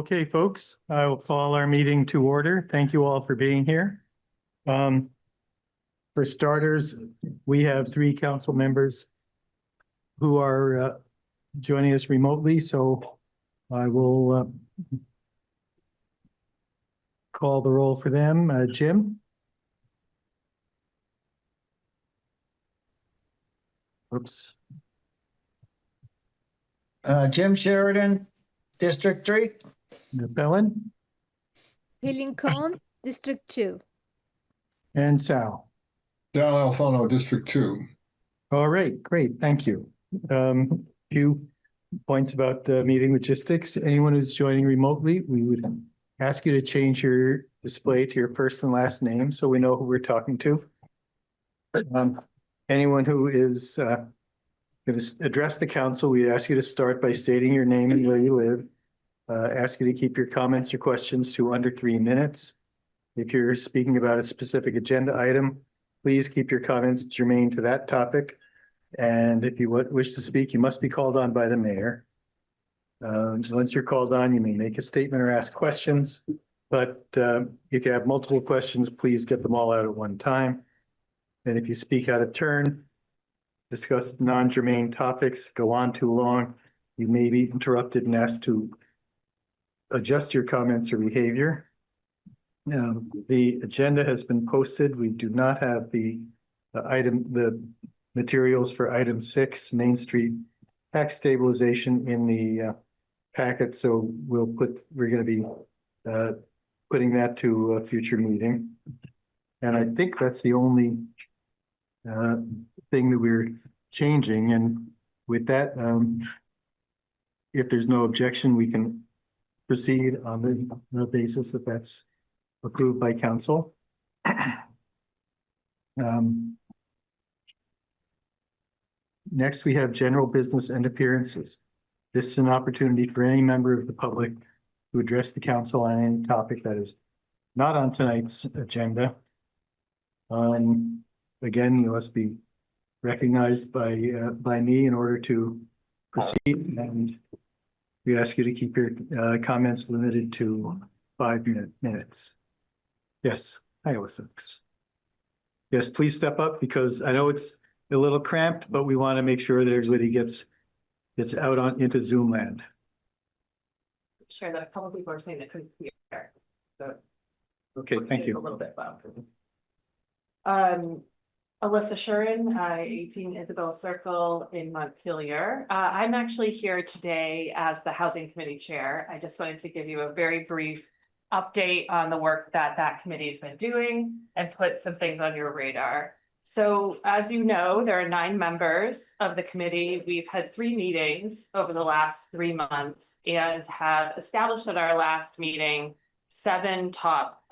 Okay, folks, I will call our meeting to order. Thank you all for being here. For starters, we have 3 council members who are joining us remotely, so I will call the roll for them. Jim? Oops. Jim Sheridan, District 3. Bellin? Lincoln, District 2. And Sal? Sal Alfano, District 2. All right, great, thank you. Few points about meeting logistics. Anyone who's joining remotely, we would ask you to change your display to your first and last name so we know who we're talking to. Anyone who is going to address the council, we ask you to start by stating your name and where you live. Ask you to keep your comments or questions to under 3 minutes. If you're speaking about a specific agenda item, please keep your comments germane to that topic. And if you wish to speak, you must be called on by the mayor. Once you're called on, you may make a statement or ask questions. But if you have multiple questions, please get them all out at one time. And if you speak out of turn, discuss non-germane topics, go on too long, you may be interrupted and asked to adjust your comments or behavior. The agenda has been posted. We do not have the materials for item 6, Main Street tax stabilization, in the packet, so we're going to be putting that to a future meeting. And I think that's the only thing that we're changing. And with that, if there's no objection, we can proceed on the basis that that's approved by council. Next, we have general business and appearances. This is an opportunity for any member of the public to address the council on any topic that is not on tonight's agenda. Again, you must be recognized by me in order to proceed, and we ask you to keep your comments limited to 5 minutes. Yes, hi, Alyssa. Yes, please step up, because I know it's a little cramped, but we want to make sure that everybody gets out into Zoom land. Sure, that a couple people are saying they couldn't hear. So okay, thank you. A little bit loud. Alyssa Shurin, 18 Isabel Circle in Montpelier. I'm actually here today as the Housing Committee Chair. I just wanted to give you a very brief update on the work that committee has been doing and put some things on your radar. So as you know, there are 9 members of the committee. We've had 3 meetings over the last 3 months and have established at our last meeting 7 top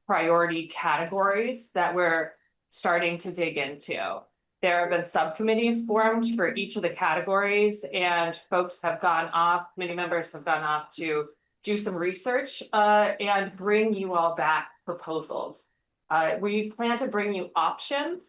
priority categories that we're starting to dig into. There have been subcommittees formed for each of the categories, and folks have gone off, committee members have gone off to do some research and bring you all back proposals. We plan to bring you options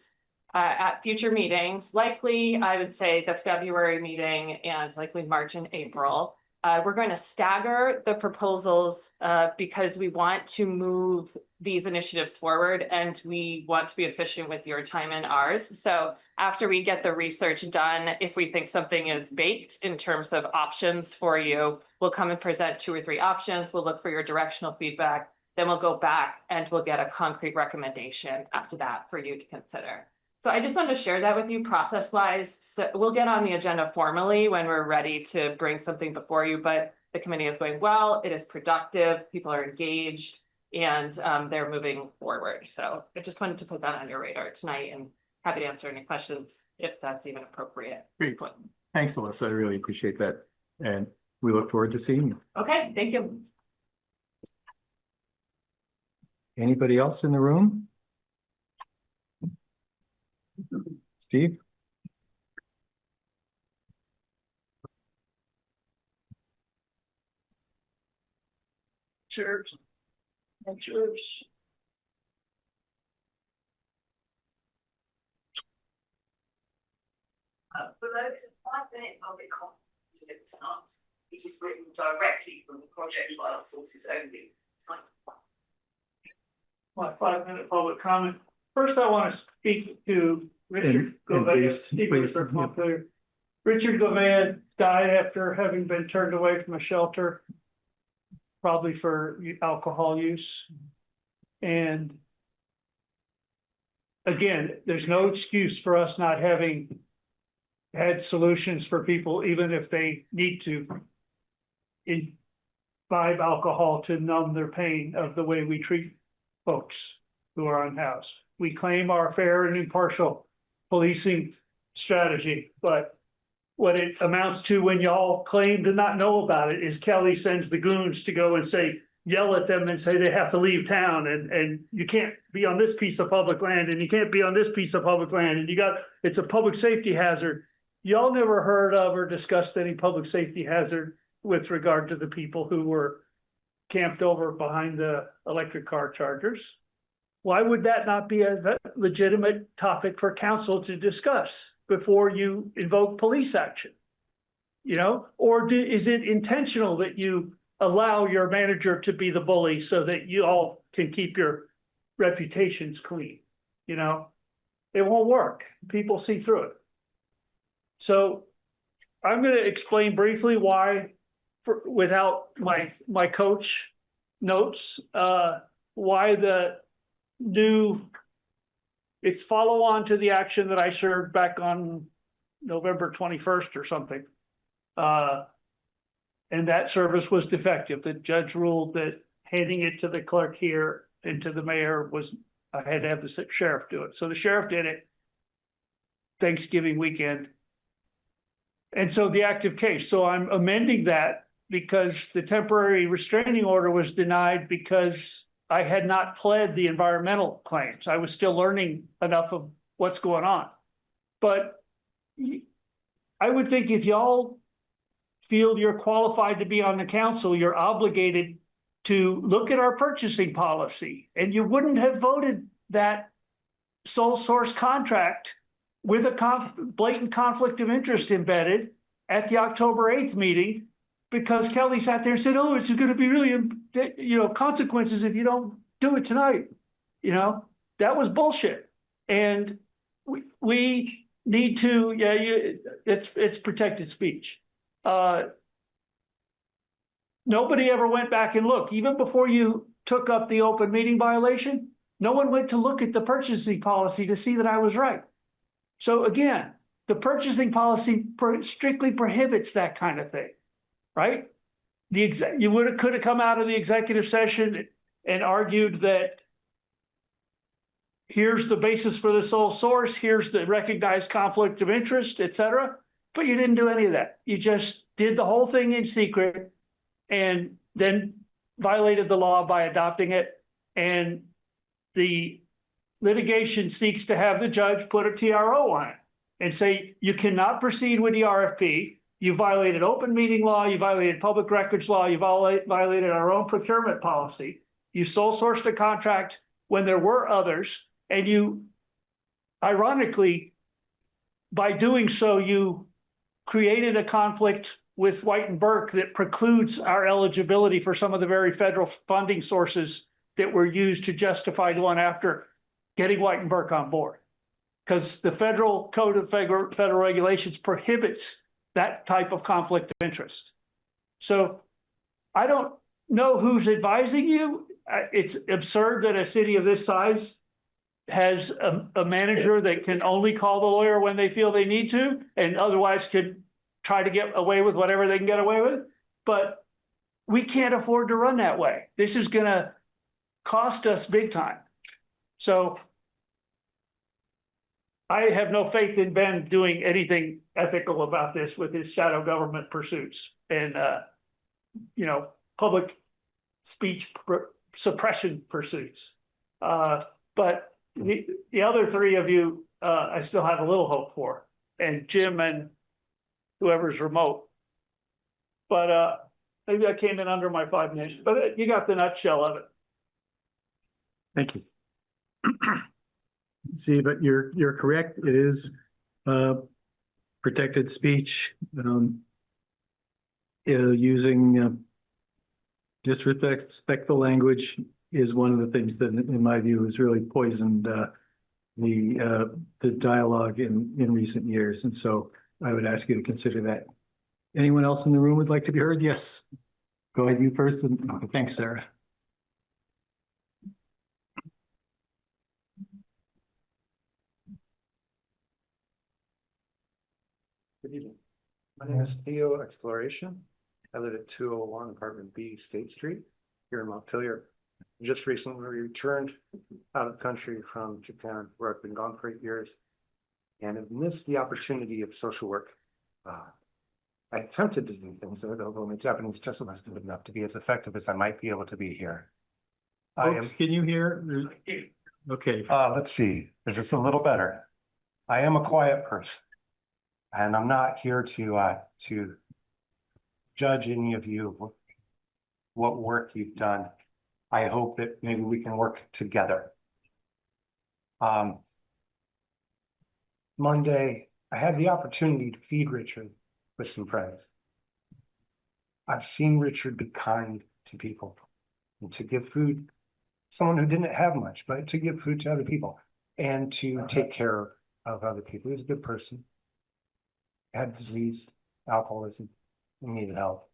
at future meetings, likely I would say the February meeting and likely March and April. We're going to stagger the proposals because we want to move these initiatives forward and we want to be efficient with your time and ours. So after we get the research done, if we think something is baked in terms of options for you, we'll come and present 2 or 3 options. We'll look for your directional feedback. Then we'll go back and we'll get a concrete recommendation after that for you to consider. So I just wanted to share that with you process-wise. So we'll get on the agenda formally when we're ready to bring something before you, but the committee is going well, it is productive, people are engaged, and they're moving forward. So I just wanted to put that on your radar tonight and happy to answer any questions if that's even appropriate. Great. Thanks, Alyssa. I really appreciate that. And we look forward to seeing you. Okay, thank you. Anybody else in the room? Steve? Cheers. Cheers. For those 5-minute public comments, it's not It is written directly from the project file sources only. My 5-minute public comment. First, I want to speak to Richard And Gouvet, please, of Montpelier. Richard Gouvet died after having been turned away from a shelter, probably for alcohol use. And again, there's no excuse for us not having had solutions for people, even if they need to imbibe alcohol to numb their pain of the way we treat folks who are unhoused. We claim our fair and impartial policing strategy, but what it amounts to when y'all claim to not know about it is Kelly sends the goons to go and say, yell at them and say they have to leave town and you can't be on this piece of public land and you can't be on this piece of public land and it's a public safety hazard. Y'all never heard of or discussed any public safety hazard with regard to the people who were camped over behind the electric car chargers. Why would that not be a legitimate topic for council to discuss before you invoke police action? You know, or is it intentional that you allow your manager to be the bully so that you all can keep your reputations clean? You know, it won't work. People see through it. So I'm going to explain briefly why, without my coach notes, why the it's follow on to the action that I shared back on November 21st or something. And that service was defective. The judge ruled that handing it to the clerk here and to the mayor I had to have the sheriff do it. So the sheriff did it Thanksgiving weekend. And so the active case. So I'm amending that because the temporary restraining order was denied because I had not pled the environmental claims. I was still learning enough of what's going on. But I would think if y'all feel you're qualified to be on the council, you're obligated to look at our purchasing policy. And you wouldn't have voted that sole source contract with a blatant conflict of interest embedded at the October 8th meeting, because Kelly sat there and said, oh, it's going to be really, consequences if you don't do it tonight. You know, that was bullshit. And we need to, it's protected speech. Nobody ever went back and looked, even before you took up the open meeting violation. No one went to look at the purchasing policy to see that I was right. So again, the purchasing policy strictly prohibits that kind of thing, right? You could have come out of the executive session and argued that here's the basis for the sole source, here's the recognized conflict of interest, et cetera. But you didn't do any of that. You just did the whole thing in secret and then violated the law by adopting it. And the litigation seeks to have the judge put a TRO on it and say, you cannot proceed with the RFP. You violated open meeting law. You violated public records law. You violated our own procurement policy. You sole sourced a contract when there were others. And you, ironically, by doing so, you created a conflict with White and Burke that precludes our eligibility for some of the very federal funding sources that were used to justify going after getting White and Burke on board. Because the federal code of federal regulations prohibits that type of conflict of interest. So I don't know who's advising you. It's absurd that a city of this size has a manager that can only call the lawyer when they feel they need to, and otherwise could try to get away with whatever they can get away with. But we can't afford to run that way. This is going to cost us big time. So I have no faith in Ben doing anything ethical about this with his shadow government pursuits and, public speech suppression pursuits. But the other three of you, I still have a little hope for, and Jim and whoever's remote. But maybe I came in under my 5 minutes, but you got the nutshell of it. Thank you. See, but you're correct. It is protected speech. using disrespectful language is one of the things that, in my view, has really poisoned the dialogue in recent years. And so I would ask you to consider that. Anyone else in the room would like to be heard? Yes. Go ahead, you first. Thanks, Sarah. Good evening. My name is Theo Exploration. I live at 201 Apartment B, State Street, here in Montpelier. Just recently returned out of the country from Japan, where I've been gone for 8 years, and have missed the opportunity of social work. I attempted to do things, although my Japanese just wasn't good enough to be as effective as I might be able to be here. Folks, can you hear? Okay. Let's see, is this a little better? I am a quiet person, and I'm not here to judge any of you, what work you've done. I hope that maybe we can work together. Monday, I had the opportunity to feed Richard with some friends. I've seen Richard be kind to people and to give food, someone who didn't have much, but to give food to other people and to take care of other people. He was a good person, had disease, alcoholism, and needed help.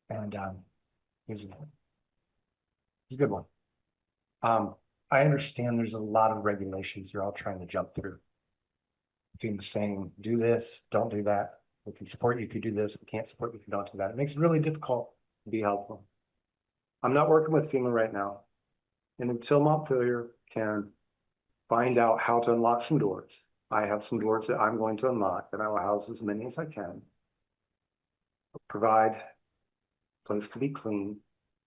And he's a good one. I understand there's a lot of regulations you're all trying to jump through. Being saying, do this, don't do that. We can support you if you do this. We can't support you if you don't do that. It makes it really difficult to be helpful. I'm not working with FEMA right now. And until Montpelier can find out how to unlock some doors, I have some doors that I'm going to unlock, and I will house as many as I can. Provide a place to be clean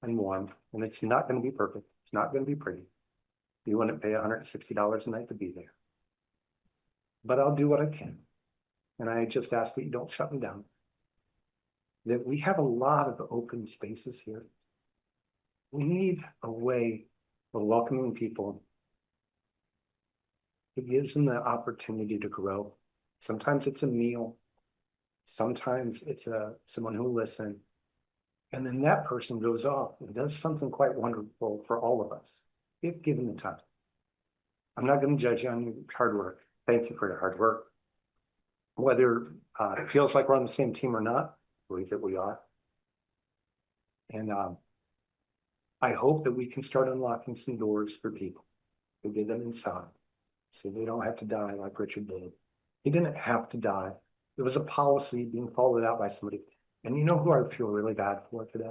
and warm, and it's not going to be perfect. It's not going to be pretty. You wouldn't pay $160 a night to be there. But I'll do what I can. And I just ask that you don't shut me down. That we have a lot of open spaces here. We need a way of welcoming people. It gives them the opportunity to grow. Sometimes it's a meal. Sometimes it's someone who will listen. And then that person goes off and does something quite wonderful for all of us, if given the time. I'm not going to judge you on your hard work. Thank you for your hard work. Whether it feels like we're on the same team or not, I believe that we are. And I hope that we can start unlocking some doors for people to get them inside so they don't have to die like Richard did. He didn't have to die. It was a policy being followed out by somebody. And you know who I feel really bad for today?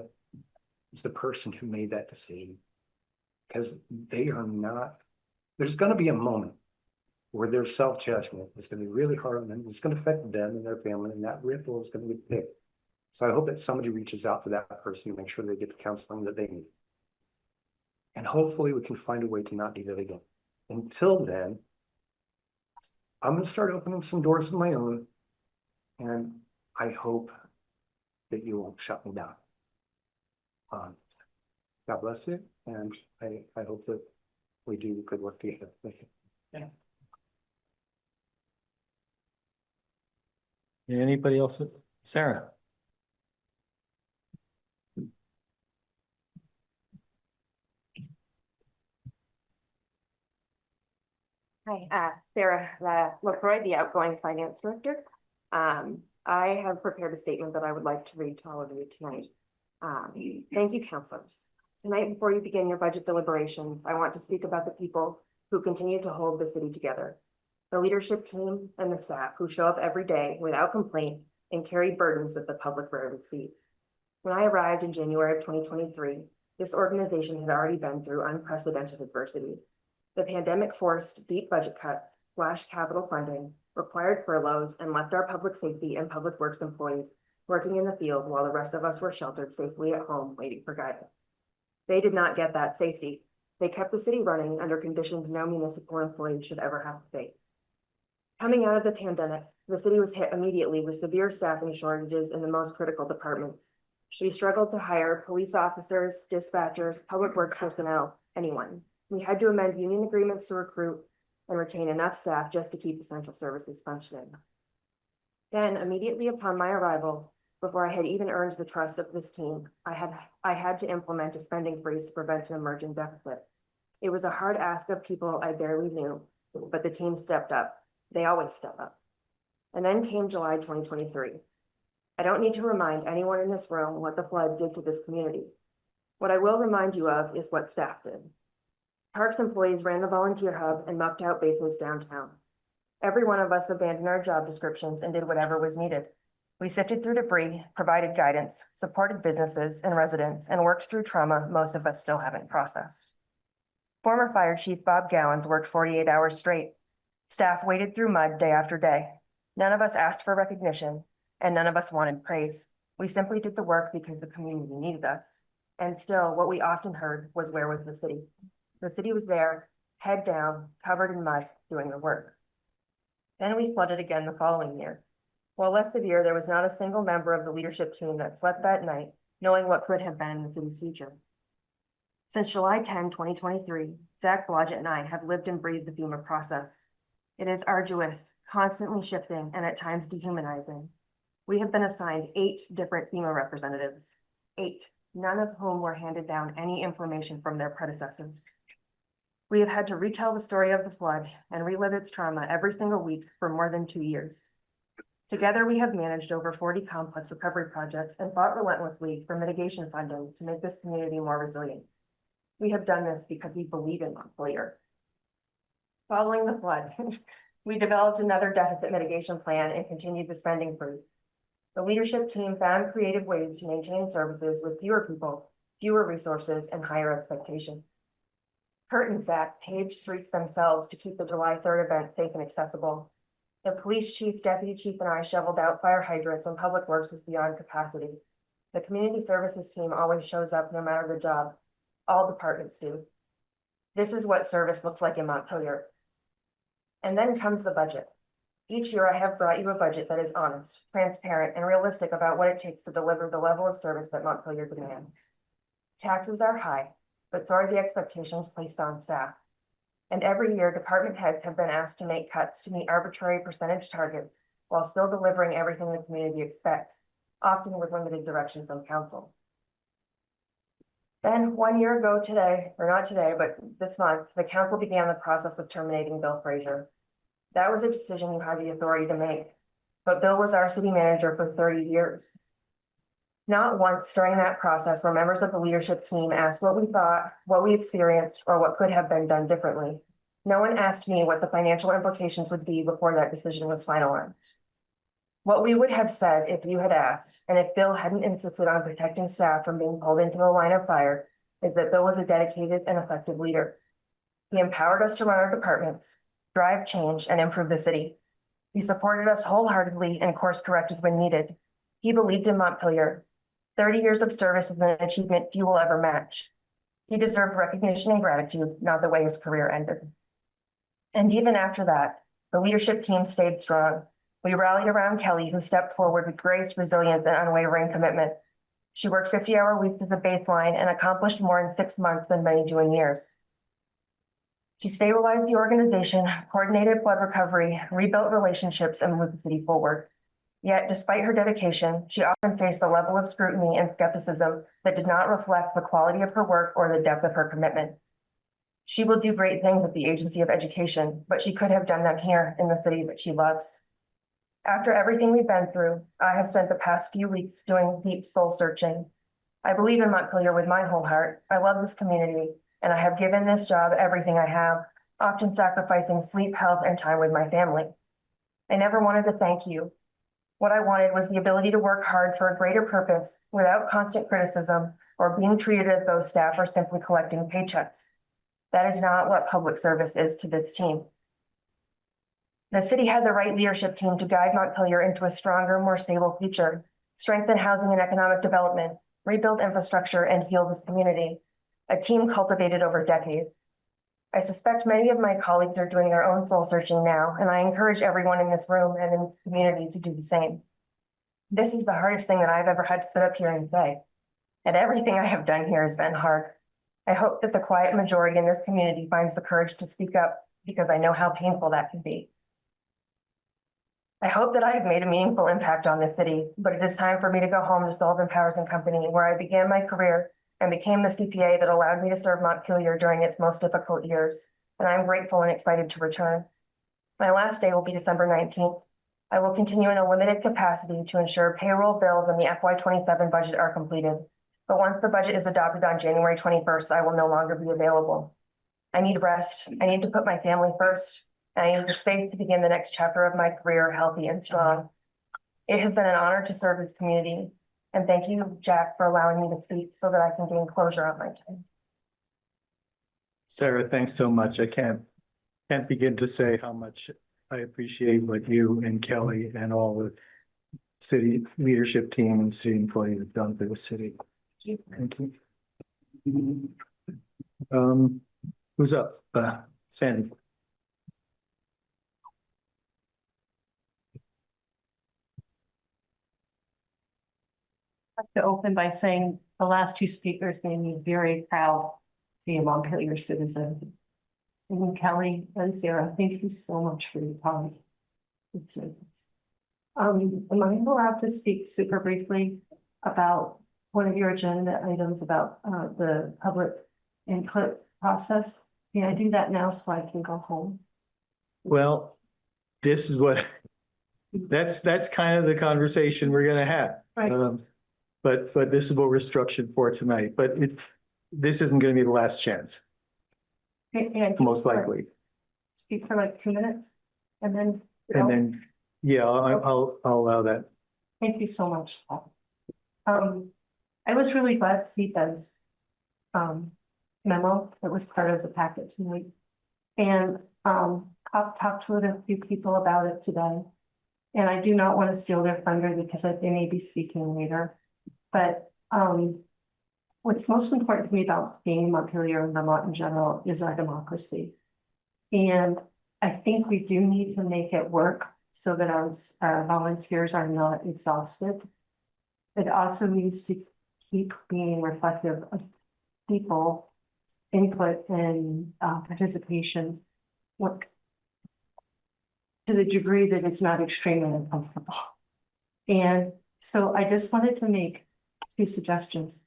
It's the person who made that decision. Because they are not, there's going to be a moment where their self-judgment is going to be really hard on them. It's going to affect them and their family, and that ripple is going to be big. So I hope that somebody reaches out to that person to make sure they get the counseling that they need. And hopefully we can find a way to not do that again. Until then, I'm going to start opening some doors of my own, and I hope that you won't shut me down. God bless you, and I hope that we do good work together. Thank you. Yeah. Anybody else? Sarah? Hi, Sarah LaCroix, the outgoing finance director. I have prepared a statement that I would like to read to all of you tonight. Thank you, councilors. Tonight, before you begin your budget deliberations, I want to speak about the people who continue to hold the city together. The leadership team and the staff who show up every day without complaint and carry burdens that the public rarely sees. When I arrived in January of 2023, this organization had already been through unprecedented adversity. The pandemic forced deep budget cuts, slashed capital funding, required furloughs, and left our public safety and public works employees working in the field while the rest of us were sheltered safely at home waiting for guidance. They did not get that safety. They kept the city running under conditions no municipal employee should ever have to face. Coming out of the pandemic, the city was hit immediately with severe staffing shortages in the most critical departments. We struggled to hire police officers, dispatchers, public works personnel, anyone. We had to amend union agreements to recruit and retain enough staff just to keep essential services functioning. Then, immediately upon my arrival, Before I had even earned the trust of this team, I had to implement a spending freeze to prevent an emerging deficit. It was a hard ask of people I barely knew, but the team stepped up. They always step up. And then came July 2023. I don't need to remind anyone in this room what the flood did to this community. What I will remind you of is what staff did. Parks employees ran the volunteer hub and mucked out basements downtown. Every one of us abandoned our job descriptions and did whatever was needed. We sifted through debris, provided guidance, supported businesses and residents, and worked through trauma most of us still haven't processed. Former Fire Chief Bob Gowans worked 48 hours straight. Staff waded through mud day after day. None of us asked for recognition, and none of us wanted praise. We simply did the work because the community needed us. And still, what we often heard was, where was the city? The city was there, head down, covered in mud, doing the work. Then we flooded again the following year. While less severe, there was not a single member of the leadership team that slept that night, knowing what could have been the city's future. Since July 10, 2023, Zach Blodgett and I have lived and breathed the FEMA process. It is arduous, constantly shifting, and at times dehumanizing. We have been assigned 8 different FEMA representatives, 8, none of whom were handed down any information from their predecessors. We have had to retell the story of the flood and relive its trauma every single week for more than 2 years. Together, we have managed over 40 complex recovery projects and fought relentlessly for mitigation funding to make this community more resilient. We have done this because we believe in Montpelier. Following the flood, we developed another deficit mitigation plan and continued the spending freeze. The leadership team found creative ways to maintain services with fewer people, fewer resources, and higher expectations. Kurt and Zach paved streets themselves to keep the July 3rd event safe and accessible. The police chief, deputy chief, and I shoveled out fire hydrants when public works was beyond capacity. The community services team always shows up no matter the job. All departments do. This is what service looks like in Montpelier. And then comes the budget. Each year I have brought you a budget that is honest, transparent, and realistic about what it takes to deliver the level of service that Montpelier demands. Taxes are high, but so are the expectations placed on staff. And every year, department heads have been asked to make cuts to meet arbitrary percentage targets while still delivering everything the community expects, often with limited direction from council. Then 1 year ago today, or not today, but this month, the council began the process of terminating Bill Frazier. That was a decision you had the authority to make, but Bill was our city manager for 30 years. Not once during that process were members of the leadership team asked what we thought, what we experienced, or what could have been done differently. No one asked me what the financial implications would be before that decision was finalized. What we would have said if you had asked, and if Bill hadn't insisted on protecting staff from being pulled into the line of fire, is that Bill was a dedicated and effective leader. He empowered us to run our departments, drive change, and improve the city. He supported us wholeheartedly and course corrected when needed. He believed in Montpelier. 30 years of service is an achievement few will ever match. He deserved recognition and gratitude, not the way his career ended. And even after that, the leadership team stayed strong. We rallied around Kelly, who stepped forward with grace, resilience, and unwavering commitment. She worked 50-hour weeks as a baseline and accomplished more in 6 months than many do in years. She stabilized the organization, coordinated flood recovery, rebuilt relationships, and moved the city forward. Yet, despite her dedication, she often faced a level of scrutiny and skepticism that did not reflect the quality of her work or the depth of her commitment. She will do great things at the Agency of Education, but she could have done them here in the city that she loves. After everything we've been through, I have spent the past few weeks doing deep soul searching. I believe in Montpelier with my whole heart. I love this community, and I have given this job everything I have, often sacrificing sleep, health, and time with my family. I never wanted to thank you. What I wanted was the ability to work hard for a greater purpose without constant criticism or being treated as though staff are simply collecting paychecks. That is not what public service is to this team. The city had the right leadership team to guide Montpelier into a stronger, more stable future, strengthen housing and economic development, rebuild infrastructure, and heal this community, a team cultivated over decades. I suspect many of my colleagues are doing their own soul searching now, and I encourage everyone in this room and in this community to do the same. This is the hardest thing that I've ever had to sit up here and say, and everything I have done here has been hard. I hope that the quiet majority in this community finds the courage to speak up, because I know how painful that can be. I hope that I have made a meaningful impact on the city, but it is time for me to go home to Sullivan Powers and Company, where I began my career and became the CPA that allowed me to serve Montpelier during its most difficult years. And I'm grateful and excited to return. My last day will be December 19th. I will continue in a limited capacity to ensure payroll bills and the FY27 budget are completed. But once the budget is adopted on January 21st, I will no longer be available. I need rest. I need to put my family first. And I need the space to begin the next chapter of my career healthy and strong. It has been an honor to serve this community. And thank you, Jack, for allowing me to speak so that I can gain closure on my time. Sarah, thanks so much. I can't begin to say how much I appreciate what you and Kelly and all the city leadership team and city employees have done for the city. Thank you. Who's up? Sandy. To open by saying the last two speakers made me very proud to be a Montpelier citizen. And Kelly and Sarah, thank you so much for your time. Am I allowed to speak super briefly about one of your agenda items about the public input process? Can I do that now so I can go home? Well, this is what, that's kind of the conversation we're gonna have. Right. But this is what we're structured for tonight, but this isn't gonna be the last chance, most likely. Speak for like 2 minutes and then. And then, yeah, I'll allow that. Thank you so much. I was really glad to see Ben's memo that was part of the packet tonight. And I've talked with a few people about it today. And I do not want to steal their thunder because they may be speaking later. But what's most important to me about being in Montpelier and Vermont in general is our democracy. And I think we do need to make it work so that our volunteers are not exhausted. It also needs to keep being reflective of people input and participation to the degree that it's not extremely uncomfortable. And so I just wanted to make 2 suggestions.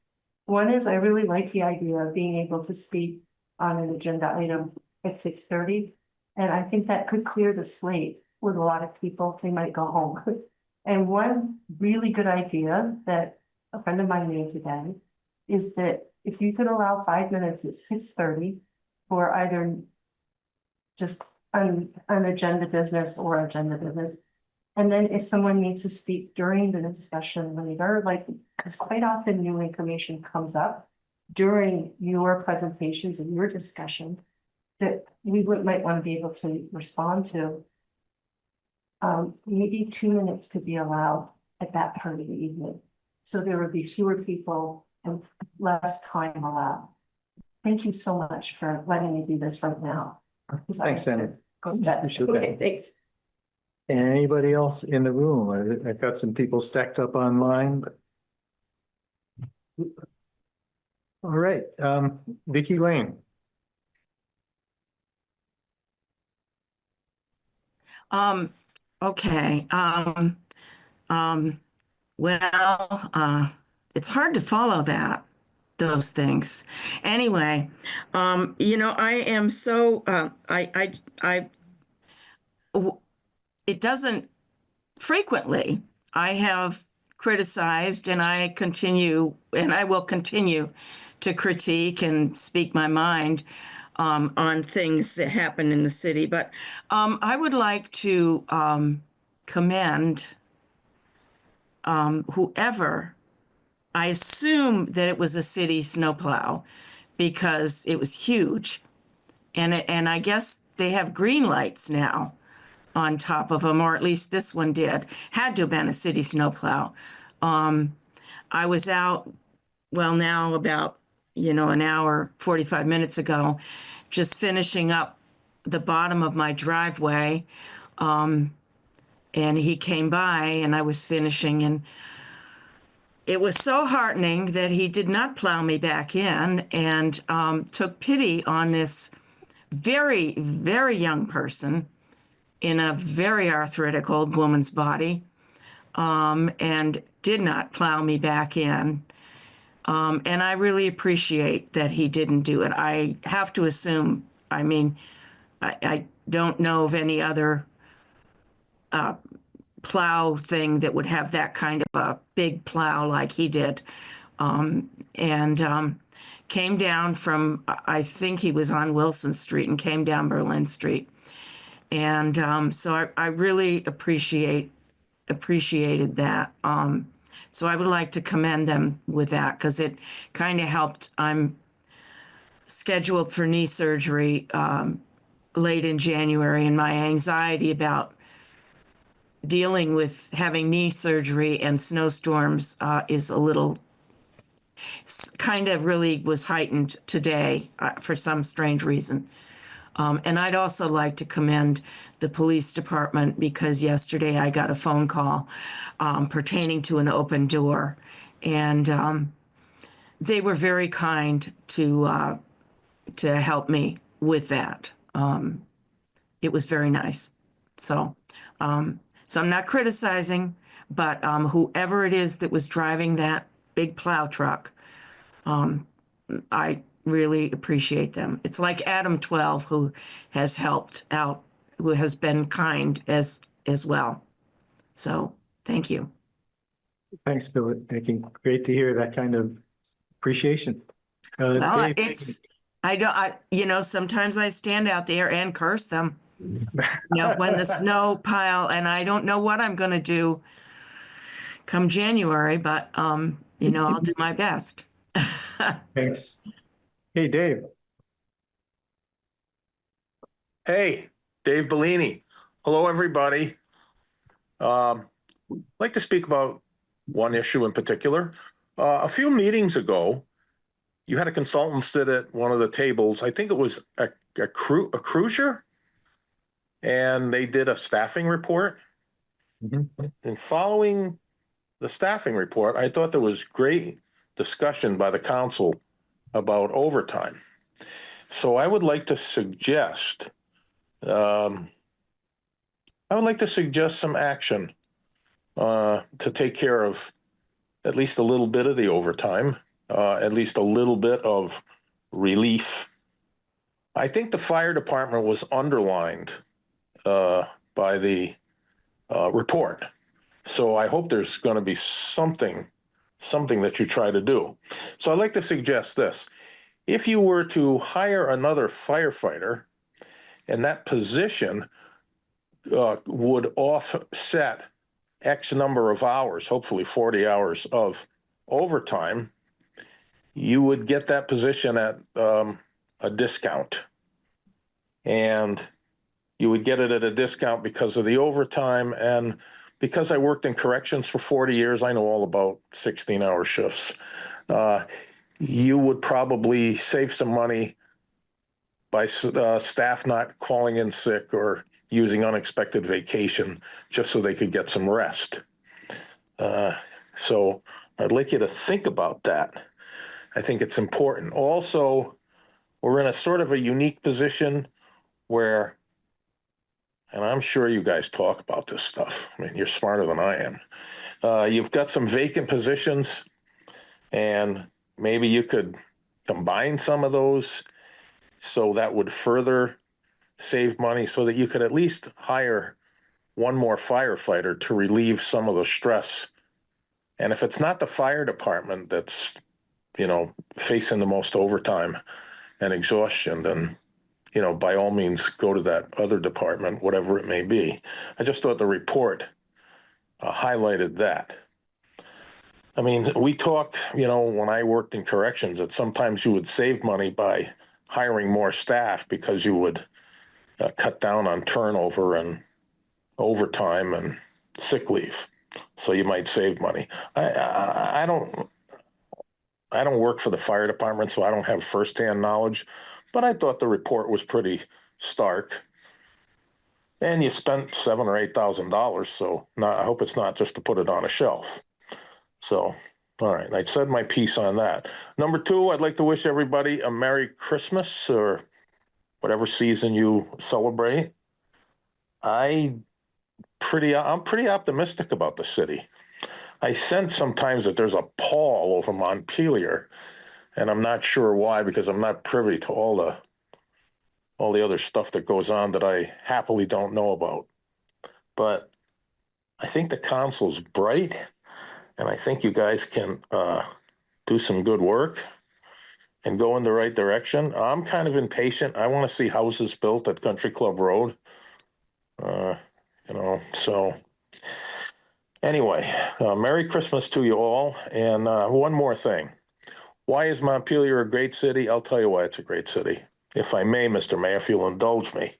One is I really like the idea of being able to speak on an agenda item at 6:30. And I think that could clear the slate with a lot of people. They might go home. And one really good idea that a friend of mine made today is that if you could allow 5 minutes at 6:30 for either just an agenda business or agenda business. And then if someone needs to speak during the discussion later, like, because quite often new information comes up during your presentations and your discussion that we might want to be able to respond to. Maybe 2 minutes could be allowed at that part of the evening. So there would be fewer people and less time allowed. Thank you so much for letting me do this right now. Thanks, Sandy. Go to bed. Appreciate that. Okay, thanks. Anybody else in the room? I've got some people stacked up online. All right, Vicky Lane. Okay. Well, it's hard to follow those things. Anyway, I am so, it doesn't frequently, I have criticized and I will continue to critique and speak my mind on things that happen in the city. But I would like to commend whoever, I assume that it was a city snowplow because it was huge. And I guess they have green lights now on top of them, or at least this one did. Had to have been a city snowplow. I was out, well, now about, an hour, 45 minutes ago, just finishing up the bottom of my driveway. And he came by and I was finishing, and it was so heartening that he did not plow me back in and took pity on this very, very young person in a very arthritic old woman's body, and did not plow me back in. And I really appreciate that he didn't do it. I have to assume, I mean, I don't know of any other plow thing that would have that kind of a big plow like he did. And came down from, I think he was on Wilson Street and came down Berlin Street. And so I really appreciated that. So I would like to commend them with that because it kind of helped. I'm scheduled for knee surgery late in January, and my anxiety about dealing with having knee surgery and snowstorms is a little kind of really was heightened today for some strange reason. And I'd also like to commend the police department because yesterday I got a phone call pertaining to an open door, and they were very kind to help me with that. It was very nice. So I'm not criticizing, but whoever it is that was driving that big plow truck, I really appreciate them. It's like Adam 12 who has helped out, who has been kind as well. So thank you. Thanks, Bill. Making great to hear that kind of appreciation. Well, Dave, sometimes I stand out there and curse them. When the snow pile, and I don't know what I'm going to do come January, but I'll do my best. thanks. Hey, Dave. Hey, Dave Bellini. Hello, everybody. I'd like to speak about one issue in particular. A few meetings ago, you had a consultant sit at one of the tables. I think it was a cruiser, and they did a staffing report. Mm-hmm. And following the staffing report, I thought there was great discussion by the council about overtime. So I would like to suggest some action to take care of at least a little bit of the overtime, at least a little bit of relief. I think the fire department was underlined by the report. So I hope there's going to be something that you try to do. So I'd like to suggest this. If you were to hire another firefighter and that position would offset X number of hours, hopefully 40 hours of overtime, you would get that position at a discount. And you would get it at a discount because of the overtime. And because I worked in corrections for 40 years, I know all about 16-hour shifts. You would probably save some money by staff not calling in sick or using unexpected vacation just so they could get some rest. So I'd like you to think about that. I think it's important. Also, we're in a sort of a unique position where, and I'm sure you guys talk about this stuff. I mean, you're smarter than I am. You've got some vacant positions, and maybe you could combine some of those so that would further save money so that you could at least hire one more firefighter to relieve some of the stress. And if it's not the fire department that's, facing the most overtime and exhaustion, then, by all means, go to that other department, whatever it may be. I just thought the report highlighted that. I mean, we talk, when I worked in corrections, that sometimes you would save money by hiring more staff because you would cut down on turnover and overtime and sick leave. So you might save money. I don't work for the fire department, so I don't have firsthand knowledge, but I thought the report was pretty stark. And you spent $7,000 or $8,000, so I hope it's not just to put it on a shelf. So, all right, I said my piece on that. Number two, I'd like to wish everybody a Merry Christmas or whatever season you celebrate. I'm pretty optimistic about the city. I sense sometimes that there's a pall over Montpelier, and I'm not sure why, because I'm not privy to all the other stuff that goes on that I happily don't know about. But I think the council's bright, and I think you guys can do some good work and go in the right direction. I'm kind of impatient. I want to see houses built at Country Club Road. So anyway, Merry Christmas to you all. And one more thing. Why is Montpelier a great city? I'll tell you why it's a great city. If I may, Mr. Mayor, if you'll indulge me.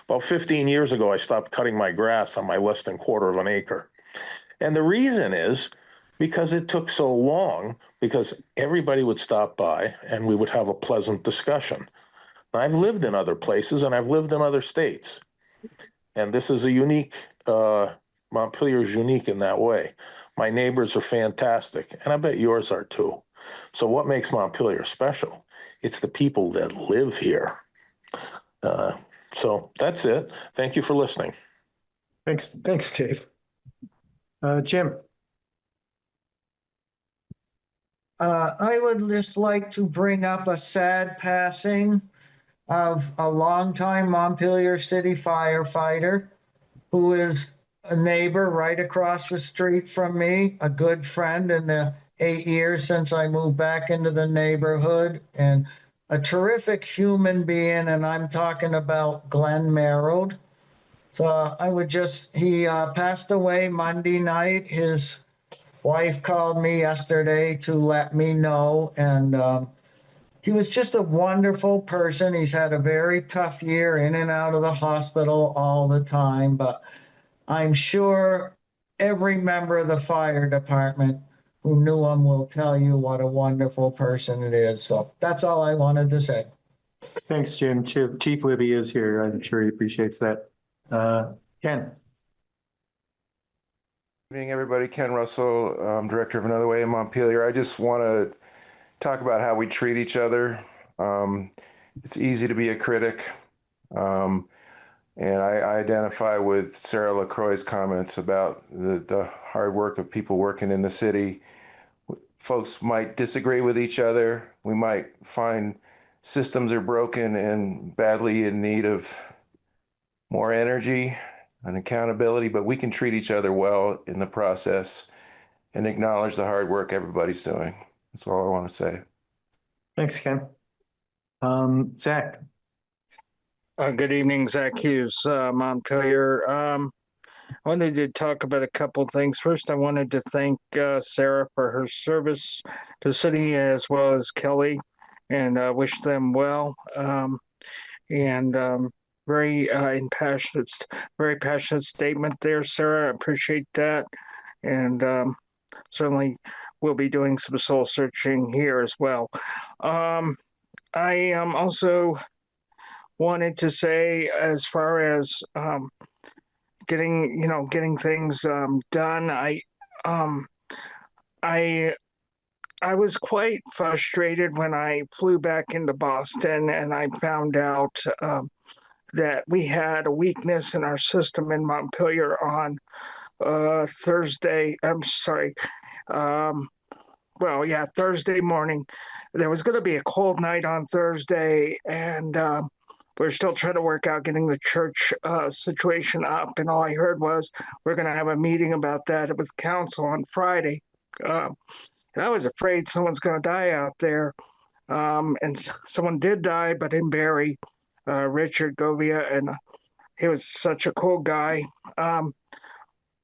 About 15 years ago, I stopped cutting my grass on my less than quarter of an acre. And the reason is because it took so long, because everybody would stop by and we would have a pleasant discussion. Now, I've lived in other places and I've lived in other states. And this is a unique, Montpelier is unique in that way. My neighbors are fantastic, and I bet yours are too. So what makes Montpelier special? It's the people that live here. So that's it. Thank you for listening. Thanks, Dave. Jim. I would just like to bring up a sad passing of a longtime Montpelier City firefighter who is a neighbor right across the street from me, a good friend in the 8 years since I moved back into the neighborhood, and a terrific human being. And I'm talking about Glenn Merrill. So he passed away Monday night. His wife called me yesterday to let me know. And he was just a wonderful person. He's had a very tough year, in and out of the hospital all the time. But I'm sure every member of the fire department who knew him will tell you what a wonderful person it is. So that's all I wanted to say. Thanks, Jim. Chief Libby is here. I'm sure he appreciates that. Ken. Good evening, everybody. Ken Russell, director of Another Way in Montpelier. I just want to talk about how we treat each other. It's easy to be a critic. And I identify with Sarah LaCroix's comments about the hard work of people working in the city. Folks might disagree with each other. We might find systems are broken and badly in need of more energy and accountability, but we can treat each other well in the process and acknowledge the hard work everybody's doing. That's all I want to say. Thanks, Ken. Zach. Good evening, Zach Hughes, Montpelier. I wanted to talk about a couple of things. First, I wanted to thank Sarah for her service to the city, as well as Kelly, and wish them well. Very passionate statement there, Sarah. I appreciate that, and certainly we'll be doing some soul searching here as well. I also wanted to say, as far as getting things done, I was quite frustrated when I flew back into Boston and I found out that we had a weakness in our system in Montpelier on Thursday. I'm sorry. Thursday morning. There was going to be a cold night on Thursday, and we're still trying to work out getting the church situation up. And all I heard was we're going to have a meeting about that with council on Friday. And I was afraid someone's going to die out there. And someone did die, but in Barry, Richard Govia, and he was such a cool guy.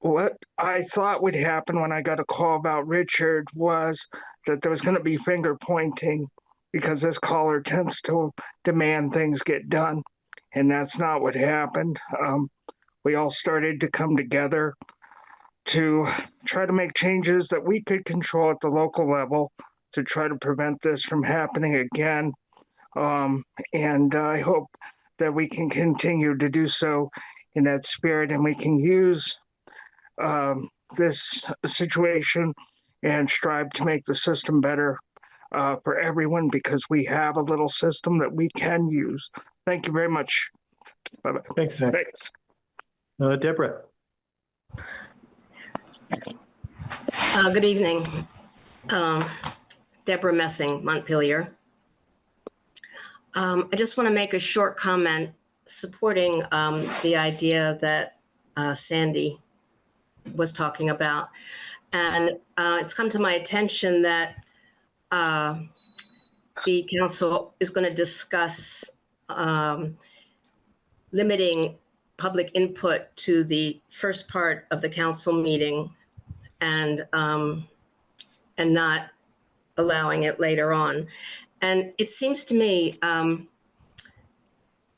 What I thought would happen when I got a call about Richard was that there was going to be finger pointing, because this caller tends to demand things get done. And that's not what happened. We all started to come together to try to make changes that we could control at the local level to try to prevent this from happening again. And I hope that we can continue to do so in that spirit, and we can use this situation and strive to make the system better for everyone, because we have a little system that we can use. Thank you very much. Bye-bye. Thanks, Zach. Thanks. Deborah. Good evening. Deborah Messing, Montpelier. I just want to make a short comment supporting the idea that Sandy was talking about. And it's come to my attention that the council is going to discuss limiting public input to the first part of the council meeting and not allowing it later on. And it seems to me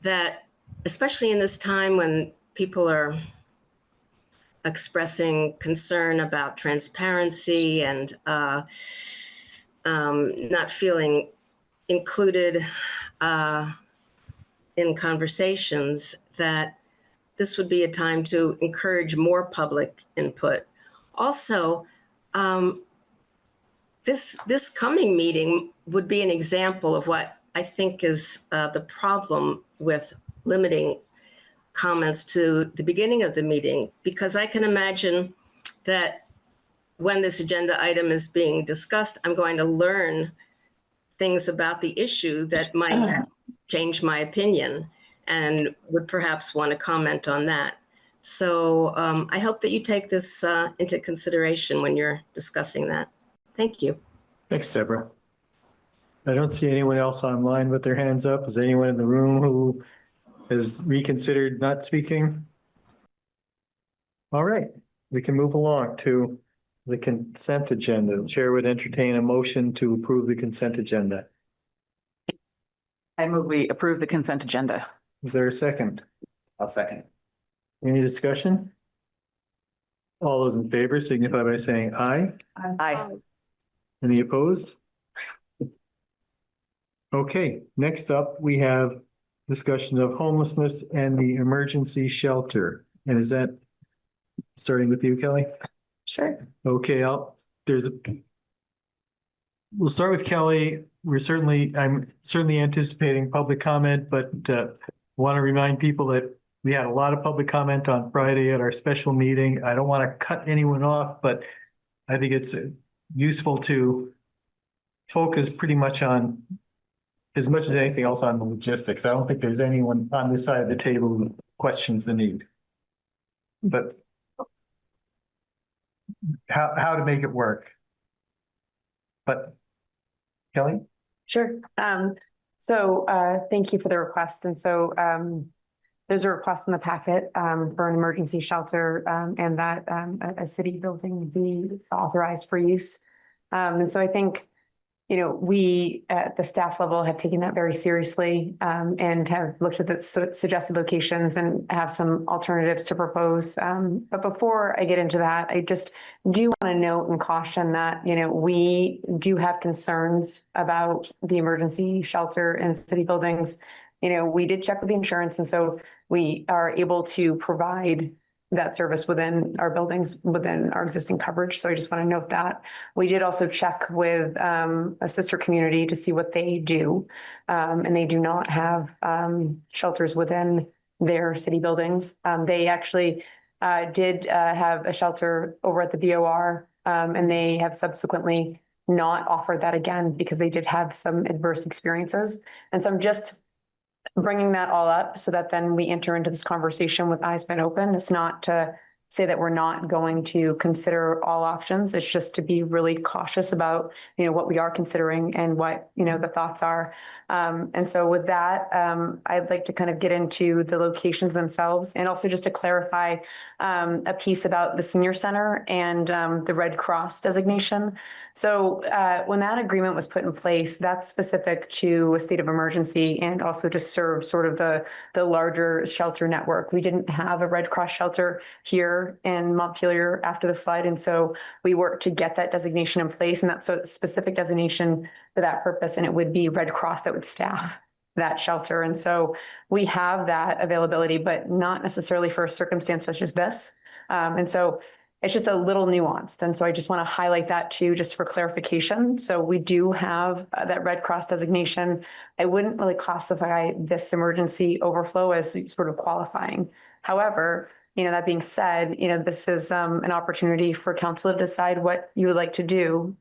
that, especially in this time when people are expressing concern about transparency and not feeling included in conversations, that this would be a time to encourage more public input. Also, this coming meeting would be an example of what I think is the problem with limiting comments to the beginning of the meeting, because I can imagine that when this agenda item is being discussed, I'm going to learn things about the issue that might change my opinion and would perhaps want to comment on that. So I hope that you take this into consideration when you're discussing that. Thank you. Thanks, Deborah. I don't see anyone else online with their hands up. Is anyone in the room who has reconsidered not speaking? All right, we can move along to the consent agenda. The chair would entertain a motion to approve the consent agenda. I move we approve the consent agenda. Is there a second? I'll second. Any discussion? All those in favor signify by saying aye. Aye. Any opposed? Okay, next up, we have discussion of homelessness and the emergency shelter. And is that starting with you, Kelly? Sure. Okay, we'll start with Kelly. I'm certainly anticipating public comment, but want to remind people that we had a lot of public comment on Friday at our special meeting. I don't want to cut anyone off, but I think it's useful to focus pretty much on, as much as anything else, on the logistics. I don't think there's anyone on this side of the table who questions the need. But how to make it work. But Kelly? Sure. Thank you for the request. And so there's a request in the packet for an emergency shelter and that a city building be authorized for use. And so I think, you know, we at the staff level have taken that very seriously and have looked at the suggested locations and have some alternatives to propose. But before I get into that, I just do want to note and caution that, you know, we do have concerns about the emergency shelter in city buildings. You know, we did check with the insurance, and so we are able to provide that service within our buildings, within our existing coverage. So I just want to note that. We did also check with a sister community to see what they do. And they do not have shelters within their city buildings. They actually did have a shelter over at the BOR, and they have subsequently not offered that again because they did have some adverse experiences. And so I'm just bringing that all up so that then we enter into this conversation with eyes wide open. It's not to say that we're not going to consider all options. It's just to be really cautious about, you know, what we are considering and what, you know, the thoughts are. And so with that, I'd like to kind of get into the locations themselves and also just to clarify a piece about the senior center and the Red Cross designation. So when that agreement was put in place, that's specific to a state of emergency and also to serve sort of the larger shelter network. We didn't have a Red Cross shelter here in Montpelier after the flood. And so we worked to get that designation in place, and that's a specific designation for that purpose. And it would be Red Cross that would staff that shelter. And so we have that availability, but not necessarily for a circumstance such as this. And so it's just a little nuanced. And so I just want to highlight that too, just for clarification. So we do have that Red Cross designation. I wouldn't really classify this emergency overflow as sort of qualifying. However, that being said, this is an opportunity for council to decide what you would like to do.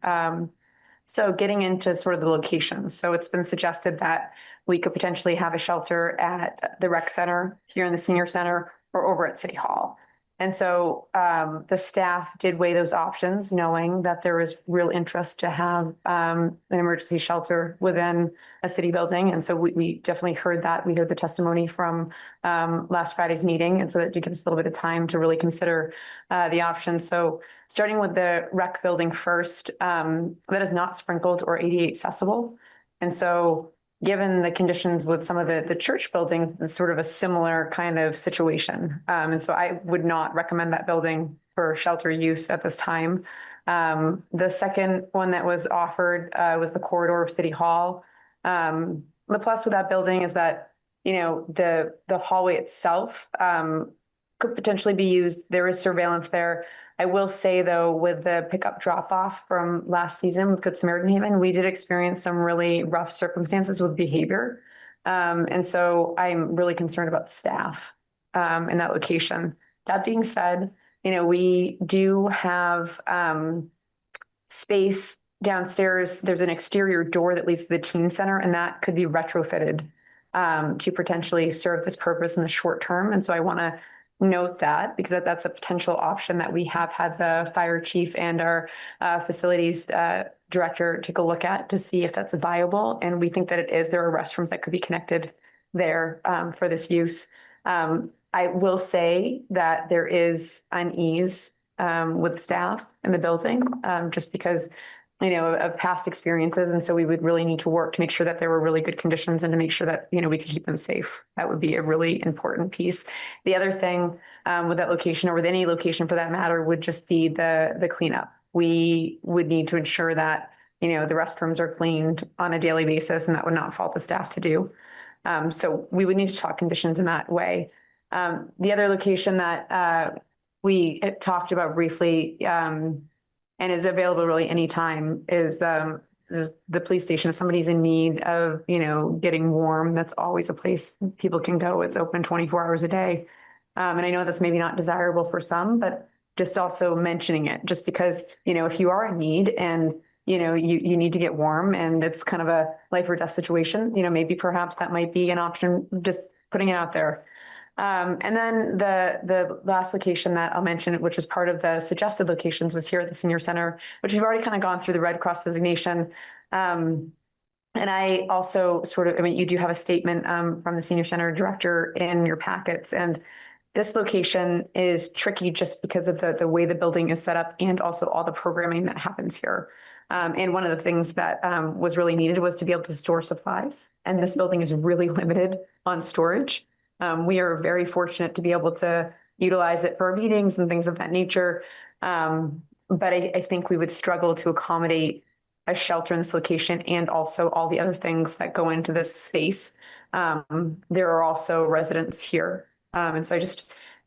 So getting into sort of the locations. So it's been suggested that we could potentially have a shelter at the rec center, here in the senior center, or over at City Hall. And so the staff did weigh those options, knowing that there was real interest to have an emergency shelter within a city building. And so we definitely heard that. We heard the testimony from last Friday's meeting. And so that did give us a little bit of time to really consider the options. So starting with the rec building first, that is not sprinkled or ADA accessible. And so given the conditions with some of the church buildings, it's sort of a similar kind of situation. And so I would not recommend that building for shelter use at this time. The second one that was offered was the corridor of City Hall. The plus with that building is that, the hallway itself could potentially be used. There is surveillance there. I will say, though, with the pickup drop-off from last season with Good Samaritan Haven, we did experience some really rough circumstances with behavior. And so I'm really concerned about staff in that location. That being said, we do have space downstairs. There's an exterior door that leads to the teen center, and that could be retrofitted to potentially serve this purpose in the short term. And so I want to note that, because that's a potential option that we have had the fire chief and our facilities director take a look at to see if that's viable. And we think that it is. There are restrooms that could be connected there for this use. I will say that there is unease with staff in the building, just because of past experiences. And so we would really need to work to make sure that there were really good conditions and to make sure that, we could keep them safe. That would be a really important piece. The other thing with that location, or with any location for that matter, would just be the cleanup. We would need to ensure that, the restrooms are cleaned on a daily basis, and that would not fall to staff to do. So we would need to talk conditions in that way. The other location that we talked about briefly, and is available really anytime, is the police station. If somebody's in need of, getting warm, that's always a place people can go. It's open 24 hours a day. And I know that's maybe not desirable for some, but just also mentioning it, just because, if you are in need and, you need to get warm and it's kind of a life or death situation, maybe perhaps that might be an option, just putting it out there. And then the last location that I'll mention, which was part of the suggested locations, was here at the senior center, which we've already kind of gone through the Red Cross designation. And I also you do have a statement from the senior center director in your packets. And this location is tricky just because of the way the building is set up and also all the programming that happens here. And one of the things that was really needed was to be able to store supplies. And this building is really limited on storage. We are very fortunate to be able to utilize it for meetings and things of that nature. But I think we would struggle to accommodate a shelter in this location and also all the other things that go into this space. There are also residents here. And so I just,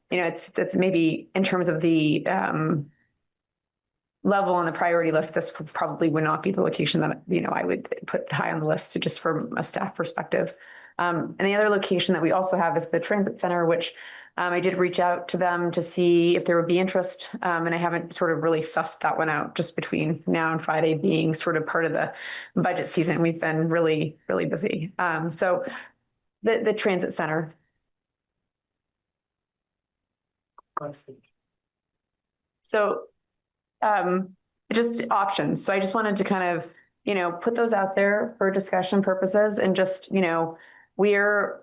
it's maybe in terms of the level on the priority list, this probably would not be the location that, I would put high on the list just from a staff perspective. And the other location that we also have is the transit center, which I did reach out to them to see if there would be interest. And I haven't sort of really sussed that one out, just between now and Friday being sort of part of the budget season. We've been really, really busy. So the transit center. So just options. So I just wanted to kind of, put those out there for discussion purposes, and just, we're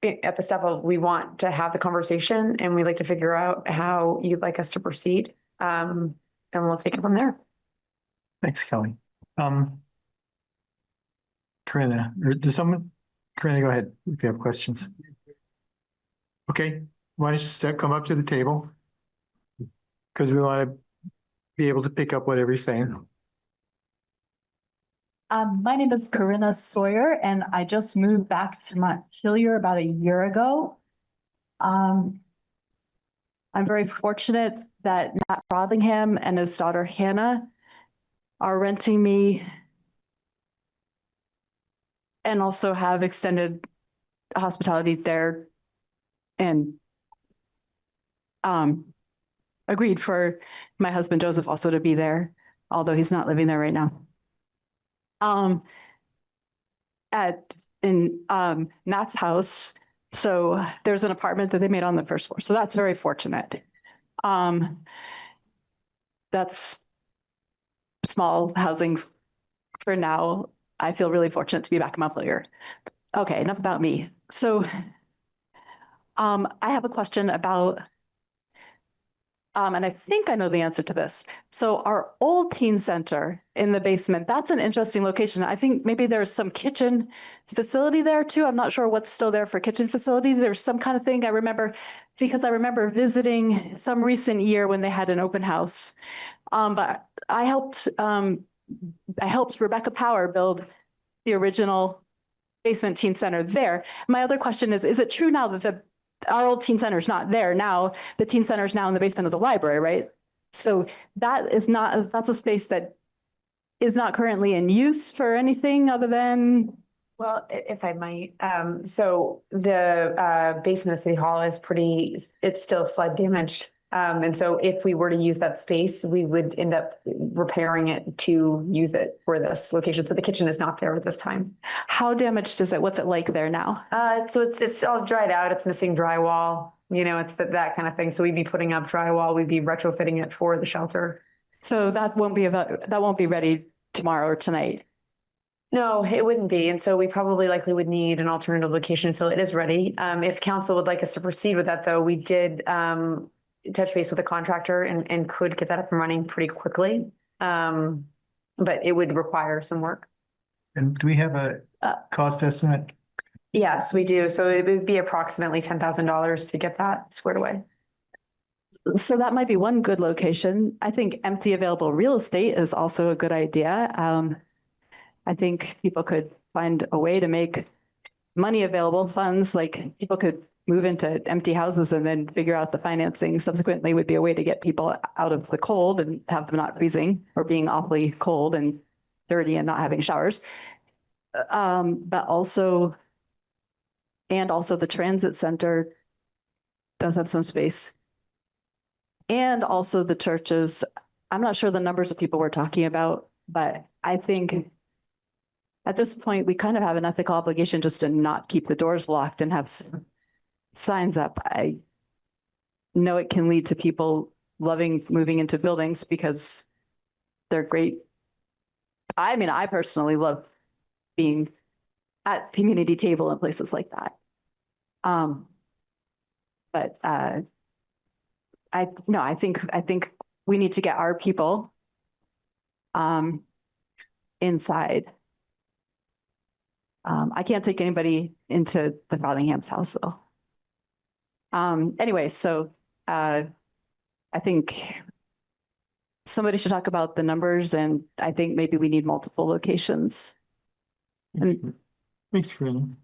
at the step of, we want to have the conversation and we'd like to figure out how you'd like us to proceed. And we'll take it from there. Thanks, Kelly. Corinna, or does Corinna, go ahead if you have questions. Okay, why don't you come up to the table? Because we want to be able to pick up whatever you're saying. My name is Corinna Sawyer, and I just moved back to Montpelier about a year ago. I'm very fortunate that Matt Frothingham and his daughter Hannah are renting me and also have extended hospitality there. And agreed for my husband Joseph also to be there, although he's not living there right now. In Nat's house, so there's an apartment that they made on the first floor, so that's very fortunate. That's small housing for now. I feel really fortunate to be back in Montpelier. Okay, enough about me. So I have a question about, and I think I know the answer to this. So our old teen center in the basement, that's an interesting location. I think maybe there's some kitchen facility there too. I'm not sure what's still there for kitchen facility. There's some kind of thing I remember, because I remember visiting some recent year when they had an open house. But I helped Rebecca Power build the original basement teen center there. My other question is it true now that our old teen center is not there now? The teen center is now in the basement of the library, right? So that's a space that is not currently in use for anything other than. Well, if I might, so the basement of City Hall is it's still flood damaged. And so if we were to use that space, we would end up repairing it to use it for this location. So the kitchen is not there at this time. How damaged is it? What's it like there now? So it's all dried out. It's missing drywall. You know, it's that kind of thing. So we'd be putting up drywall. We'd be retrofitting it for the shelter. So that won't be ready tomorrow or tonight. No, it wouldn't be. And so we probably likely would need an alternative location until it is ready. If council would like us to proceed with that, though, we did touch base with a contractor and could get that up and running pretty quickly. But it would require some work. And do we have a cost estimate? Yes, we do. So it would be approximately $10,000 to get that squared away. So that might be one good location. I think empty available real estate is also a good idea. I think people could find a way to make money available, funds, like people could move into empty houses and then figure out the financing subsequently would be a way to get people out of the cold and have them not freezing or being awfully cold and dirty and not having showers. But also the transit center does have some space. And also the churches. I'm not sure the numbers of people we're talking about, but I think at this point, we kind of have an ethical obligation just to not keep the doors locked and have signs up. I know it can lead to people loving moving into buildings because they're great. I mean, I personally love being at community table and places like that. But I think we need to get our people inside. I can't take anybody into the Frothingham's house though. Anyway, so I think somebody should talk about the numbers, and I think maybe we need multiple locations. Thanks, Corinne.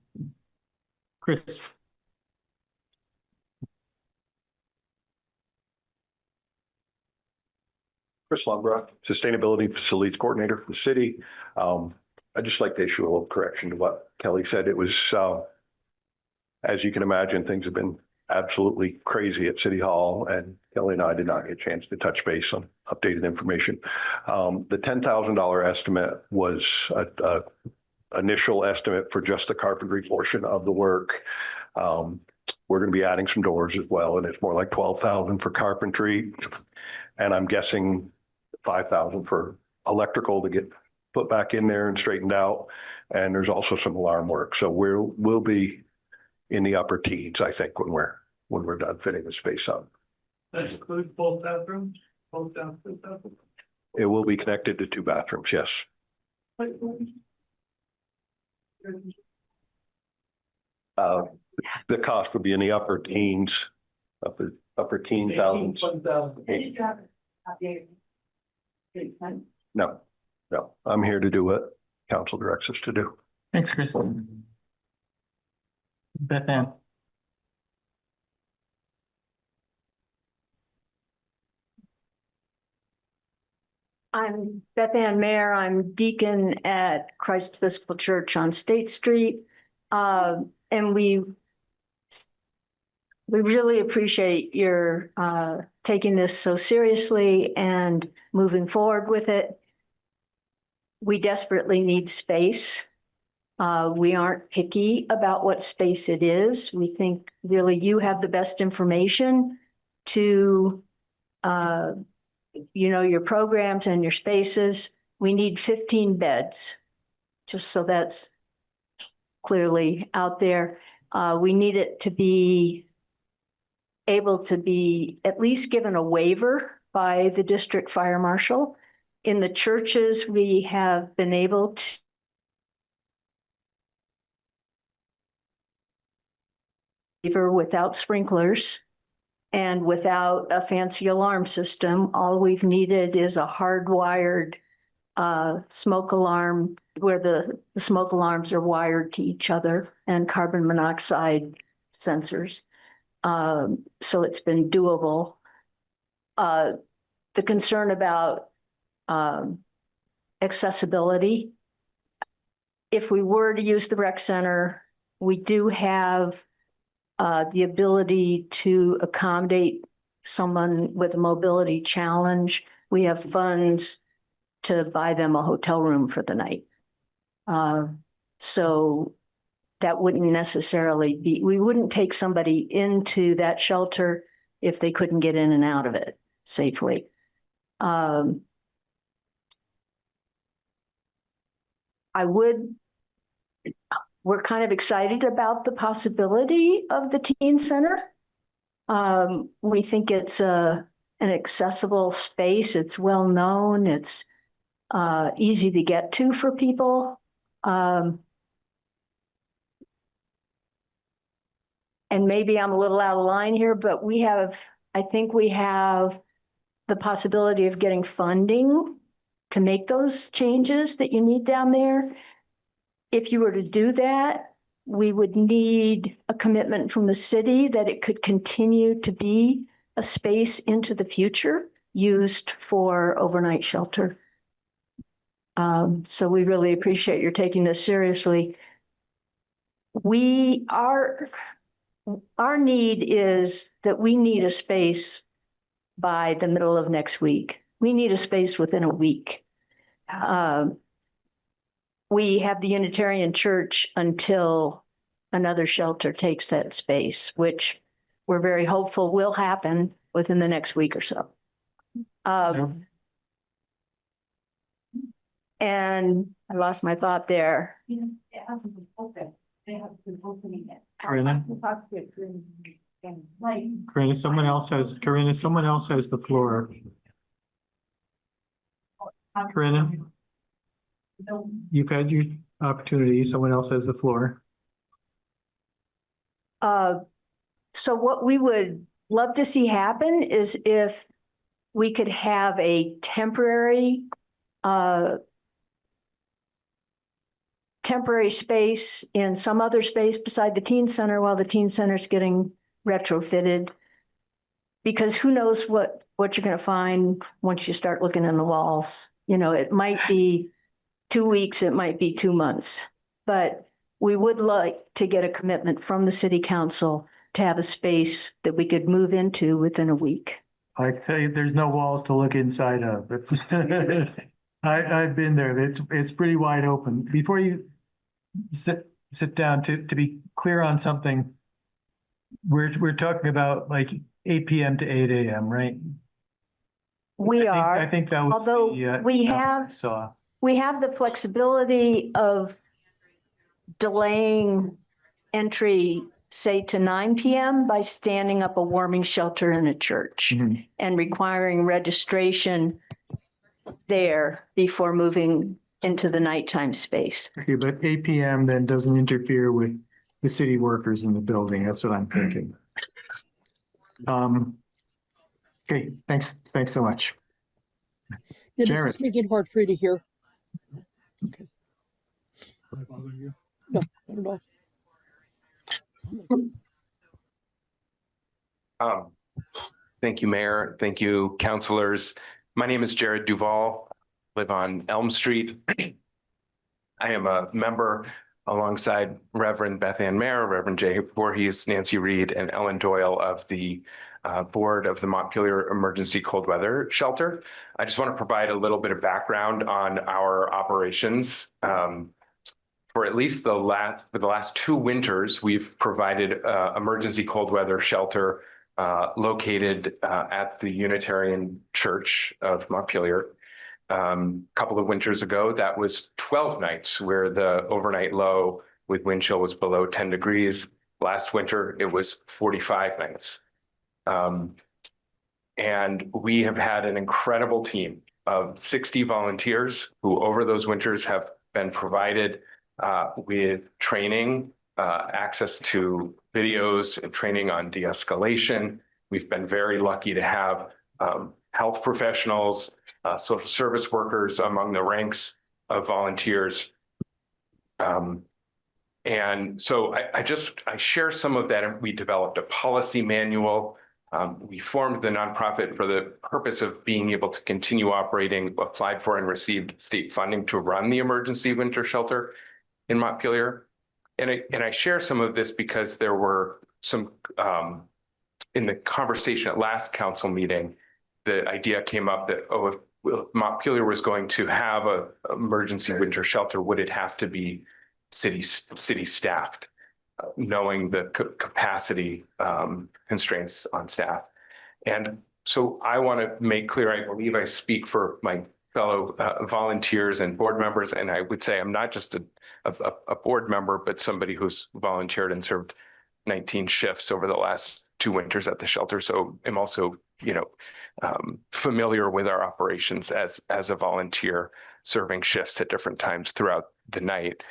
Chris. Chris Lumbrough, Sustainability Facilities Coordinator for the city. I'd just like to issue a little correction to what Kelly said. It was, as you can imagine, things have been absolutely crazy at City Hall, and Kelly and I did not get a chance to touch base on updated information. The $10,000 estimate was a initial estimate for just the carpentry portion of the work. We're going to be adding some doors as well, and it's more like 12,000 for carpentry, and I'm guessing 5,000 for electrical to get put back in there and straightened out. And there's also some alarm work. So we'll be in the upper teens, I think, when we're done fitting the space up. That includes both bathrooms, both downstairs bathrooms. It will be connected to 2 bathrooms, yes. The cost would be in the upper teens, upper teen thousands. No, I'm here to do what council directs us to do. Thanks, Chris. Beth Ann. I'm Beth Ann Mayer. I'm deacon at Christ Episcopal Church on State Street. And We really appreciate your taking this so seriously and moving forward with it. We desperately need space. We aren't picky about what space it is. We think really you have the best information to, your programs and your spaces. We need 15 beds, just so that's clearly out there. We need it to be able to be at least given a waiver by the district fire marshal. In the churches, we have been able to without sprinklers and without a fancy alarm system. All we've needed is a hardwired smoke alarm where the smoke alarms are wired to each other and carbon monoxide sensors. So it's been doable. The concern about accessibility. If we were to use the rec center, we do have the ability to accommodate someone with a mobility challenge. We have funds to buy them a hotel room for the night. So that wouldn't necessarily be, we wouldn't take somebody into that shelter if they couldn't get in and out of it safely. We're kind of excited about the possibility of the teen center. We think it's an accessible space. It's well known. It's easy to get to for people. And maybe I'm a little out of line here, but I think we have the possibility of getting funding to make those changes that you need down there. If you were to do that, we would need a commitment from the city that it could continue to be a space into the future used for overnight shelter. So we really appreciate your taking this seriously. Our need is that we need a space by the middle of next week. We need a space within a week. We have the Unitarian Church until another shelter takes that space, which we're very hopeful will happen within the next week or so. And I lost my thought there. Corinna? Corinna, someone else has the floor. Corinna? You've had your opportunity. Someone else has the floor. So what we would love to see happen is if we could have a temporary space in some other space beside the teen center while the teen center is getting retrofitted. Because who knows what you're going to find once you start looking in the walls. It might be 2 weeks, it might be 2 months, but we would like to get a commitment from the city council to have a space that we could move into within a week. I tell you, there's no walls to look inside of. It's I've been there. It's pretty wide open. Before you sit down, to be clear on something, we're talking about like 8 p.m. to 8 a.m., right? I think that was although we have the flexibility of delaying entry, say to 9 p.m. by standing up a warming shelter in a church and requiring registration there before moving into the nighttime space. Okay, but 8 p.m. then doesn't interfere with the city workers in the building. That's what I'm thinking. Okay, thanks so much. Yeah, does Jared. this make it hard for you to hear? Okay. Am I bothering you? No, not at all. Thank you, Mayor. Thank you, councilors. My name is Jared Duval. I live on Elm Street. I am a member alongside Reverend Beth Ann Mayer, Reverend Jay Voorhees, Nancy Reed, and Ellen Doyle of the board of the Montpelier Emergency Cold Weather Shelter. I just want to provide a little bit of background on our operations. For at least the last 2 winters, we've provided emergency cold weather shelter located at the Unitarian Church of Montpelier. Couple of winters ago, that was 12 nights where the overnight low with wind chill was below 10 degrees. Last winter, it was 45 nights. And we have had an incredible team of 60 volunteers who over those winters have been provided with training, access to videos and training on de-escalation. We've been very lucky to have health professionals, social service workers among the ranks of volunteers. And so I share some of that. We developed a policy manual. We formed the nonprofit for the purpose of being able to continue operating, applied for and received state funding to run the emergency winter shelter in Montpelier. And I share some of this because there were some, in the conversation at last council meeting, the idea came up that, oh, if Montpelier was going to have a emergency winter shelter, would it have to be city staffed, knowing the capacity constraints on staff? And so I want to make clear, I believe I speak for my fellow volunteers and board members, and I would say I'm not just a board member, but somebody who's volunteered and served 19 shifts over the last 2 winters at the shelter. So I'm also, familiar with our operations as a volunteer serving shifts at different times throughout the night.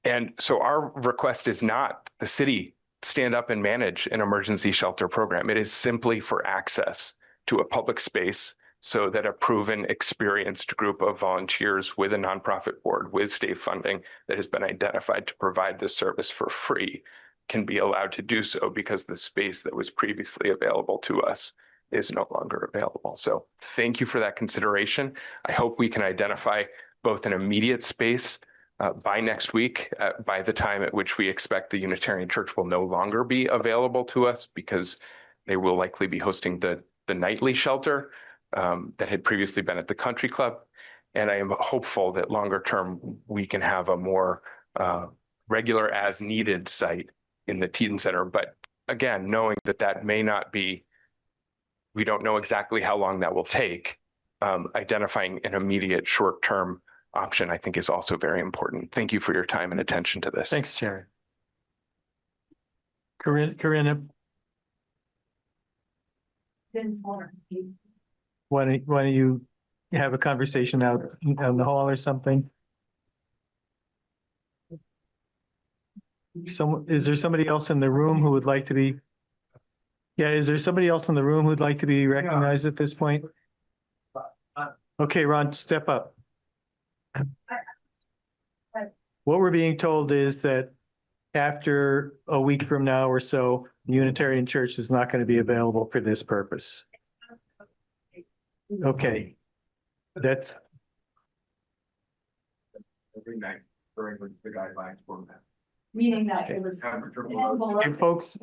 And so our request is not the city stand up and manage an emergency shelter program. It is simply for access to a public space so that a proven, experienced group of volunteers with a nonprofit board with state funding that has been identified to provide this service for free can be allowed to do so, because the space that was previously available to us is no longer available. So thank you for that consideration. I hope we can identify both an immediate space by next week, by the time at which we expect the Unitarian Church will no longer be available to us, because they will likely be hosting the nightly shelter that had previously been at the country club. And I am hopeful that longer term, we can have a more regular as needed site in the Teton Center. But again, knowing that that may not be, we don't know exactly how long that will take, identifying an immediate short-term option, I think, is also very important. Thank you for your time and attention to this. Thanks, Jerry. Corinna, why don't you have a conversation out in the hall or something? Is there somebody else in the room who would like to be? Yeah, is there somebody else in the room who'd like to be recognized at this point? Okay, Ron, step up. What we're being told is that after a week from now or so, the Unitarian Church is not going to be available for this purpose. Okay, that's every night during the guidelines for that. Meaning that it was. and folks,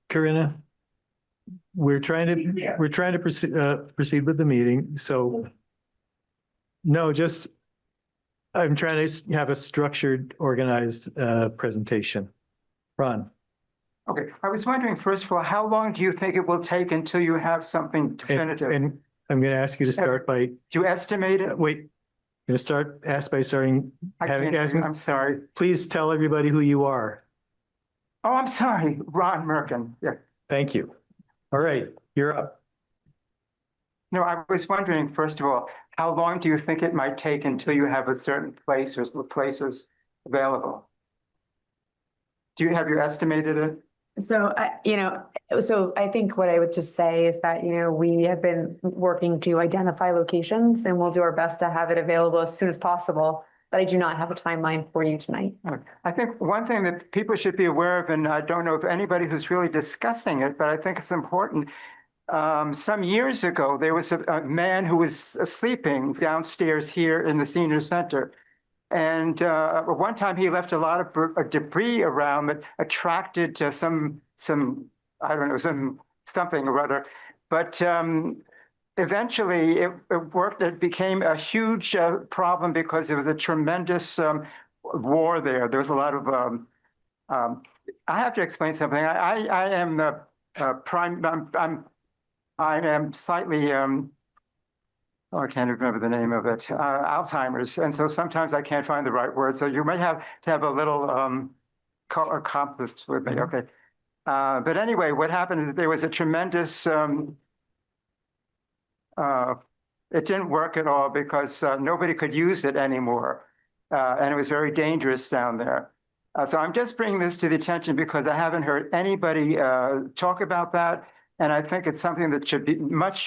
Corinna, we're trying to proceed with the meeting. So no, just I'm trying to have a structured, organized presentation. Ron. Okay, I was wondering, first of all, how long do you think it will take until you have something definitive? And I'm going to ask you to start by. Do you estimate it? Wait, I'm going to ask by starting. I'm sorry. Please tell everybody who you are. Oh, I'm sorry, Ron Merkin. Yeah. Thank you. All right, you're up. No, I was wondering, first of all, how long do you think it might take until you have a certain place or places available? Do you have estimated it? So I think what I would just say is that, we have been working to identify locations, and we'll do our best to have it available as soon as possible. But I do not have a timeline for you tonight. I think one thing that people should be aware of, and I don't know if anybody who's really discussing it, but I think it's important. Some years ago, there was a man who was sleeping downstairs here in the senior center. And one time he left a lot of debris around that attracted to some I don't know, something or other. But eventually it worked. It became a huge problem because there was a tremendous war there. There was a lot of I have to explain something. I am the I am slightly oh, I can't remember the name of it, Alzheimer's. And so sometimes I can't find the right word. So you may have to have a little accomplice with me. Okay. But anyway, what happened is there was a tremendous, it didn't work at all because nobody could use it anymore. And it was very dangerous down there. So I'm just bringing this to the attention because I haven't heard anybody talk about that. And I think it's something that should be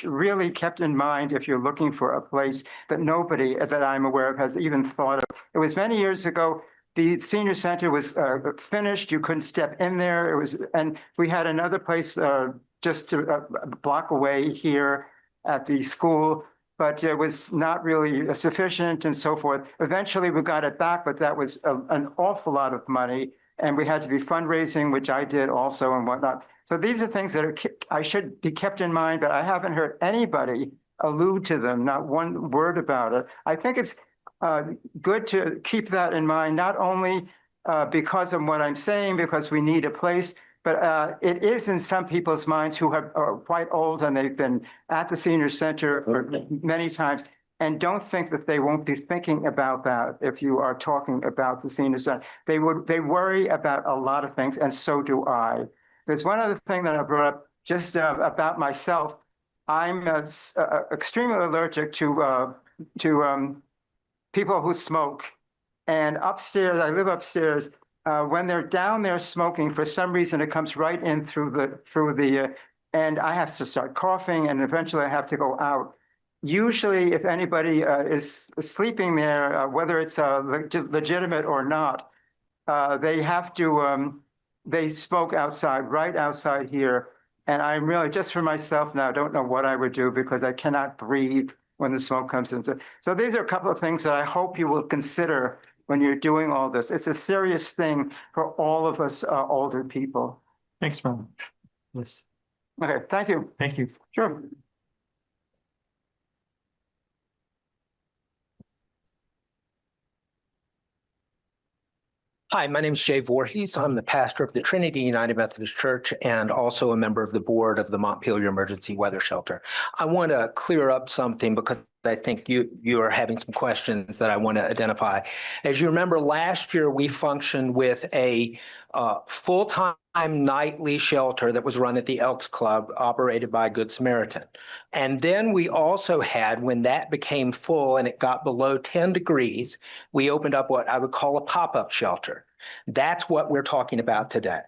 really kept in mind if you're looking for a place that nobody that I'm aware of has even thought of. It was many years ago. The senior center was finished. You couldn't step in there. And we had another place just a block away here at the school, but it was not really sufficient and so forth. Eventually we got it back, but that was an awful lot of money. And we had to be fundraising, which I did also and whatnot. So these are things that I should be kept in mind, but I haven't heard anybody allude to them, not one word about it. I think it's good to keep that in mind, not only because of what I'm saying, because we need a place, but it is in some people's minds who are quite old and they've been at the senior center for many times and don't think that they won't be thinking about that if you are talking about the senior center. They worry about a lot of things, and so do I. There's one other thing that I brought up just about myself. I'm extremely allergic to people who smoke. And upstairs, I live upstairs, when they're down there smoking, for some reason, it comes right in through the, and I have to start coughing and eventually I have to go out. Usually, if anybody is sleeping there, whether it's legitimate or not, they have to, they smoke outside, right outside here. And I'm really, just for myself now, don't know what I would do because I cannot breathe when the smoke comes in. So these are a couple of things that I hope you will consider when you're doing all this. It's a serious thing for all of us older people. Thanks very much. Yes. Okay, thank you. Thank you. Sure. Hi, my name is Jay Voorhees. I'm the pastor of the Trinity United Methodist Church and also a member of the board of the Montpelier Emergency Weather Shelter. I want to clear up something because I think you are having some questions that I want to identify. As you remember, last year we functioned with a full-time nightly shelter that was run at the Elks Club, operated by Good Samaritan. And then we also had, when that became full and it got below 10 degrees, we opened up what I would call a pop-up shelter. That's what we're talking about today.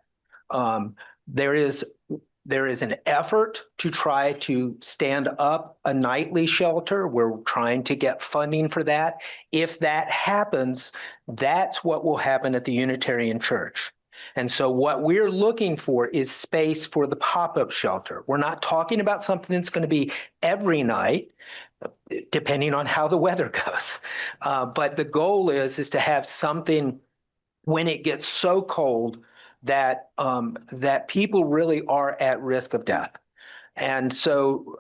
There is an effort to try to stand up a nightly shelter. We're trying to get funding for that. If that happens, that's what will happen at the Unitarian Church. And so what we're looking for is space for the pop-up shelter. We're not talking about something that's going to be every night, depending on how the weather goes. But the goal is to have something when it gets so cold that that people really are at risk of death. And so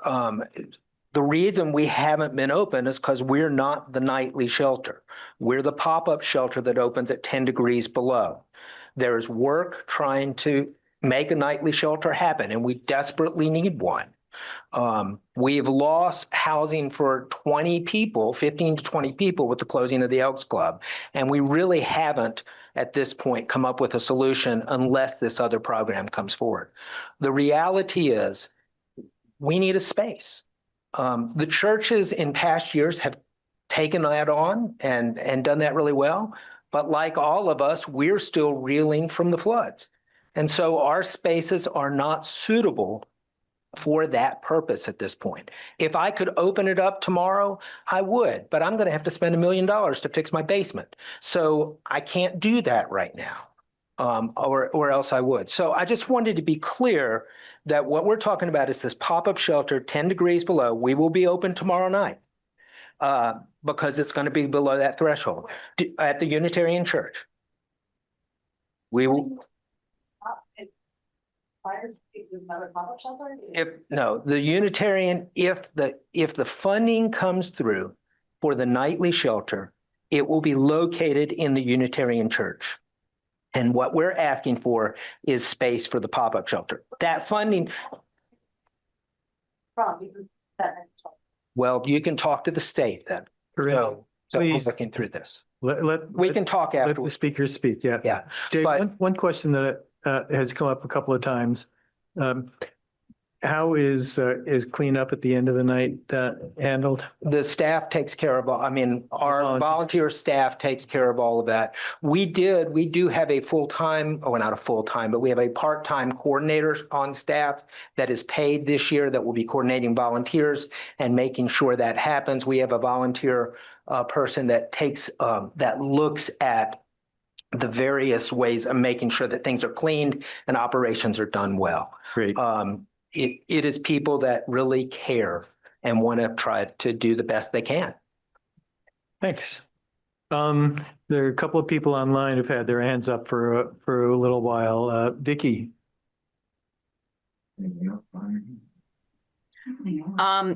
the reason we haven't been open is because we're not the nightly shelter. We're the pop-up shelter that opens at 10 degrees below. There's work trying to make a nightly shelter happen, and we desperately need one. We've lost housing for 20 people, 15 to 20 people with the closing of the Elks Club. And we really haven't, at this point, come up with a solution unless this other program comes forward. The reality is we need a space. The churches in past years have taken that on and done that really well. But like all of us, we're still reeling from the floods. And so our spaces are not suitable for that purpose at this point. If I could open it up tomorrow, I would, but I'm going to have to spend $1 million to fix my basement. So I can't do that right now, or else I would. So I just wanted to be clear that what we're talking about is this pop-up shelter, 10 degrees below. We will be open tomorrow night. because it's going to be below that threshold. At the Unitarian Church, we will, the Unitarian, if the funding comes through for the nightly shelter, it will be located in the Unitarian Church. And what we're asking for is space for the pop-up shelter. That funding, well, you can talk to the state then. So I'm Please. looking through this. We can talk Let after. the speakers speak, yeah. Yeah. Dave, But- one question that has come up a couple of times. How is cleanup at the end of the night handled? The staff takes care of all, I mean, our volunteer staff takes care of all of that. We do have a full-time, oh, not a full-time, but we have a part-time coordinator on staff that is paid this year that will be coordinating volunteers and making sure that happens. We have a volunteer person that takes, that looks at the various ways of making sure that things are cleaned and operations are done well. Great. It is people that really care and want to try to do the best they can. Thanks. There are a couple of people online who've had their hands up for a little while. Vicky.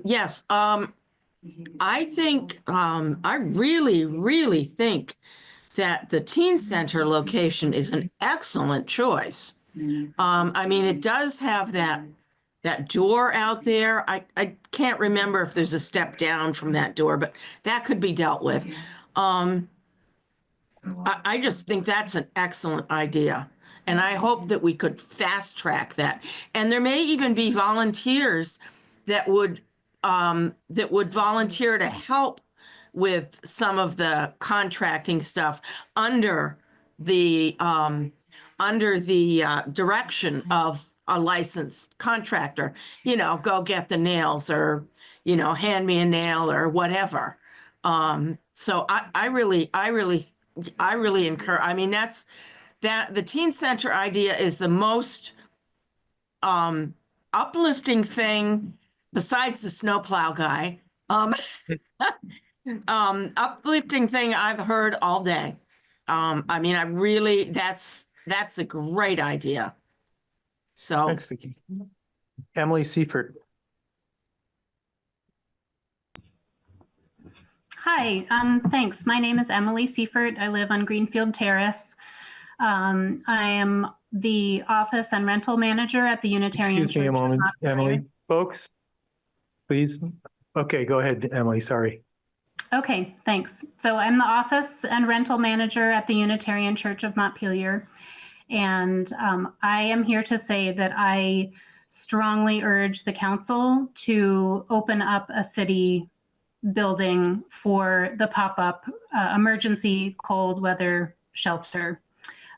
Yes, I think, I really think that the teen center location is an excellent choice. I mean, it does have that door out there. I can't remember if there's a step down from that door, but that could be dealt with. I just think that's an excellent idea. And I hope that we could fast track that. And there may even be volunteers that would volunteer to help with some of the contracting stuff under the direction of a licensed contractor. You know, go get the nails, or, you know, hand me a nail or whatever. So I really encourage, I mean, that the teen center idea is the most uplifting thing besides the snowplow guy. Uplifting thing I've heard all day. I mean, that's a great idea. So. Thanks, Vicky. Emily Seifert. Hi, thanks. My name is Emily Seifert. I live on Greenfield Terrace. I am the office and rental manager at the Unitarian Church. Excuse me a moment, of Montpelier. Emily. Folks, please. Okay, go ahead, Emily. Sorry. Okay, thanks. So I'm the office and rental manager at the Unitarian Church of Montpelier. And I am here to say that I strongly urge the council to open up a city building for the pop-up emergency cold weather shelter.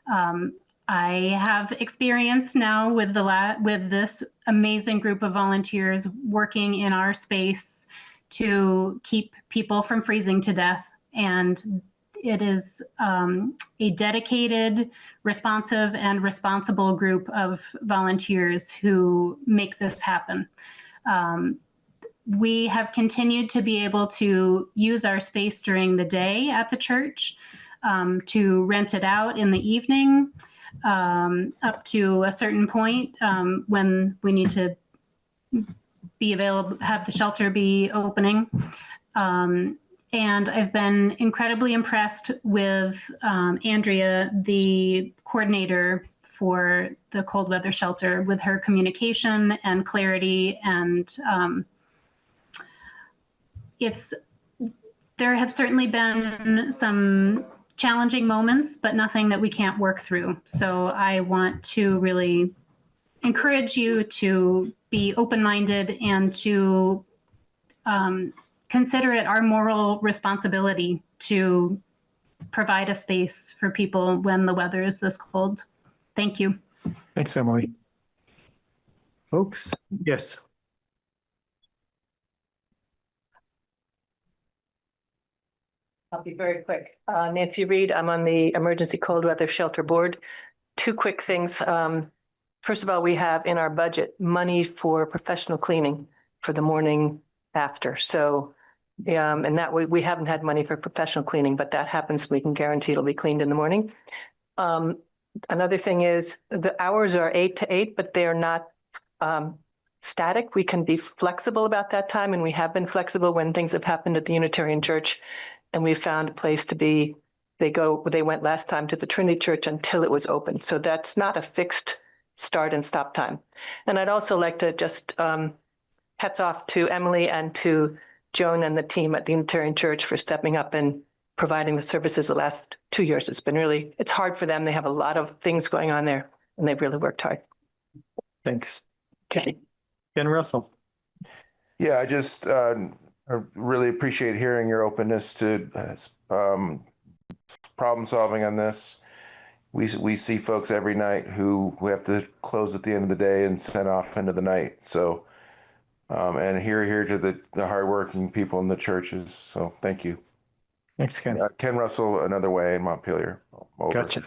I have experience now with this amazing group of volunteers working in our space to keep people from freezing to death. And it is a dedicated, responsive, and responsible group of volunteers who make this happen. We have continued to be able to use our space during the day at the church, to rent it out in the evening, up to a certain point when we need to be available, have the shelter be opening. And I've been incredibly impressed with Andrea, the coordinator for the cold weather shelter, with her communication and clarity. And there have certainly been some challenging moments, but nothing that we can't work through. So I want to really encourage you to be open-minded and to consider it our moral responsibility to provide a space for people when the weather is this cold. Thank you. Thanks, Emily. Folks, yes. I'll be very quick. Nancy Reed, I'm on the Emergency Cold Weather Shelter Board. Two quick things. First of all, we have in our budget money for professional cleaning for the morning after. So And that we haven't had money for professional cleaning, but that happens. We can guarantee it'll be cleaned in the morning. Another thing is the hours are 8 to 8, but they're not static. We can be flexible about that time, and we have been flexible when things have happened at the Unitarian Church, and we found a place to be. They went last time to the Trinity Church until it was open. So that's not a fixed start and stop time. And I'd also like to just hats off to Emily and to Joan and the team at the Unitarian Church for stepping up and providing the services the last 2 years. It's hard for them. They have a lot of things going on there, and they've really worked hard. Thanks. Okay. Ken Russell. Yeah, I just I really appreciate hearing your openness to problem solving on this. We see folks every night who have to close at the end of the day and send off into the night. So, and here to the hardworking people in the churches. So thank you. Thanks, Ken. Ken Russell, Another Way in Montpelier. Over. Gotcha.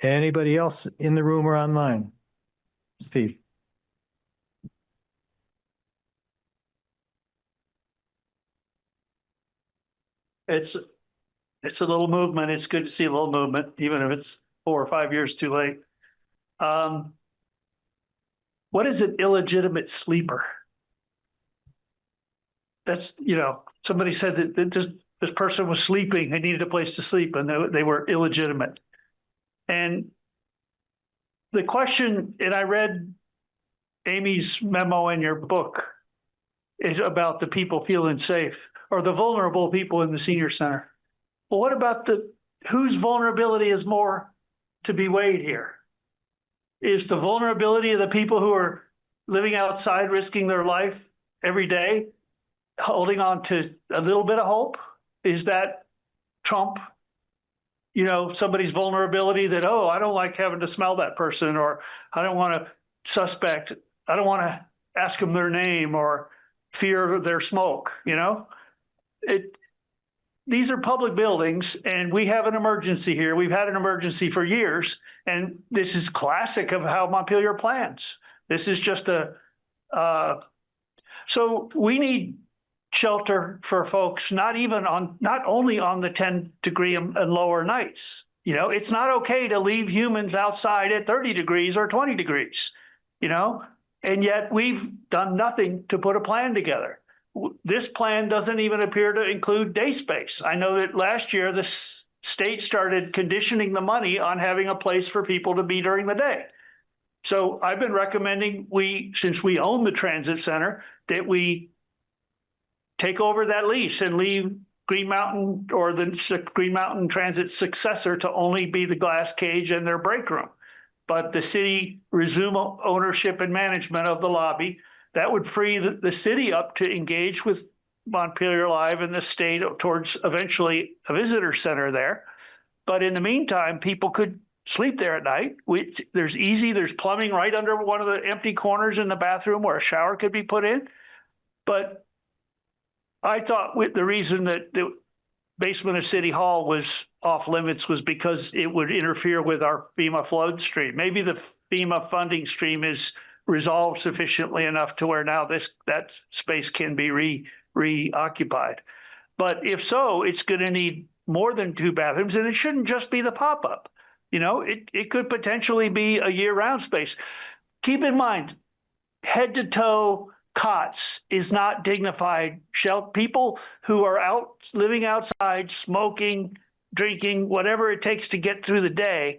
Anybody else in the room or online? Steve. It's a little movement. It's good to see a little movement, even if it's 4 or 5 years too late. What is an illegitimate sleeper? That's, somebody said that this person was sleeping. They needed a place to sleep, and they were illegitimate. And the question, and I read Amy's memo in your book, is about the people feeling safe, or the vulnerable people in the senior center. Well, what about whose vulnerability is more to be weighed here? Is the vulnerability of the people who are living outside, risking their life every day, holding on to a little bit of hope? Is that trump, somebody's vulnerability that, oh, I don't like having to smell that person, or I don't want to suspect, I don't want to ask them their name or fear their smoke, These are public buildings, and we have an emergency here. We've had an emergency for years, and this is classic of how Montpelier plans. This is just so we need shelter for folks, not only on the 10-degree and lower nights. It's not okay to leave humans outside at 30 degrees or 20 degrees, and yet we've done nothing to put a plan together. This plan doesn't even appear to include day space. I know that last year the state started conditioning the money on having a place for people to be during the day. So I've been recommending since we own the transit center, that we take over that lease and leave Green Mountain or the Green Mountain Transit successor to only be the glass cage and their break room. But the city resume ownership and management of the lobby. That would free the city up to engage with Montpelier Live and the state towards eventually a visitor center there. But in the meantime, people could sleep there at night. There's plumbing right under one of the empty corners in the bathroom where a shower could be put in. But I thought the reason that the basement of City Hall was off limits was because it would interfere with our FEMA flood stream. Maybe the FEMA funding stream is resolved sufficiently enough to where now that space can be reoccupied. But if so, it's going to need more than 2 bathrooms, and it shouldn't just be the pop-up. It could potentially be a year-round space. Keep in mind, head-to-toe cots is not dignified shelter. People who are living outside, smoking, drinking, whatever it takes to get through the day,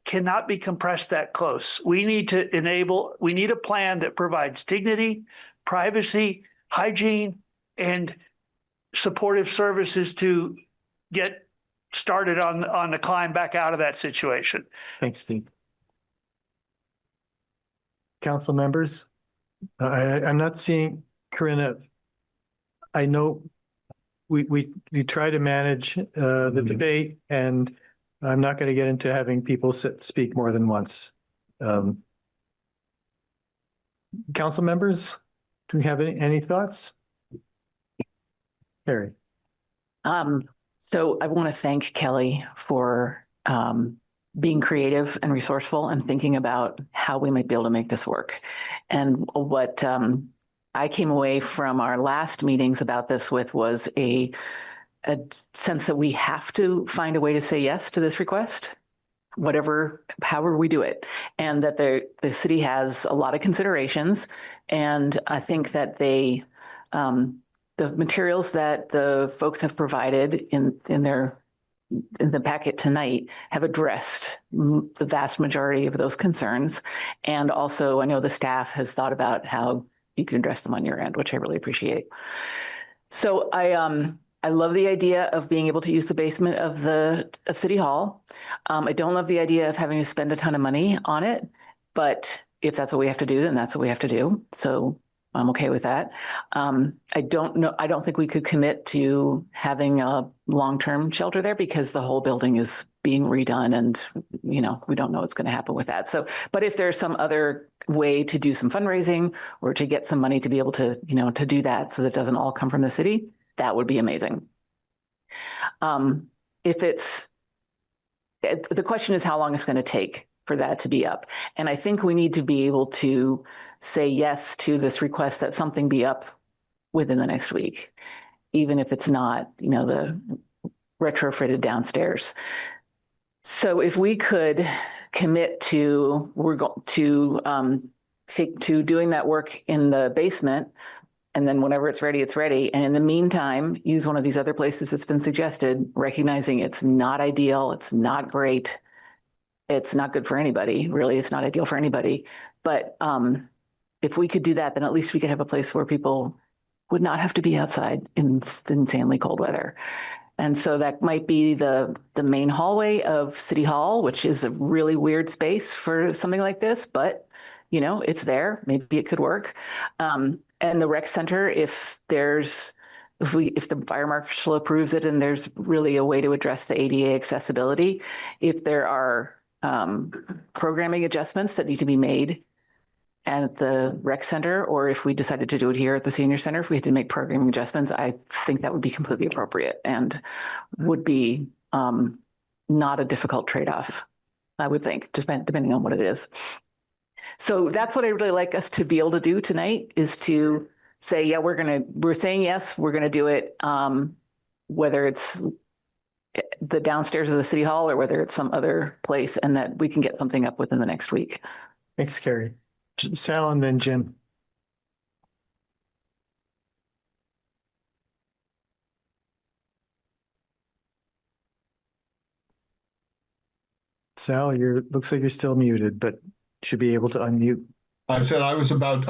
cannot be compressed that close. We need a plan that provides dignity, privacy, hygiene, and supportive services to get started on the climb back out of that situation. Thanks, Steve. Council members, I'm not seeing Corinna. I know we try to manage the debate, and I'm not going to get into having people speak more than once. Council members, do we have any thoughts? Harry. So I want to thank Kelly for being creative and resourceful and thinking about how we might be able to make this work. And what I came away from our last meetings about this with was a sense that we have to find a way to say yes to this request, however we do it, and that the city has a lot of considerations. And I think that the materials that the folks have provided in the packet tonight have addressed the vast majority of those concerns. And also, I know the staff has thought about how you can address them on your end, which I really appreciate. So I love the idea of being able to use the basement of City Hall. I don't love the idea of having to spend a ton of money on it, but if that's what we have to do, then that's what we have to do. So I'm okay with that. I don't think we could commit to having a long-term shelter there because the whole building is being redone and, we don't know what's going to happen with that. So, but if there's some other way to do some fundraising or to get some money to be able to, to do that so that it doesn't all come from the city, that would be amazing. The question is how long it's going to take for that to be up. And I think we need to be able to say yes to this request that something be up within the next week, even if it's not, the retrofitted downstairs. So if we could commit to doing that work in the basement, and then whenever it's ready, it's ready. And in the meantime, use one of these other places that's been suggested, recognizing it's not ideal, it's not great, it's not good for anybody, really, it's not ideal for anybody. But if we could do that, then at least we could have a place where people would not have to be outside in insanely cold weather. And so that might be the main hallway of City Hall, which is a really weird space for something like this, but it's there. Maybe it could work. And the rec center, if the fire marshal approves it and there's really a way to address the ADA accessibility, if there are programming adjustments that need to be made at the rec center, or if we decided to do it here at the senior center, if we had to make programming adjustments, I think that would be completely appropriate and would be not a difficult trade-off, I would think, just depending on what it is. So that's what I'd really like us to be able to do tonight, is to say, yeah, we're saying yes, we're going to do it, whether it's the downstairs of the City Hall or whether it's some other place, and that we can get something up within the next week. Thanks, Carrie. Sal and then Jim. Sal, looks like you're still muted, but should be able to unmute. I'm sorry, I was about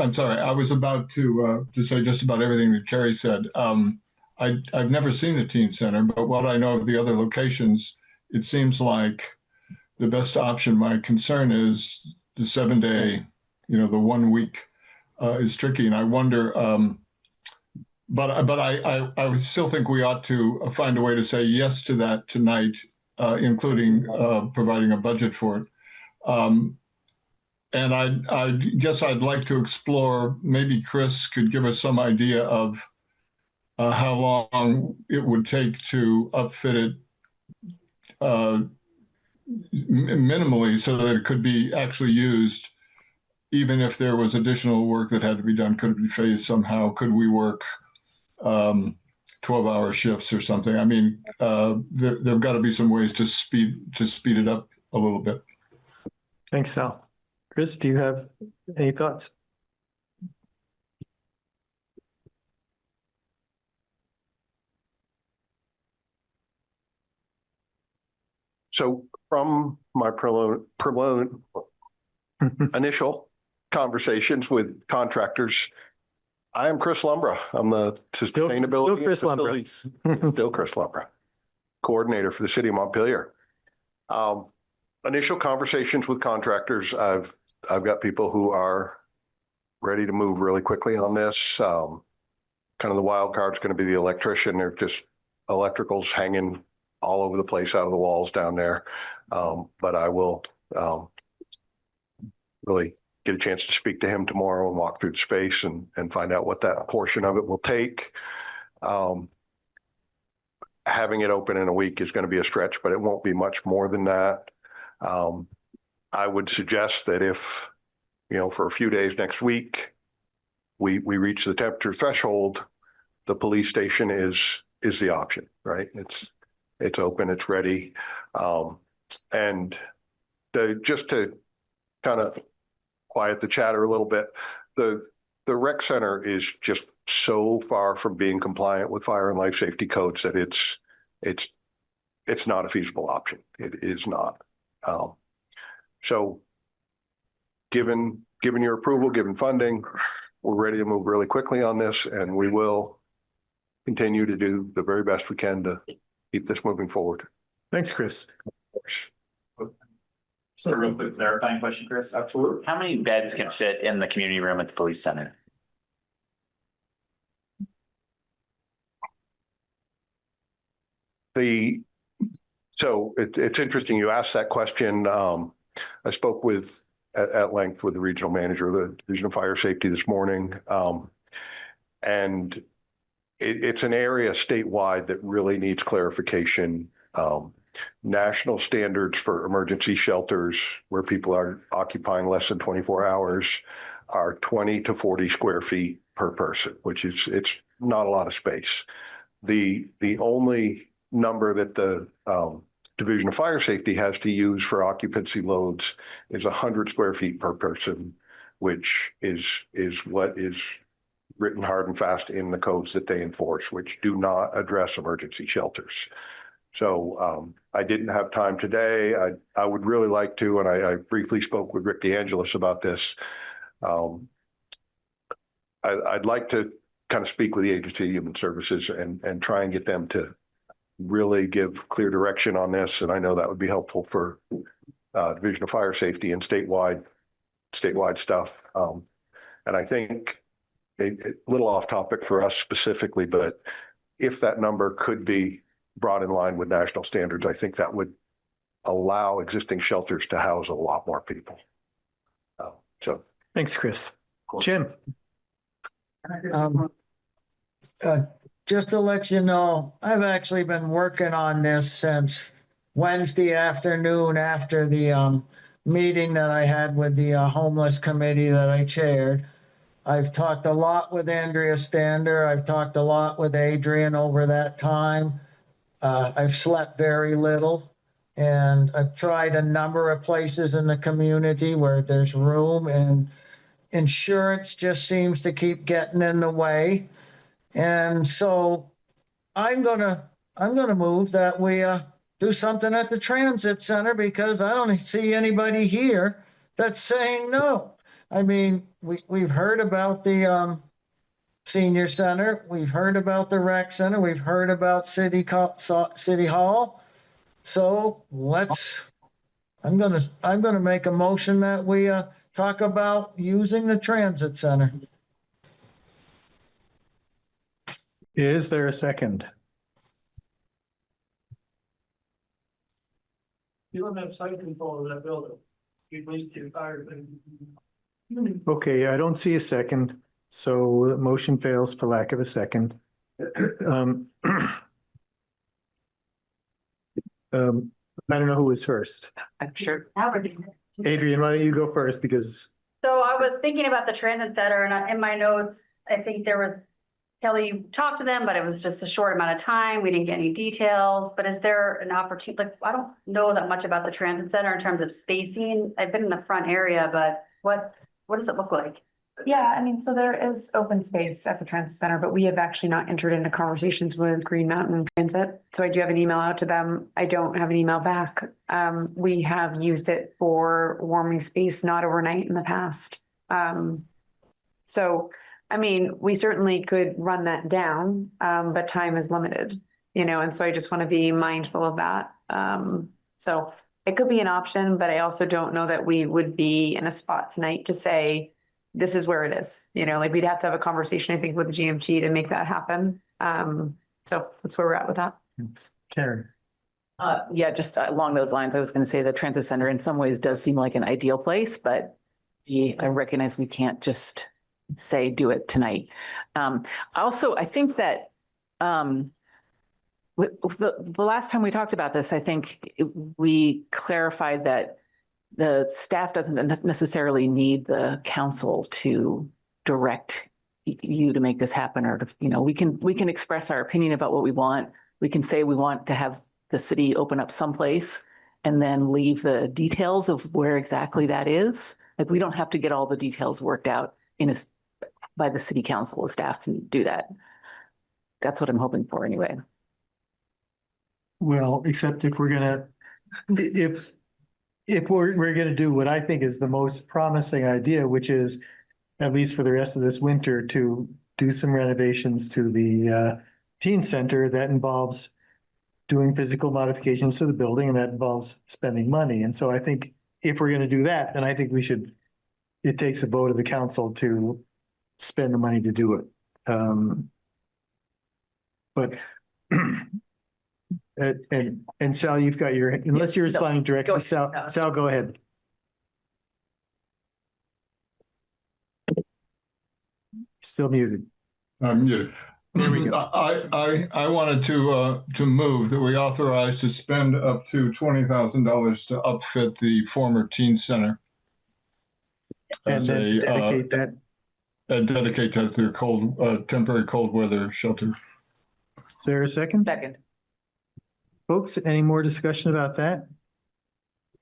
to say just about everything that Carrie said. I've never seen the teen center, but what I know of the other locations, it seems like the best option. My concern is the 7-day, the 1 week is tricky. And I wonder, but I would still think we ought to find a way to say yes to that tonight, including providing a budget for it. And I guess I'd like to explore, maybe Chris could give us some idea of how long it would take to upfit it minimally so that it could be actually used, even if there was additional work that had to be done. Could it be phased somehow? Could we work 12-hour shifts or something? I mean, there've got to be some ways to speed it up a little bit. Thanks, Sal. Chris, do you have any thoughts? So from my initial conversations with contractors, I am Chris Lumbra. I'm the sustainability still Chris Lumbra, coordinator for the city of Montpelier. Initial conversations with contractors, I've got people who are ready to move really quickly on this. Kind of the wild card's going to be the electrician. They're just electricals hanging all over the place out of the walls down there. But I will really get a chance to speak to him tomorrow and walk through the space and find out what that portion of it will take. Having it open in a week is going to be a stretch, but it won't be much more than that. I would suggest that if, for a few days next week, we reach the temperature threshold, the police station is the option, right? It's open, it's ready. And just to kind of quiet the chatter a little bit, the rec center is just so far from being compliant with fire and life safety codes that it's not a feasible option. It is not. So given your approval, given funding, we're ready to move really quickly on this, and we will continue to do the very best we can to keep this moving forward. Thanks, Chris. Just a real quick clarifying question, Chris. Absolutely. How many beds can fit in the community room at the police center? So it's interesting you asked that question. I spoke at length with the regional manager of the Division of Fire Safety this morning. And it's an area statewide that really needs clarification. National standards for emergency shelters where people are occupying less than 24 hours are 20 to 40 square feet per person, which it's not a lot of space. The only number that the Division of Fire Safety has to use for occupancy loads is 100 square feet per person, which is what is written hard and fast in the codes that they enforce, which do not address emergency shelters. So I didn't have time today. I would really like to, and I briefly spoke with Rick DeAngelis about this. I'd like to kind of speak with the Agency of Human Services and try and get them to really give clear direction on this. And I know that would be helpful for Division of Fire Safety and statewide stuff. And I think a little off topic for us specifically, but if that number could be brought in line with national standards, I think that would allow existing shelters to house a lot more people. So thanks, Chris. Jim. Just to let you know, I've actually been working on this since Wednesday afternoon after the meeting that I had with the homeless committee that I chaired. I've talked a lot with Andrea Stander. I've talked a lot with Adrian over that time. I've slept very little, and I've tried a number of places in the community where there's room, and insurance just seems to keep getting in the way. And so I'm gonna move that we do something at the transit center, because I don't see anybody here that's saying no. I mean, we've heard about the senior center, we've heard about the rec center, we've heard about City Hall. So I'm gonna make a motion that we talk about using the transit center. Is there a second? You don't have site control of that building. You at least get tired of it. Okay, I don't see a second, so the motion fails for lack of a second. I don't know who was first. I'm sure. Adrian, why don't you go first, because So I was thinking about the transit center, and in my notes, I think there was, Kelly talked to them, but it was just a short amount of time. We didn't get any details, but is there an opportunity? Like, I don't know that much about the transit center in terms of spacing. I've been in the front area, but what does it look like? Yeah, I mean, so there is open space at the transit center, but we have actually not entered into conversations with Green Mountain Transit. So I do have an email out to them. I don't have an email back. We have used it for warming space, not overnight in the past. So, I mean, we certainly could run that down, but time is limited, and so I just want to be mindful of that. So it could be an option, but I also don't know that we would be in a spot tonight to say, this is where it is, like we'd have to have a conversation, I think, with the GMT to make that happen. So that's where we're at with that. Karen. Yeah, just along those lines, I was going to say the transit center in some ways does seem like an ideal place, but I recognize we can't just say do it tonight. Also, I think that the last time we talked about this, I think we clarified that the staff doesn't necessarily need the council to direct you to make this happen, or, we can express our opinion about what we want. We can say we want to have the city open up someplace and then leave the details of where exactly that is. Like, we don't have to get all the details worked out by the city council. The staff can do that. That's what I'm hoping for anyway. Well, except if we're gonna, if we're gonna do what I think is the most promising idea, which is, at least for the rest of this winter, to do some renovations to the teen center, that involves doing physical modifications to the building, and that involves spending money. And so I think if we're gonna do that, then I think it takes a vote of the council to spend the money to do it. But and Sal, you've got unless you're responding directly, Sal, go ahead. Still muted. I'm muted. There we go. I wanted to move that we authorize to spend up to $20,000 to upfit the former teen center. And then dedicate that. And dedicate that to their temporary cold weather shelter. Is there a second? Second. Folks, any more discussion about that?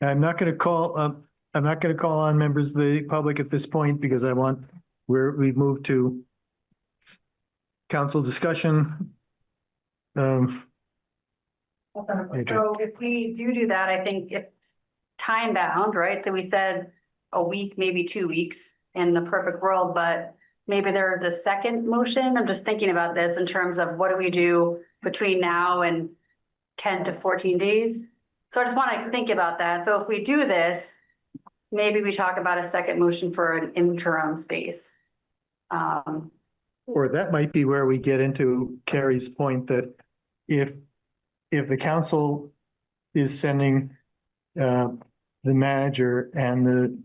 I'm not going to call on members of the public at this point, because we've moved to council discussion. So if we do that, I think it's time bound, right? So we said a week, maybe 2 weeks in the perfect world, but maybe there's a second motion. I'm just thinking about this in terms of what do we do between now and 10 to 14 days. So I just want to think about that. So if we do this, maybe we talk about a second motion for an interim space. Or that might be where we get into Carrie's point that if the council is sending the manager and the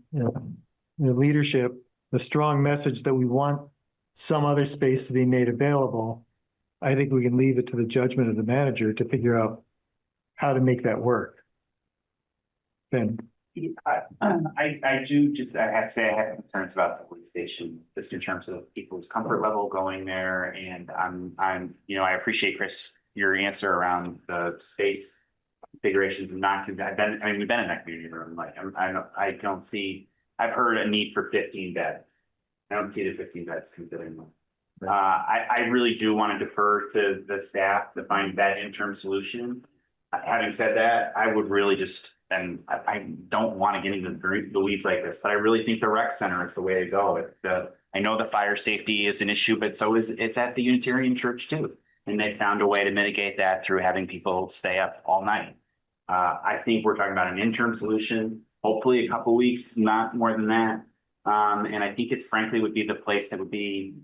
leadership the strong message that we want some other space to be made available, I think we can leave it to the judgment of the manager to figure out how to make that work. Ben. I have to say I have concerns about the police station, just in terms of people's comfort level going there. And I appreciate, Chris, your answer around the space configurations. We've been in that community room. Like, I don't see, I've heard a need for 15 beds. I don't see the 15 beds considering them. I really do want to defer to the staff to find that interim solution. Having said that, I would really and I don't want to get into the weeds like this, but I really think the rec center is the way to go. I know the fire safety is an issue, but it's at the Unitarian Church too. And they found a way to mitigate that through having people stay up all night. I think we're talking about an interim solution, hopefully a couple of weeks, not more than that. And I think frankly would be the place that would be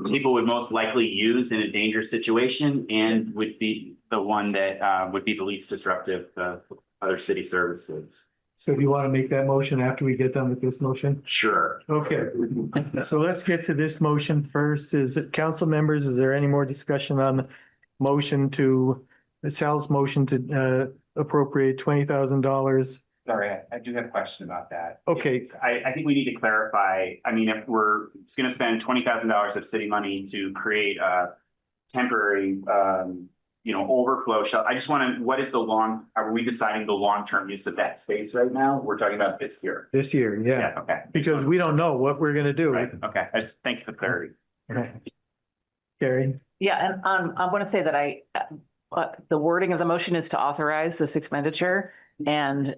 people would most likely use in a dangerous situation, and would be the one that would be the least disruptive to other city services. So do you want to make that motion after we get done with this motion? Sure. Okay. So let's get to this motion first. Council members, is there any more discussion on the motion Sal's motion to appropriate $20,000? Sorry, I do have a question about that. Okay. I think we need to clarify. I mean, if we're going to spend $20,000 of city money to create a temporary, overflow shelter, I just want to, are we deciding the long-term use of that space right now? We're talking about this year. This year, yeah. Okay. Because we don't know what we're going to do. Right. Okay. I just thank you for clarity. Okay. Carrie? Yeah, and I want to say that the wording of the motion is to authorize this expenditure. And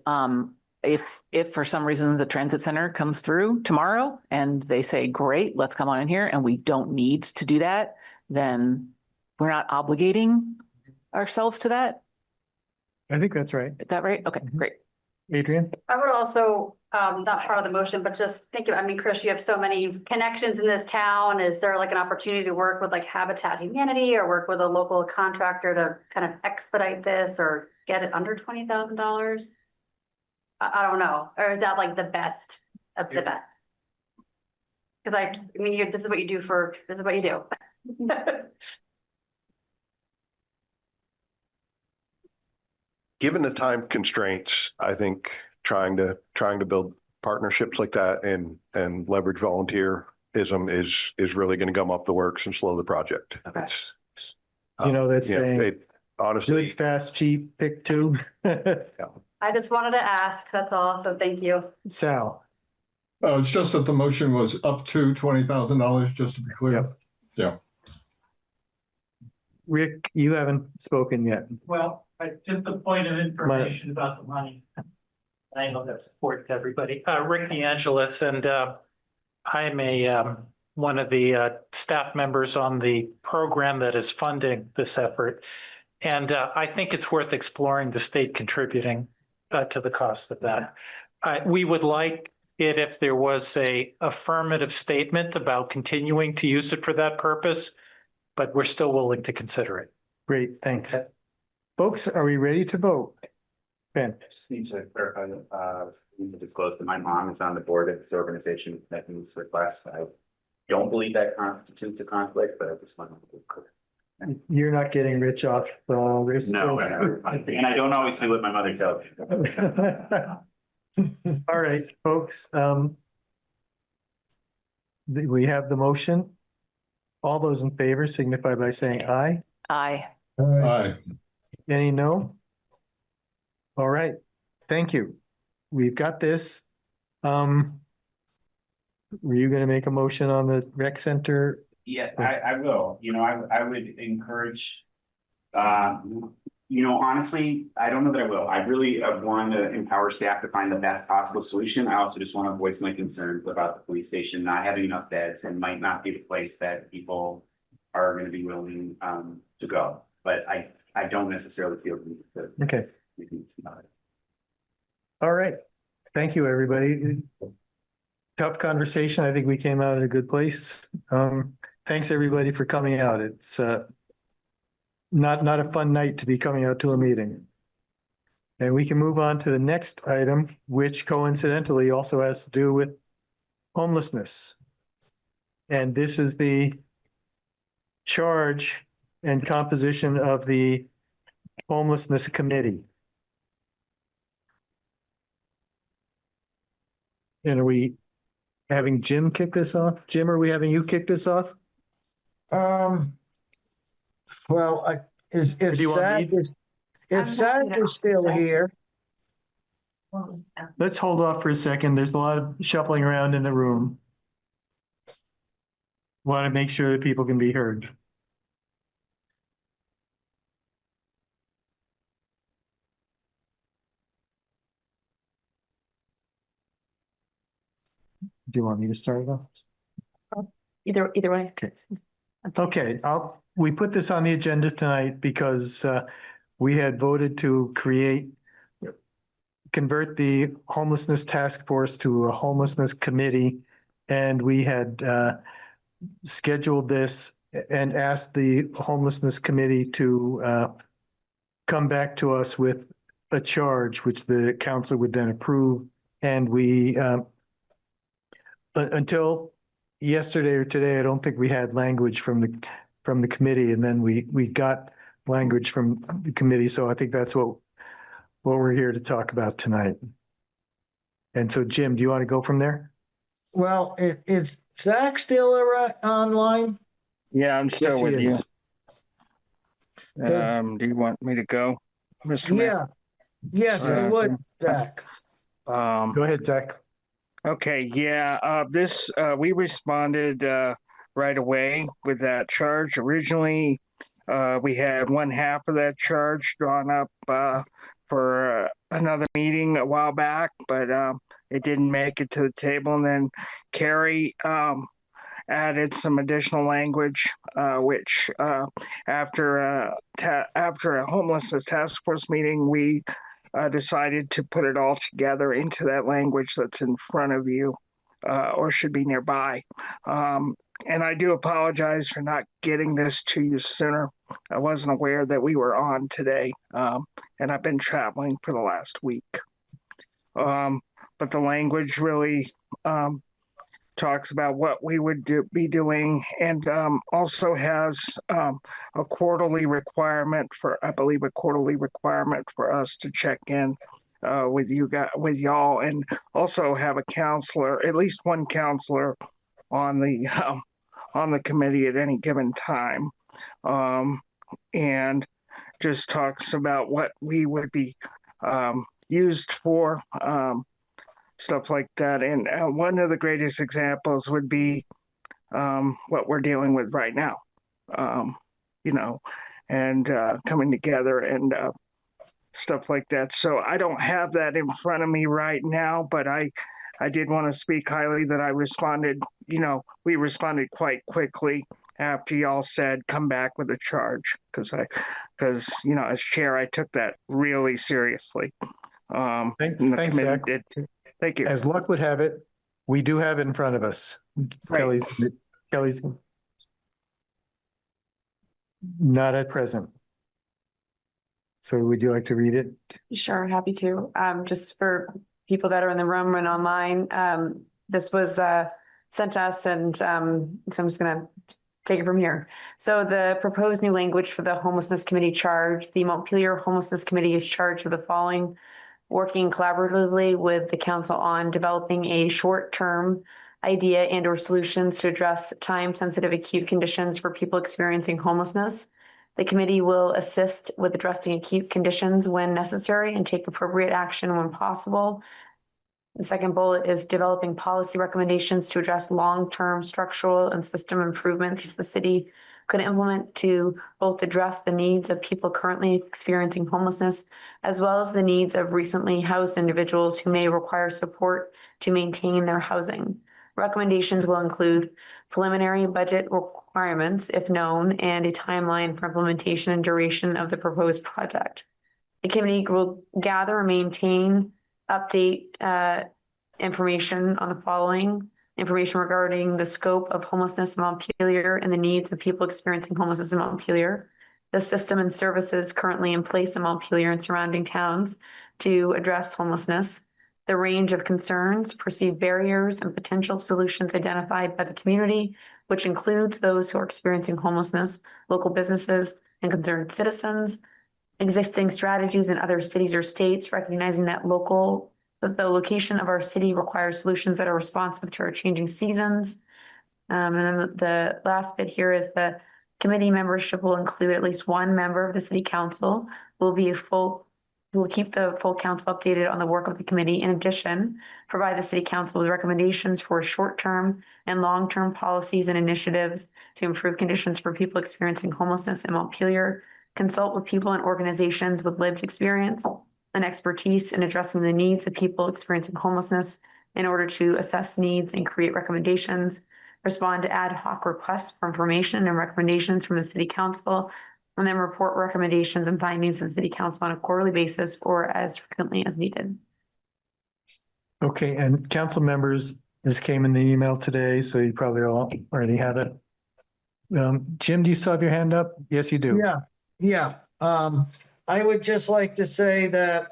if for some reason the transit center comes through tomorrow and they say, great, let's come on in here, and we don't need to do that, then we're not obligating ourselves to that. I think that's right. Is that right? Okay, great. Adrian? I would also, not part of the motion, but just think of, Chris, you have so many connections in this town. Is there like an opportunity to work with like Habitat Humanity or work with a local contractor to kind of expedite this or get it under $20,000? I don't know. Or is that like the best of the best? Because this is what you do. Given the time constraints, I think trying to build partnerships like that and leverage volunteer ism is really going to gum up the works and slow the project. Okay. It's, You know, that's yeah, saying it, honestly, good, fast, cheap, pick two. I just wanted to ask, that's all, so thank you. Sal, It's just that the motion was up to $20,000, just to be clear. Yeah. Rick, you haven't spoken yet. Well, just a point of information about the money. I know that's important to everybody. Rick DeAngelis, and I'm one of the staff members on the program that is funding this effort. And I think it's worth exploring the state contributing to the cost of that. We would like it if there was a affirmative statement about continuing to use it for that purpose, but we're still willing to consider it. Great, thanks. Folks, are we ready to vote? Ben? I just need to clarify that, need to disclose that my mom is on the board of this organization that needs requests. I don't believe that constitutes a conflict, but I just want to be clear. You're not getting rich off this. No, and I don't always do what my mother tells me. All right, folks. We have the motion. All those in favor signify by saying aye. Aye. Aye. Any no? All right, thank you. We've got this. Were you going to make a motion on the rec center? Yeah, I will. You know, I would encourage, you know, honestly, I don't know that I will. I really want to empower staff to find the best possible solution. I also just want to voice my concerns about the police station not having enough beds and might not be the place that people are going to be willing to go. But I don't necessarily feel the need to. Okay. All right. Thank you, everybody. Tough conversation. I think we came out in a good place. Thanks, everybody, for coming out. It's not a fun night to be coming out to a meeting. And we can move on to the next item, which coincidentally also has to do with homelessness. And this is the charge and composition of the homelessness committee. And are we having Jim kick this off? Jim, are we having you kick this off? Well, if Zach is still here. Let's hold off for a second. There's a lot of shuffling around in the room. Want to make sure that people can be heard. Do you want me to start it off? Either way. Okay, we put this on the agenda tonight because we had voted to convert the homelessness task force to a homelessness committee. And we had scheduled this and asked the homelessness committee to come back to us with a charge, which the council would then approve. And we, until yesterday or today, I don't think we had language from the committee, and then we got language from the committee. So I think that's what we're here to talk about tonight. And so, Jim, do you want to go from there? Well, is Zach still online? Yeah, I'm still with you. Do you want me to go, Mr. Mayor? Yeah. Yes, I would, Zach. Go ahead, Zach. Okay, yeah, we responded right away with that charge. Originally, we had one half of that charge drawn up for another meeting a while back, but it didn't make it to the table. And then Carrie added some additional language, which after a homelessness task force meeting, we decided to put it all together into that language that's in front of you or should be nearby. And I do apologize for not getting this to you sooner. I wasn't aware that we were on today, and I've been traveling for the last week. But the language really talks about what we would be doing, and also has a quarterly requirement for, I believe, a quarterly requirement for us to check in with y'all, and also have a counselor, at least one counselor on the committee at any given time, and just talks about what we would be used for, stuff like that. And one of the greatest examples would be what we're dealing with right now, and coming together and stuff like that. So I don't have that in front of me right now, but I did want to speak highly that I responded, we responded quite quickly after y'all said, come back with a charge. Because as chair, I took that really seriously. Thanks, Zach. Thank you. As luck would have it, we do have it in front of us. Right. Kelly's not at present. So would you like to read it? Sure, happy to. Just for people that are in the room and online, this was sent to us, and so I'm just going to take it from here. So the proposed new language for the Homelessness Committee charge, the Montpelier Homelessness Committee is charged with the following: working collaboratively with the council on developing a short-term idea and or solutions to address time-sensitive acute conditions for people experiencing homelessness. The committee will assist with addressing acute conditions when necessary and take appropriate action when possible. The second bullet is developing policy recommendations to address long-term structural and system improvements the city could implement to both address the needs of people currently experiencing homelessness, as well as the needs of recently housed individuals who may require support to maintain their housing. Recommendations will include preliminary budget requirements, if known, and a timeline for implementation and duration of the proposed project. The committee will gather and maintain, update information on the following: information regarding the scope of homelessness in Montpelier and the needs of people experiencing homelessness in Montpelier, the system and services currently in place in Montpelier and surrounding towns to address homelessness, the range of concerns, perceived barriers, and potential solutions identified by the community, which includes those who are experiencing homelessness, local businesses, and concerned citizens, existing strategies in other cities or states, recognizing that the location of our city requires solutions that are responsive to our changing seasons. And then the last bit here is the committee membership will include at least one member of the city council, will keep the full council updated on the work of the committee. In addition, provide the city council with recommendations for short-term and long-term policies and initiatives to improve conditions for people experiencing homelessness in Montpelier, consult with people and organizations with lived experience and expertise in addressing the needs of people experiencing homelessness in order to assess needs and create recommendations, respond to ad hoc requests for information and recommendations from the city council, and then report recommendations and findings to the city council on a quarterly basis or as frequently as needed. Okay, and council members, this came in the email today, so you probably all already have it. Jim, do you still have your hand up? Yes, you do. Yeah. I would just like to say that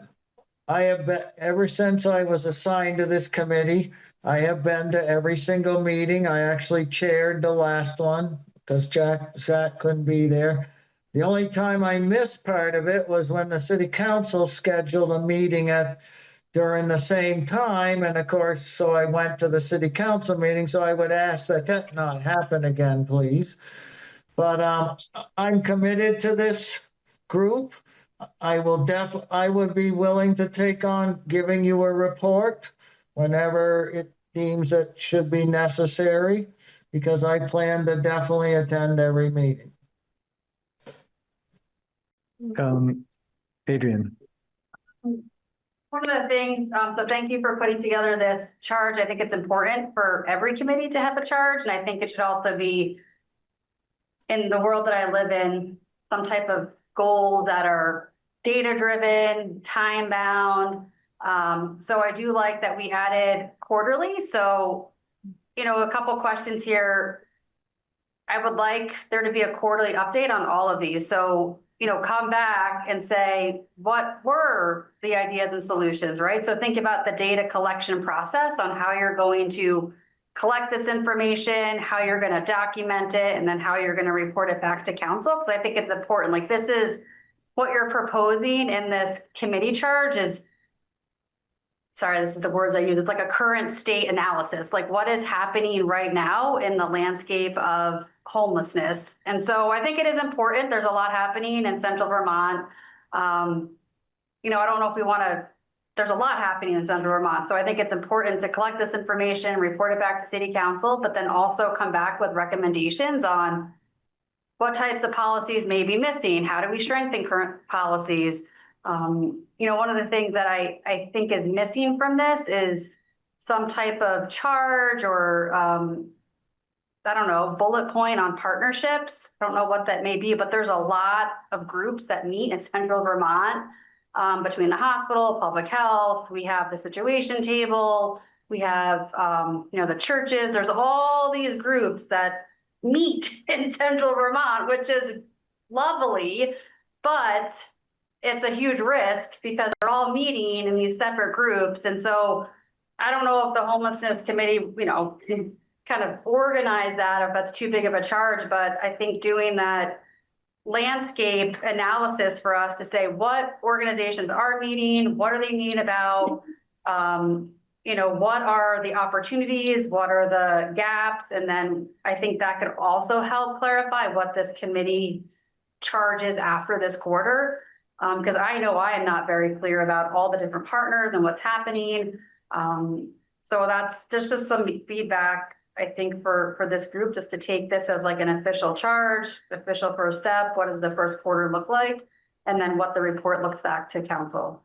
I have been, ever since I was assigned to this committee, I have been to every single meeting. I actually chaired the last one because Zach couldn't be there. The only time I missed part of it was when the city council scheduled a meeting during the same time. And of course, so I went to the city council meeting. So I would ask that not happen again, please. But I'm committed to this group. I would be willing to take on giving you a report whenever it deems it should be necessary, because I plan to definitely attend every meeting. Adrian. One of the things, so thank you for putting together this charge. I think it's important for every committee to have a charge, and I think it should also be, in the world that I live in, some type of goals that are data-driven, time-bound. So I do like that we added quarterly. So, a couple questions here. I would like there to be a quarterly update on all of these. So, come back and say, what were the ideas and solutions, right? So think about the data collection process on how you're going to collect this information, how you're going to document it, and then how you're going to report it back to council. Because I think it's important. Like, this is what you're proposing in this committee charge is sorry, this is the words I use, it's like a current state analysis, like what is happening right now in the landscape of homelessness. And so I think it is important. There's a lot happening in central Vermont. You know, I don't know if we want to, there's a lot happening in central Vermont. So I think it's important to collect this information, report it back to city council, but then also come back with recommendations on what types of policies may be missing. How do we strengthen current policies? You know, one of the things that I think is missing from this is some type of charge or, I don't know, bullet point on partnerships. I don't know what that may be, but there's a lot of groups that meet in central Vermont, between the hospital, public health, we have the situation table, we have, you know, the churches, there's all these groups that meet in central Vermont, which is lovely, but it's a huge risk because they're all meeting in these separate groups. And so I don't know if the homelessness committee, you know, can kind of organize that, if that's too big of a charge, but I think doing that landscape analysis for us to say what organizations are meeting, what are they meeting about, you know, what are the opportunities, what are the gaps, and then I think that could also help clarify what this committee charges after this quarter, because I know I am not very clear about all the different partners and what's happening. So that's just some feedback, I think, for this group, just to take this as like an official charge, official first step. What does the first quarter look like? And then what the report looks back to council.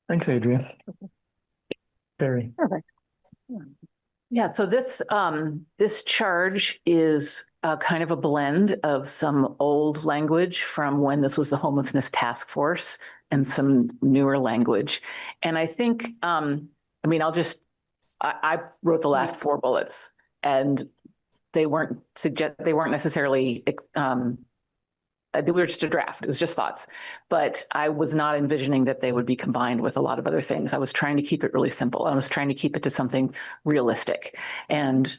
Thanks, Adrian. Barry. Perfect. Yeah, so this charge is kind of a blend of some old language from when this was the homelessness task force and some newer language. And I think, I mean, I wrote the last 4 bullets, and they weren't necessarily, they were just a draft. It was just thoughts, but I was not envisioning that they would be combined with a lot of other things. I was trying to keep it really simple. I was trying to keep it to something realistic, and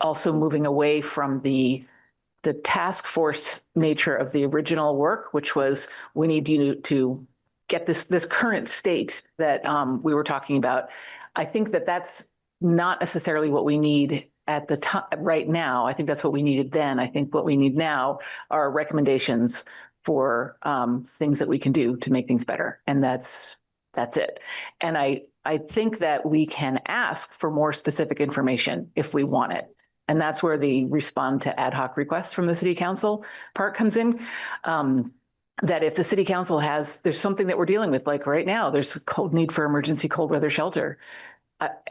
also moving away from the task force nature of the original work, which was, we need you to get this current state that we were talking about. I think that that's not necessarily what we need at the time right now. I think that's what we needed then. I think what we need now are recommendations for things that we can do to make things better. And that's it. And I think that we can ask for more specific information if we want it. And that's where the respond to ad hoc requests from the city council part comes in. That if the city council there's something that we're dealing with, like right now, there's a need for emergency cold weather shelter.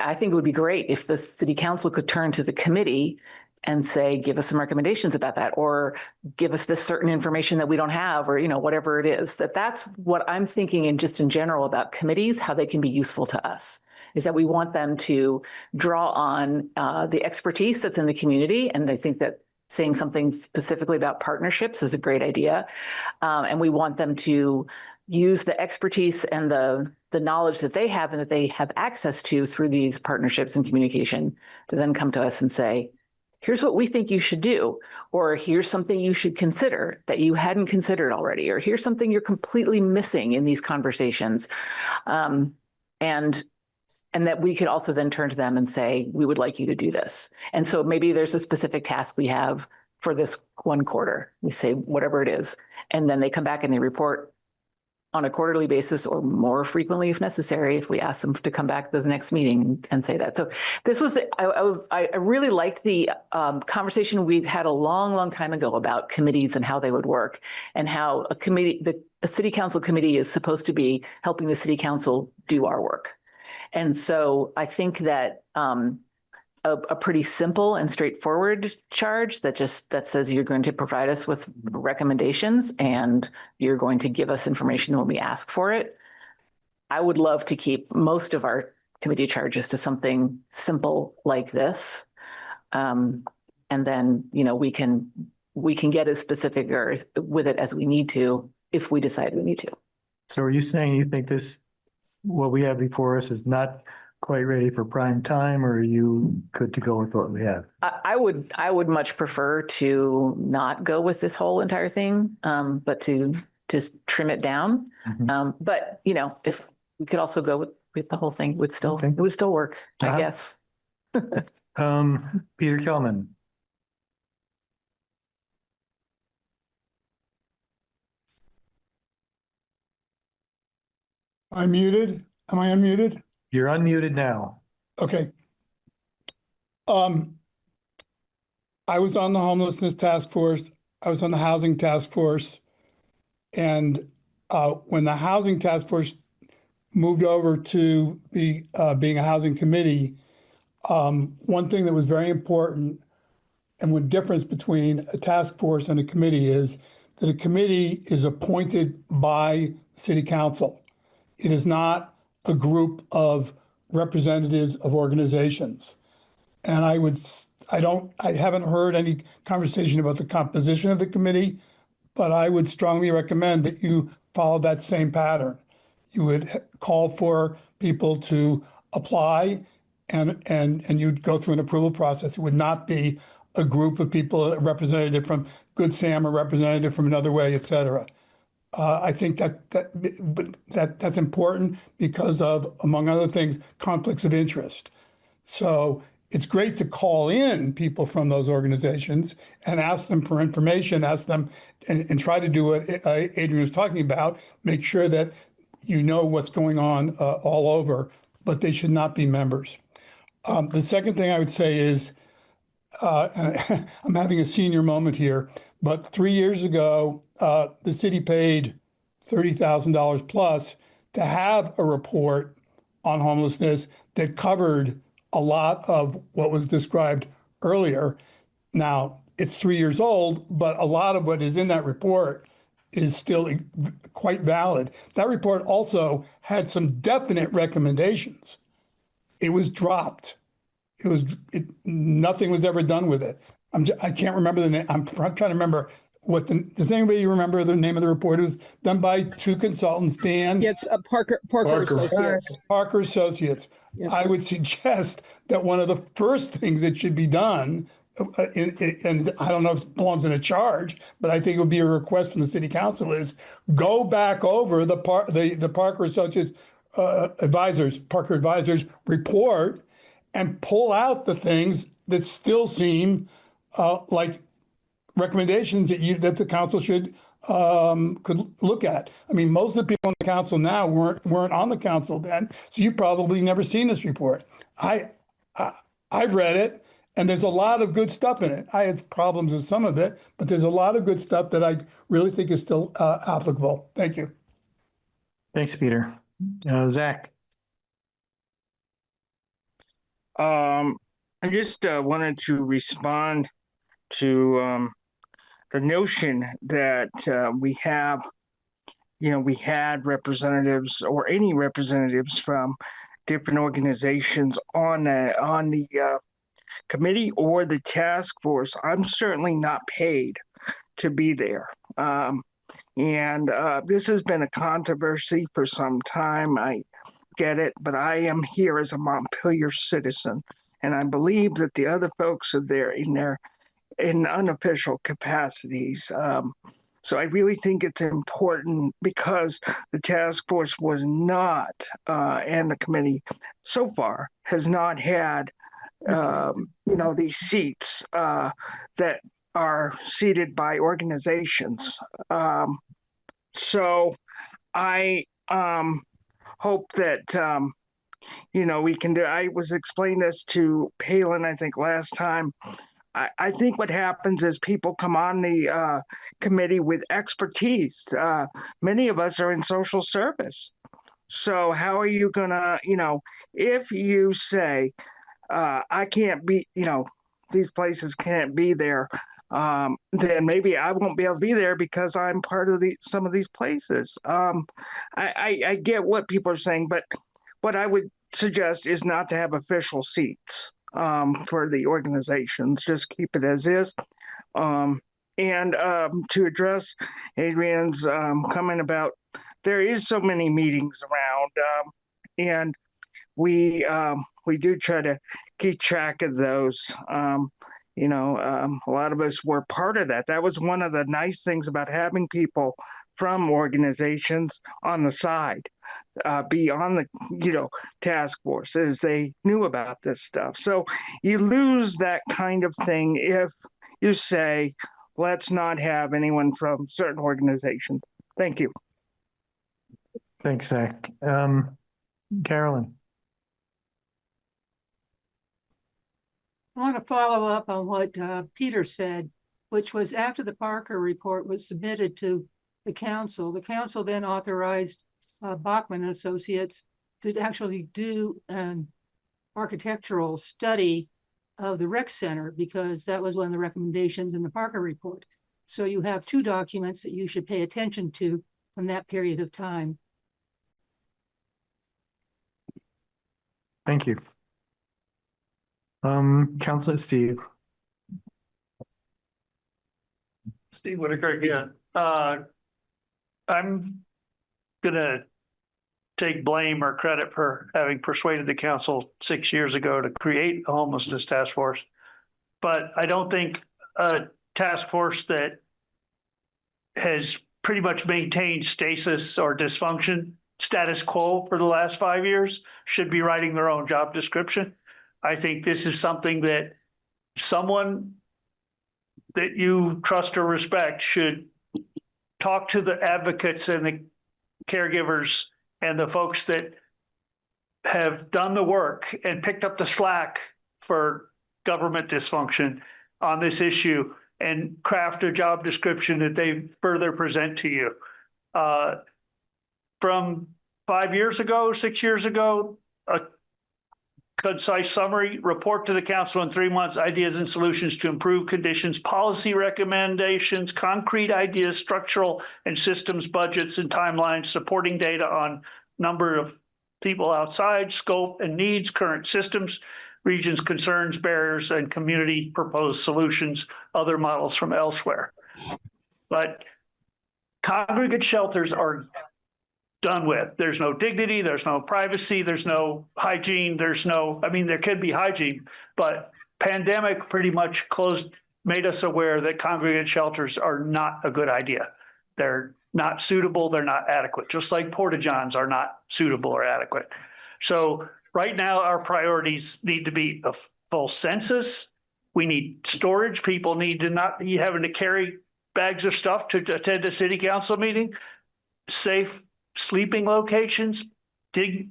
I think it would be great if the city council could turn to the committee and say, give us some recommendations about that, or give us this certain information that we don't have, or, you know, whatever it is. That's what I'm thinking, and just in general about committees, how they can be useful to us, is that we want them to draw on the expertise that's in the community. And I think that saying something specifically about partnerships is a great idea. And we want them to use the expertise and the knowledge that they have and that they have access to through these partnerships and communication to then come to us and say, here's what we think you should do, or here's something you should consider that you hadn't considered already, or here's something you're completely missing in these conversations. And that we could also then turn to them and say, we would like you to do this. And so maybe there's a specific task we have for this one quarter. We say whatever it is, and then they come back and they report on a quarterly basis, or more frequently if necessary, if we ask them to come back to the next meeting and say that. So this was, I really liked the conversation we've had a long time ago about committees and how they would work, and how a city council committee is supposed to be helping the city council do our work. And so I think that a pretty simple and straightforward charge that says you're going to provide us with recommendations and you're going to give us information when we ask for it. I would love to keep most of our committee charges to something simple like this. And then, you know, we can get as specific or with it as we need to, if we decide we need to. So are you saying you think what we have before us is not quite ready for prime time, or are you good to go with what we have? I would much prefer to not go with this whole entire thing, but to just trim it down. Mm-hmm. But, you know, if we could also go with with the whole thing would still, Okay. it would still work, I Uh-huh. guess. Peter Kelman. I'm muted. Am I unmuted? You're unmuted now. Okay. I was on the homelessness task force. I was on the housing task force. And when the housing task force moved over to the being a housing committee, one thing that was very important and one difference between a task force and a committee is that a committee is appointed by city council. It is not a group of representatives of organizations. And I haven't heard any conversation about the composition of the committee, but I would strongly recommend that you follow that same pattern. You would call for people to apply and you'd go through an approval process. It would not be a group of people, a representative from Good Sam, a representative from Another Way, et cetera. I think that's important because of, among other things, conflicts of interest. So it's great to call in people from those organizations and ask them for information, ask them and try to do what Adrian was talking about, make sure that you know what's going on all over, but they should not be members. The second thing I would say is, I'm having a senior moment here, but 3 years ago, the city paid $30,000 plus to have a report on homelessness that covered a lot of what was described earlier. Now, it's 3 years old, but a lot of what is in that report is still quite valid. That report also had some definite recommendations. It was dropped. Nothing was ever done with it. I can't remember the name. I'm trying to remember does anybody remember the name of the report? It was done by two consultants, Dan. It's Parker Associates. Parker Associates. Yep. I would suggest that one of the first things that should be done, and I don't know if it belongs in a charge, but I think it would be a request from the city council, is go back over the Parker Associates Parker Advisors report and pull out the things that still seem like recommendations that the council could look at. I mean, most of the people on the council now weren't on the council then, so you've probably never seen this report. I've read it, and there's a lot of good stuff in it. I have problems with some of it, but there's a lot of good stuff that I really think is still applicable. Thank you. Thanks, Peter. Zach. I just wanted to respond to the notion that we had representatives or any representatives from different organizations on the committee or the task force. I'm certainly not paid to be there. And this has been a controversy for some time. I get it, but I am here as a Montpelier citizen, and I believe that the other folks are there in unofficial capacities. So I really think it's important because the task force was not, and the committee so far has not had, these seats that are seated by organizations. So I hope that, we can do. I was explaining this to Palin, I think, last time. I think what happens is people come on the committee with expertise. Many of us are in social service. So how are you gonna, if you say, I can't be, these places can't be there, then maybe I won't be able to be there because I'm part of some of these places. I get what people are saying, but what I would suggest is not to have official seats for the organizations. Just keep it as is. And to address Adrian's comment about there is so many meetings around, and we do try to keep track of those. A lot of us were part of that. That was one of the nice things about having people from organizations on the side. be on the task force as they knew about this stuff. So you lose that kind of thing if you say, let's not have anyone from certain organizations. Thank you. Thanks, Zach. Carolyn. I want to follow up on what Peter said, which was after the Parker report was submitted to the council then authorized Bachman Associates to actually do an architectural study of the rec center, because that was one of the recommendations in the Parker report. So you have two documents that you should pay attention to from that period of time. Thank you. Councilor Steve. Steve Whitaker again. I'm gonna take blame or credit for having persuaded the council 6 years ago to create a homelessness task force. But I don't think a task force that has pretty much maintained stasis or dysfunction, status quo for the last 5 years should be writing their own job description. I think this is something that someone that you trust or respect should talk to the advocates and the caregivers and the folks that have done the work and picked up the slack for government dysfunction on this issue and craft a job description that they further present to you. From 5 years ago, 6 years ago, a concise summary, report to the council in 3 months, ideas and solutions to improve conditions, policy recommendations, concrete ideas, structural and systems budgets and timelines, supporting data on number of people outside, scope and needs, current systems, regions, concerns, barriers, and community proposed solutions, other models from elsewhere. But congregate shelters are done with. There's no dignity, there's no privacy, there's no hygiene, there could be hygiene, but pandemic pretty much made us aware that congregate shelters are not a good idea. They're not suitable, they're not adequate, just like porta-johns are not suitable or adequate. So right now our priorities need to be a full census. We need storage. People need to not be having to carry bags of stuff to attend a city council meeting. Safe sleeping locations,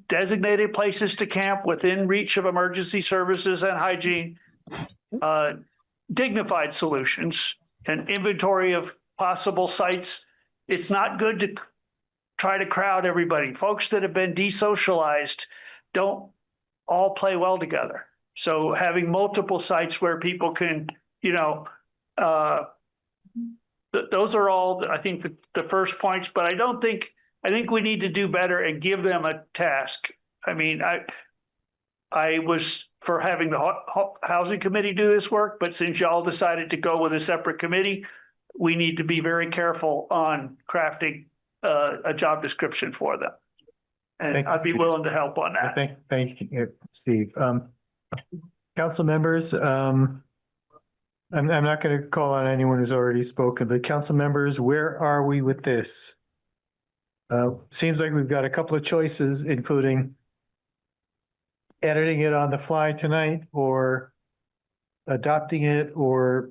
designated places to camp within reach of emergency services and hygiene, dignified solutions, an inventory of possible sites. It's not good to try to crowd everybody. Folks that have been desocialized don't all play well together. So having multiple sites where people can, those are all, I think, the first points, but I think we need to do better and give them a task. I mean, I was for having the housing committee do this work, but since y'all decided to go with a separate committee, we need to be very careful on crafting a job description for them. And I'd be willing to help on that. Thank you, Steve. Council members, I'm not going to call on anyone who's already spoken, but council members, where are we with this? Seems like we've got a couple of choices, including editing it on the fly tonight or adopting it or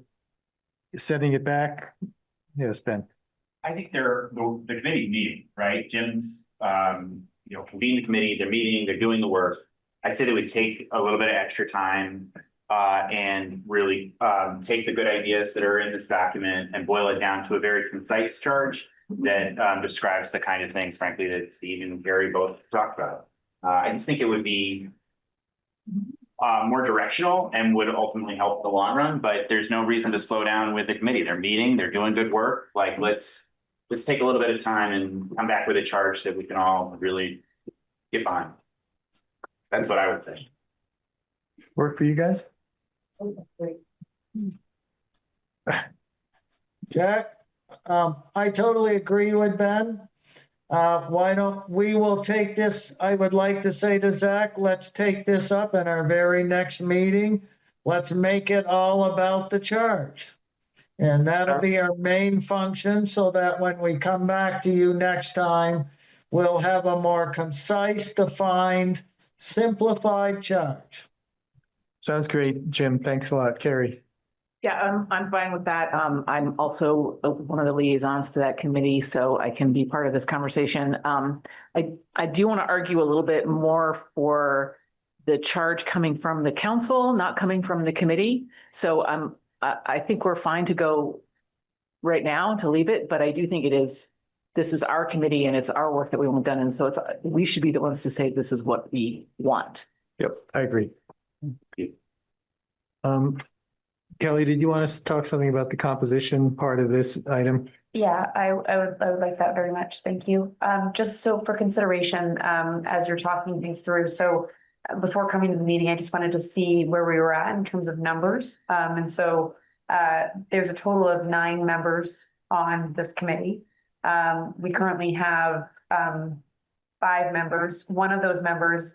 sending it back. Yes, Ben. I think the committee's meeting, right? Jim's, convened the committee, they're meeting, they're doing the work. I'd say they would take a little bit of extra time and really take the good ideas that are in this document and boil it down to a very concise charge that describes the kind of things, frankly, that Steve and Gary both talked about. I just think it would be more directional and would ultimately help in the long run, but there's no reason to slow down with the committee. They're meeting, they're doing good work. Like, let's take a little bit of time and come back with a charge that we can all really get behind. That's what I would say. Work for you guys? Jack, I totally agree with Ben. Why don't we will take this, I would like to say to Zach, let's take this up in our very next meeting. Let's make it all about the charge. And that'll be our main function so that when we come back to you next time, we'll have a more concise, defined, simplified charge. Sounds great, Jim. Thanks a lot. Carrie? Yeah, I'm fine with that. I'm also one of the liaisons to that committee, so I can be part of this conversation. I do want to argue a little bit more for the charge coming from the council, not coming from the committee. So I think we're fine to go right now to leave it, but I do think this is our committee and it's our work that we want done. And so we should be the ones to say this is what we want. Yep, I agree. Kelly, did you want us to talk something about the composition part of this item? Yeah, I would like that very much. Thank you. Just so for consideration, as you're talking things through. So before coming to the meeting, I just wanted to see where we were at in terms of numbers. And so there's a total of 9 members on this committee. We currently have 5 members. One of those members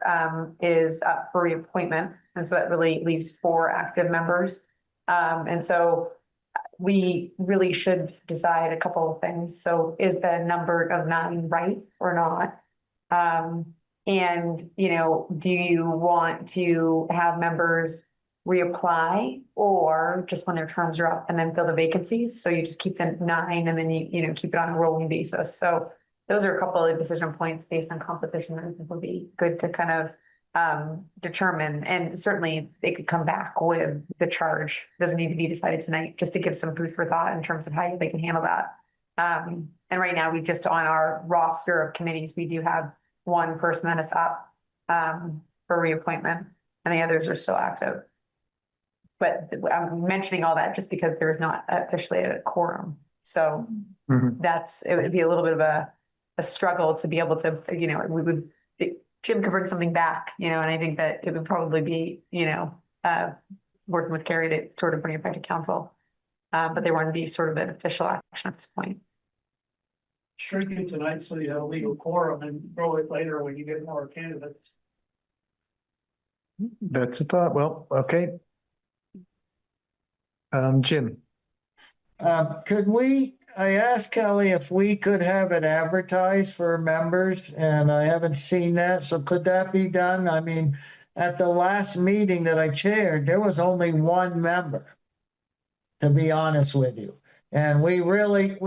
is up for reappointment. And so that really leaves 4 active members. And so we really should decide a couple of things. So is the number of 9 right or not? And, you know, do you want to have members reapply or just when their terms are up and then fill the vacancies? So you just keep the 9 and then you know, keep it on a rolling basis. So those are a couple of decision points based on competition that I think would be good to kind of determine. And certainly they could come back with the charge. Doesn't need to be decided tonight, just to give some food for thought in terms of how they can handle that. And right now we just on our roster of committees, we do have 1 person that is up for reappointment and the others are still active. But I'm mentioning all that just because there's not officially a quorum. So it would be a little bit of a struggle to be able to, you know, Jim could bring something back, you know, and I think that it would probably be, you know, working with Carrie to sort of bring it back to council. But there wouldn't be sort of an official action at this point. Shrink it tonight so you have a legal quorum and grow it later when you get more candidates. That's a thought. Well, okay. Jim? I asked Kelly if we could have it advertised for members and I haven't seen that. So could that be done? I mean, at the last meeting that I chaired, there was only 1 member, to be honest with you. And we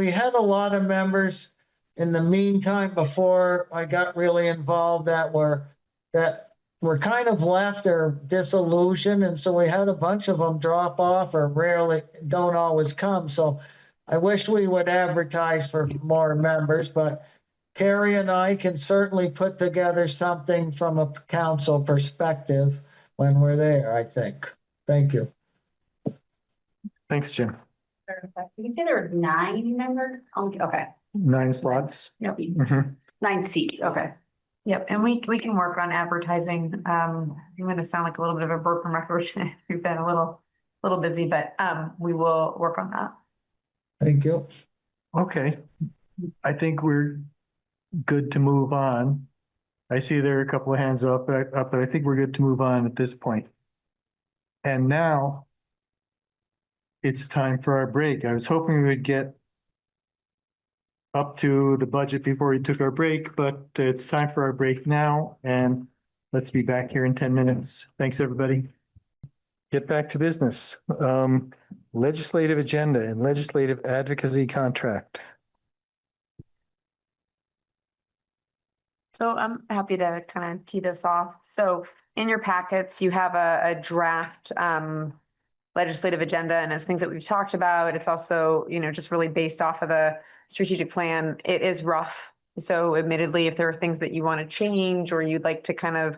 had a lot of members in the meantime before I got really involved that were kind of left or disillusioned. And so we had a bunch of them drop off or rarely don't always come. So I wish we would advertise for more members, but Carrie and I can certainly put together something from a council perspective when we're there, I think. Thank you. Thanks, Jim. You can say there were 9 members? Okay. 9 slots? Yep. 9 seats, okay. Yep, and we can work on advertising. I'm going to sound like a little bit of a broken record. We've been a little busy, but we will work on that. Thank you. Okay. I think we're good to move on. I see there are a couple of hands up, but I think we're good to move on at this point. And now it's time for our break. I was hoping we would get up to the budget before we took our break, but it's time for our break now. And let's be back here in 10 minutes. Thanks, everybody. Get back to business. Legislative agenda and legislative advocacy contract. So I'm happy to kind of tee this off. So in your packets, you have a draft legislative agenda, and it's things that we've talked about. It's also, you know, just really based off of the strategic plan. It is rough. So admittedly, if there are things that you want to change or you'd like to kind of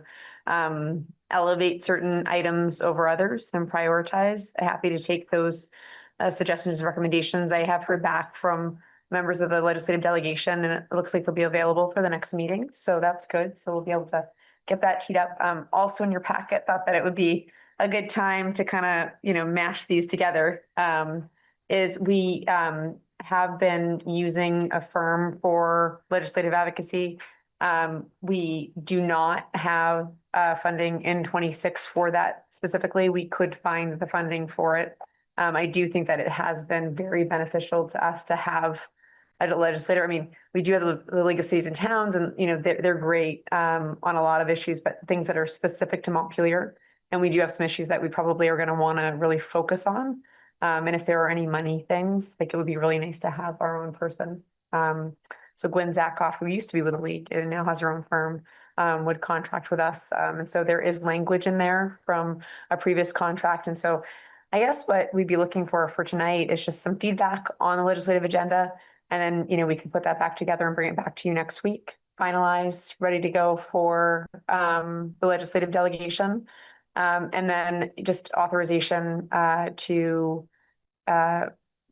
elevate certain items over others and prioritize, happy to take those suggestions and recommendations. I have heard back from members of the legislative delegation, and it looks like they'll be available for the next meeting. So that's good. So we'll be able to get that teed up. Also in your packet, thought that it would be a good time to kind of, you know, mash these together. Is we have been using a firm for legislative advocacy. We do not have funding in 26 for that specifically. We could find the funding for it. I do think that it has been very beneficial to us to have legislator. I mean, we do have the League of Cities and Towns, and they're great on a lot of issues, but things that are specific to Montpelier. And we do have some issues that we probably are going to want to really focus on. And if there are any money things, like it would be really nice to have our own person. So Gwen Zakoff, who used to be with the League and now has her own firm, would contract with us. And so there is language in there from a previous contract. And so I guess what we'd be looking for tonight is just some feedback on the legislative agenda. And then, we can put that back together and bring it back to you next week, finalized, ready to go for the legislative delegation. And then just authorization to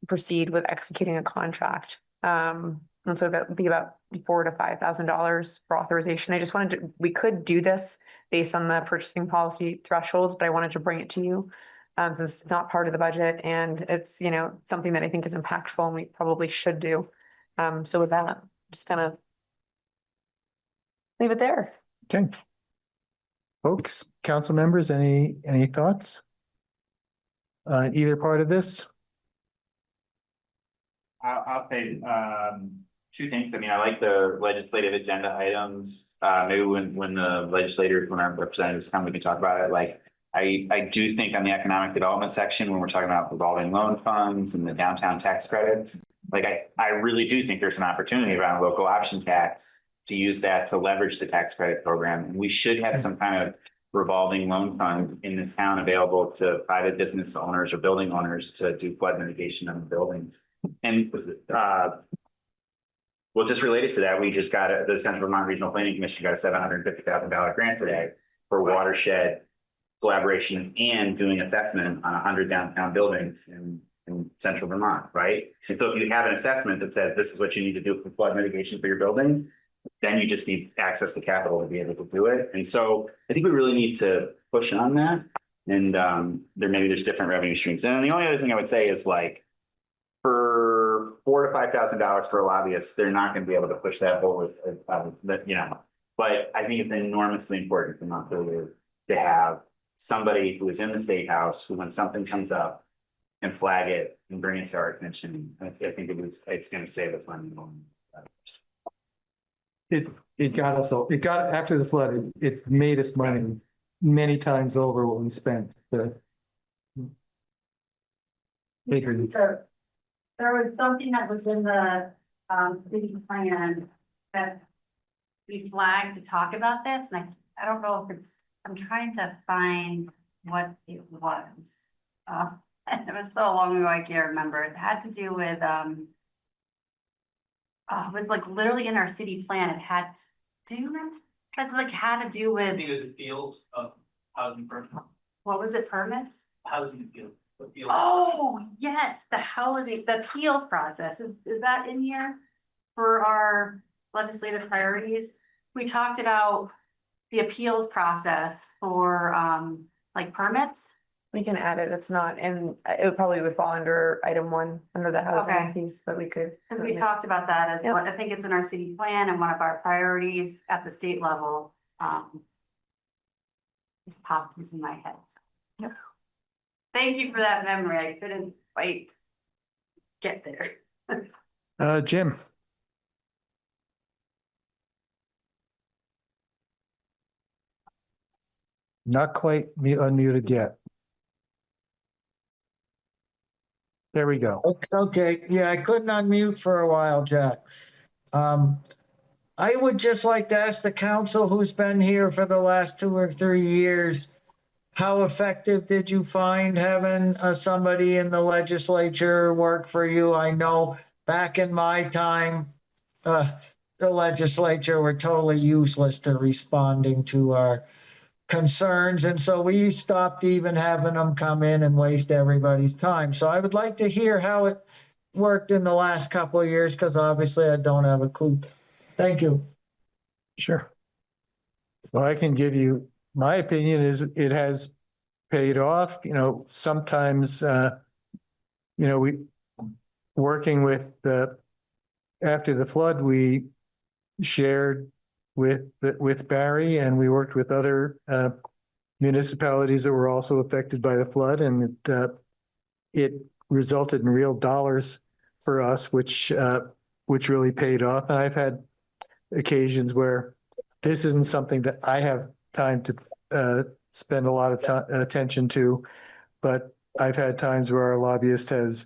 proceed with executing a contract. And so that would be about $4,000 to $5,000 for authorization. I just wanted to, we could do this based on the purchasing policy thresholds, but I wanted to bring it to you since it's not part of the budget and it's, something that I think is impactful and we probably should do. So with that, just kind of leave it there. Okay. Folks, council members, any thoughts on either part of this? I'll say two things. I mean, I like the legislative agenda items. Maybe when the legislators, when our representatives come, we can talk about it. Like, I do think on the economic development section, when we're talking about revolving loan funds and the downtown tax credits, like I really do think there's an opportunity around local option tax to use that to leverage the tax credit program. And we should have some kind of revolving loan fund in this town available to private business owners or building owners to do flood mitigation on the buildings. And well, just related to that, we just got the Central Vermont Regional Planning Commission got a $750,000 grant today for watershed collaboration and doing assessment on 100 downtown buildings in Central Vermont, right? And so if you have an assessment that says this is what you need to do for flood mitigation for your building, then you just need access to capital to be able to do it. And so I think we really need to push on that. And there's different revenue streams. And then the only other thing I would say is like, for $4,000 to $5,000 for a lobbyist, they're not going to be able to push that forward, But I think it's enormously important for Montpelier to have somebody who is in the State House who, when something comes up, can flag it and bring it to our attention. I think it's going to save us money. It got us all. It got after the flood. It made us money many times over what we spent. There was something that was in the city plan that we flagged to talk about this, and I don't know if it's, I'm trying to find what it was. It was so long ago, I can't remember. It had to do with, it was like literally in our city plan. It had to do with. I think it was a field of housing permits. What was it, permits? Housing field. Oh, yes, the housing, the appeals process. Is that in here for our legislative priorities? We talked about the appeals process for like permits. We can add it. It's not, and it probably would fall under item 1 under the housing piece, but we could. Because we talked about that as well. I think it's in our city plan and one of our priorities at the state level. Just popped into my head. Yep. Thank you for that memory. I couldn't quite get there. Jim. Not quite unmuted yet. There we go. Okay, yeah, I couldn't unmute for a while, Jack. I would just like to ask the council who's been here for the last 2 or 3 years, how effective did you find having somebody in the legislature work for you? I know back in my time, the legislature were totally useless to responding to our concerns. And so we stopped even having them come in and waste everybody's time. So I would like to hear how it worked in the last couple of years, because obviously I don't have a clue. Thank you. Sure. Well, I can give you, my opinion is it has paid off. Sometimes, we working with after the flood, we shared with Barry, and we worked with other municipalities that were also affected by the flood, and it resulted in real dollars for us, which which really paid off. And I've had occasions where this isn't something that I have time to spend a lot of attention to, but I've had times where our lobbyist has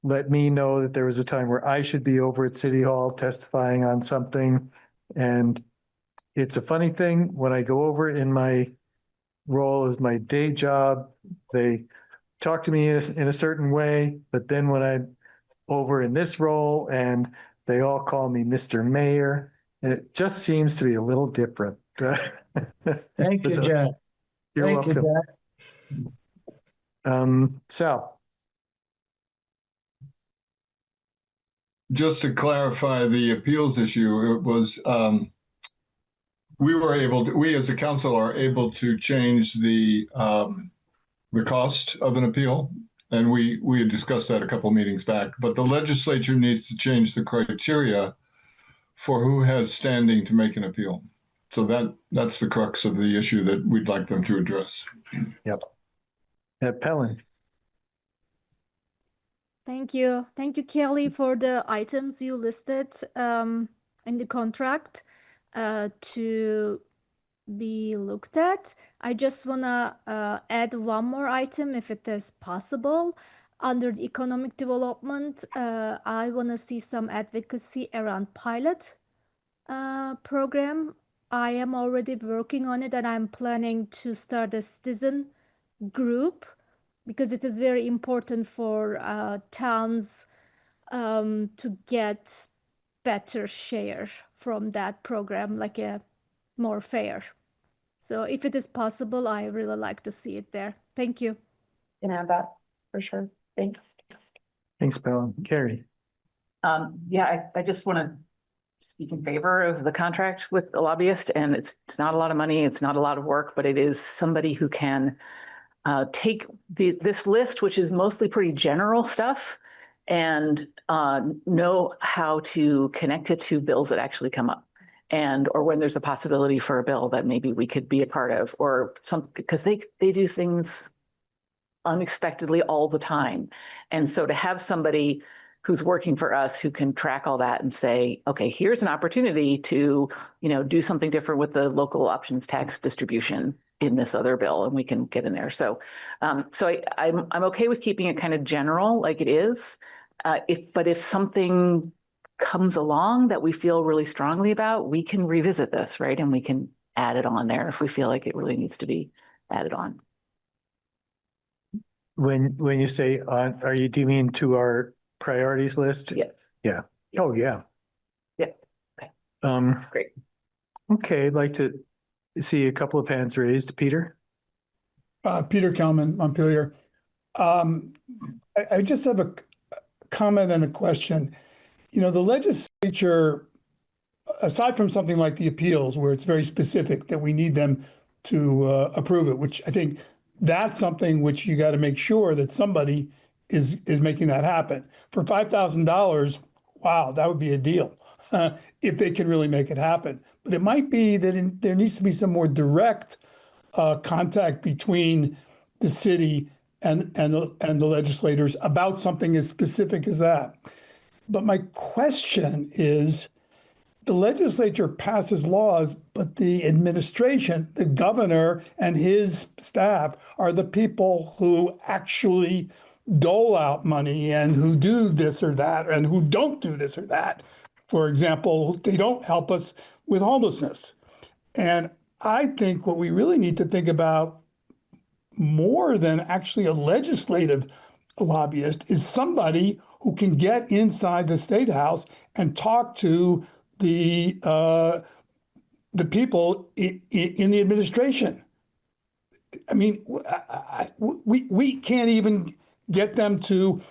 let me know that there was a time where I should be over at City Hall testifying on something. And it's a funny thing, when I go over in my role as my day job, they talk to me in a certain way, but then when I'm over in this role and they all call me Mr. Mayor, it just seems to be a little different. Thank you, Jack. You're Thank you, welcome. Jack. Sal. Just to clarify the appeals issue, it was, we as a council are able to change the cost of an appeal. And we had discussed that a couple of meetings back, but the legislature needs to change the criteria for who has standing to make an appeal. So that's the crux of the issue that we'd like them to address. Yep. Pellen. Thank you. Thank you, Kelly, for the items you listed in the contract to be looked at. I just want to add one more item, if it is possible. Under the economic development, I want to see some advocacy around pilot program. I am already working on it, and I'm planning to start a citizen group because it is very important for towns to get better share from that program, like a more fair. So if it is possible, I really like to see it there. Thank you. Can have that for sure. Thanks. Thanks, Pellen. Carrie. Yeah, I just want to speak in favor of the contract with the lobbyist, and it's not a lot of money, it's not a lot of work, but it is somebody who can take this list, which is mostly pretty general stuff, and know how to connect it to bills that actually come up, or when there's a possibility for a bill that maybe we could be a part of, or some, because they do things unexpectedly all the time. And so to have somebody who's working for us who can track all that and say, okay, here's an opportunity to, do something different with the local options tax distribution in this other bill, and we can get in there. So, I'm okay with keeping it kind of general like it is. But if something comes along that we feel really strongly about, we can revisit this, right? And we can add it on there if we feel like it really needs to be added on. When you say on, do you mean to our priorities list? Yes. Yeah. Oh, yeah. Yeah. Okay. Great. Okay, I'd like to see a couple of hands raised. Peter? Peter Kelman, Montpelier. I just have a comment and a question. The legislature, aside from something like the appeals, where it's very specific that we need them to approve it, which I think that's something which you got to make sure that somebody is making that happen. For $5,000, wow, that would be a deal if they can really make it happen. But it might be that there needs to be some more direct contact between the city and the legislators about something as specific as that. But my question is, the legislature passes laws, but the administration, the governor and his staff are the people who actually dole out money and who do this or that and who don't do this or that. For example, they don't help us with homelessness. And I think what we really need to think about more than actually a legislative lobbyist is somebody who can get inside the State House and talk to the people in the administration. I mean, we can't even get them to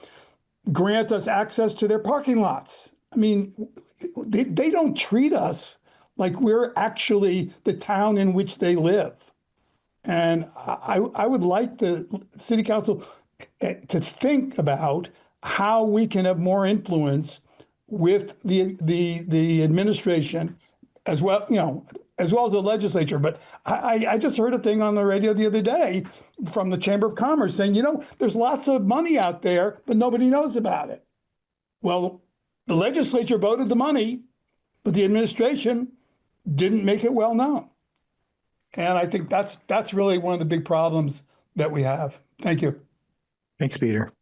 grant us access to their parking lots. I mean, they don't treat us like we're actually the town in which they live. And I would like the city council to think about how we can have more influence with the administration as well, as well as the legislature. But I just heard a thing on the radio the other day from the Chamber of Commerce saying, there's lots of money out there, but nobody knows about it. Well, the legislature voted the money, but the administration didn't make it well known. And I think that's really one of the big problems that we have. Thank you. Thanks, Peter.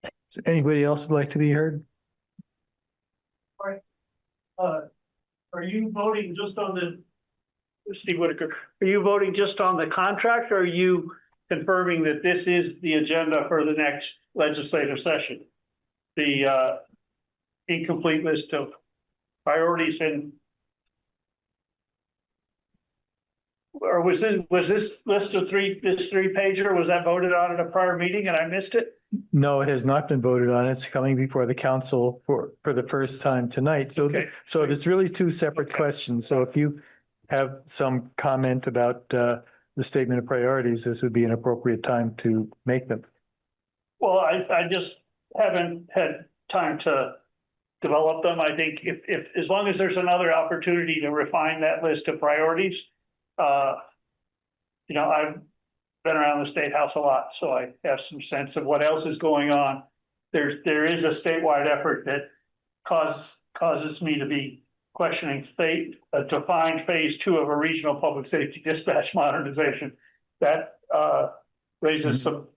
Is there anybody else would like to be heard? Are you voting just on Steve Whitaker, are you voting just on the contract, or are you confirming that this is the agenda for the next legislative session? The incomplete list of priorities or was this list of this three pager, was that voted on at a prior meeting and I missed it? No, it has not been voted on. It's coming before the council for the first time tonight. So, Okay. so there's really two separate questions. So if you have some comment about the statement of priorities, this would be an appropriate time to make them. Well, I just haven't had time to develop them. I think if as long as there's another opportunity to refine that list of priorities, you know, I've been around the State House a lot, so I have some sense of what else is going on. There is a statewide effort that causes me to be questioning to find phase 2 of a regional public safety dispatch modernization. That raises some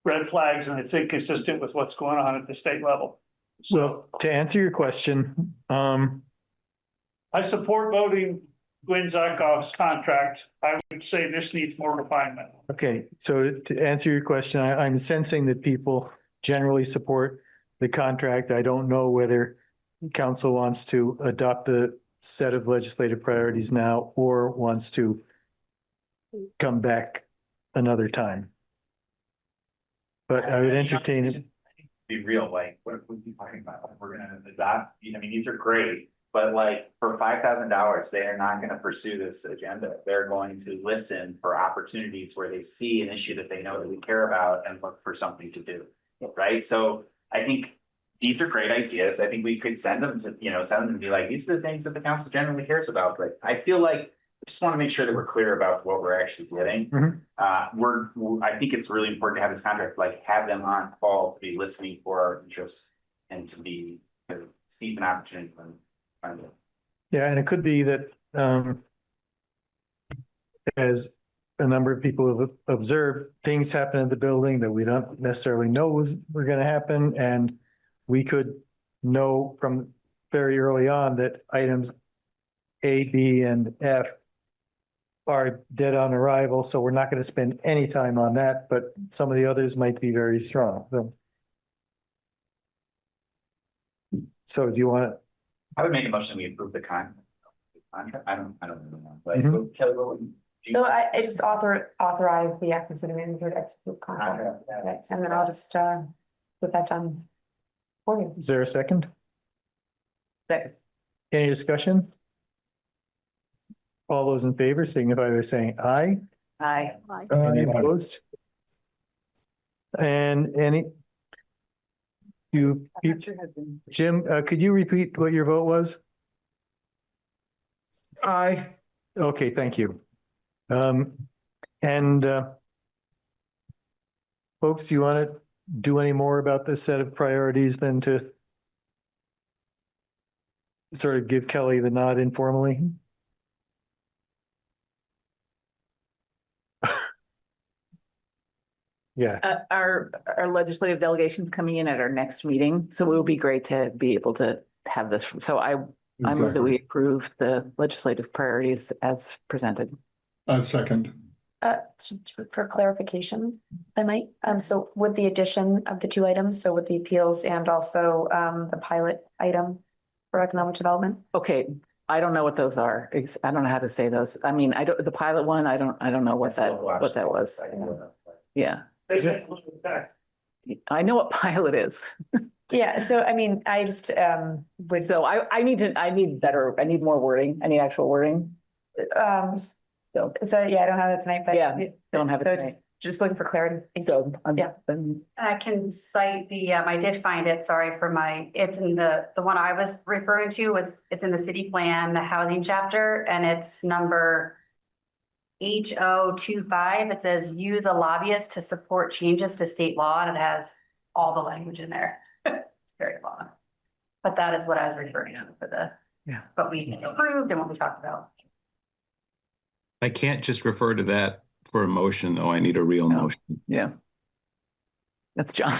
red flags, and it's inconsistent with what's going on at the state level. So, well, to answer your question, I support voting Gwen Zykoff's contract. I would say this needs more refinement. okay, so to answer your question, I'm sensing that people generally support the contract. I don't know whether council wants to adopt the set of legislative priorities now or wants to come back another time. But I would entertain it. Be real, like, what are we talking about? We're gonna adopt, I mean, these are great, but like, for $5,000, they are not gonna pursue this agenda. They're going to listen for opportunities where they see an issue that they know that we care about and look for something to do, right? So I think these are great ideas. I think we could send them to, send them and be like, these are the things that the council generally cares about. But I feel like I just want to make sure that we're clear about what we're actually getting. I think it's really important to have this contract, like have them on call to be listening for our interests and to be seize an opportunity from it. Yeah, and it could be that as a number of people have observed, things happen in the building that we don't necessarily know were going to happen, and we could know from very early on that items A, B, and F are dead on arrival, so we're not going to spend any time on that, but some of the others might be very strong. So do you want to? I would make a motion we approve the contract. I don't know. But Kelly, what would you? So I just authorize the acting city manager to execute contract, and then I'll just put that done for you. Is there a second? Second. Any discussion? All those in favor signify by saying aye. Aye. Any opposed? And Jim, could you repeat what your vote was? Aye. Okay, thank you. Folks, do you want to do any more about this set of priorities than to sort of give Kelly the nod informally? Yeah. Our legislative delegation's coming in at our next meeting, so it would be great to be able to have this. So I move that we approve the legislative priorities as presented. Second. Just for clarification, I might, so with the addition of the 2 items, so with the appeals and also the pilot item for economic development. Okay, I don't know what those are. I don't know how to say those. I mean, the pilot one, I don't know what that was. Yeah. I know what pilot is. Yeah, so I mean, I just would. So I need more wording. I need actual wording. So yeah, I don't have it tonight, but yeah, don't have it tonight. Just looking for clarity. So I can cite I did find it, sorry for it's in the one I was referring to, it's in the city plan, the housing chapter, and it's number H025. It says use a lobbyist to support changes to state law, and it has all the language in there. It's very long. But that is what I was referring to for the, what we approved and what we talked about. I can't just refer to that for a motion, though. I need a real motion. Yeah. That's John.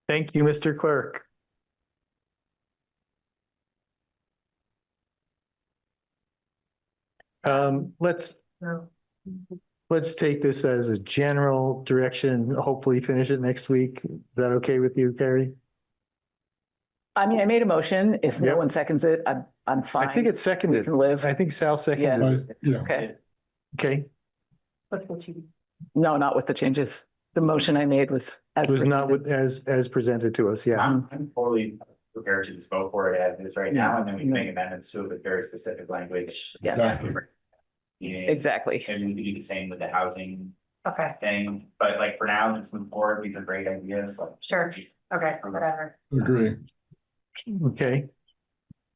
Thank you, Mr. Clerk. Let's take this as a general direction, hopefully finish it next week. Is that okay with you, Carrie? I mean, I made a motion. If no one seconds it, I'm fine. I think it's seconded. Live. I think Sal seconded it. Yeah. Okay. Okay. No, not with the changes. The motion I made was as Was not presented. as presented to us, yeah. I'm totally prepared to just vote for it as is right now, and then we can make amendments to it with very specific language. Yeah. Exactly. And we can do the same with the housing Okay, thing, but like for now, just move forward. These are great ideas. Like, sure. Okay, whatever. Agree. Okay.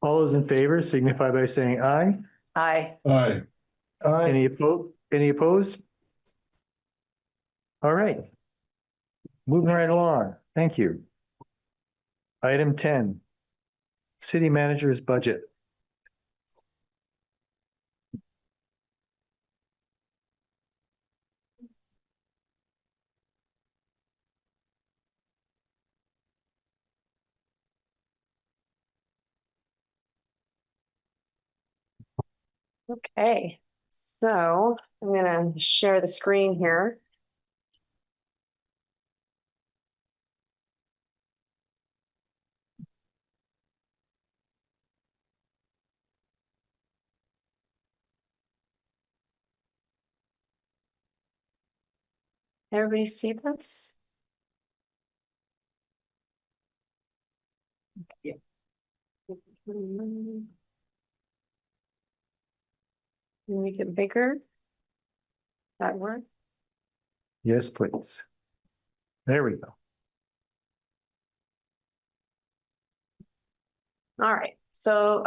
All those in favor signify by saying aye. Aye. Aye. Any opposed? Any opposed? All right. Moving right along. Thank you. Item 10. City manager's budget. Okay, so I'm gonna share the screen here. Everybody see this? Yeah. Make it bigger. That work? Yes, please. There we go. All right, so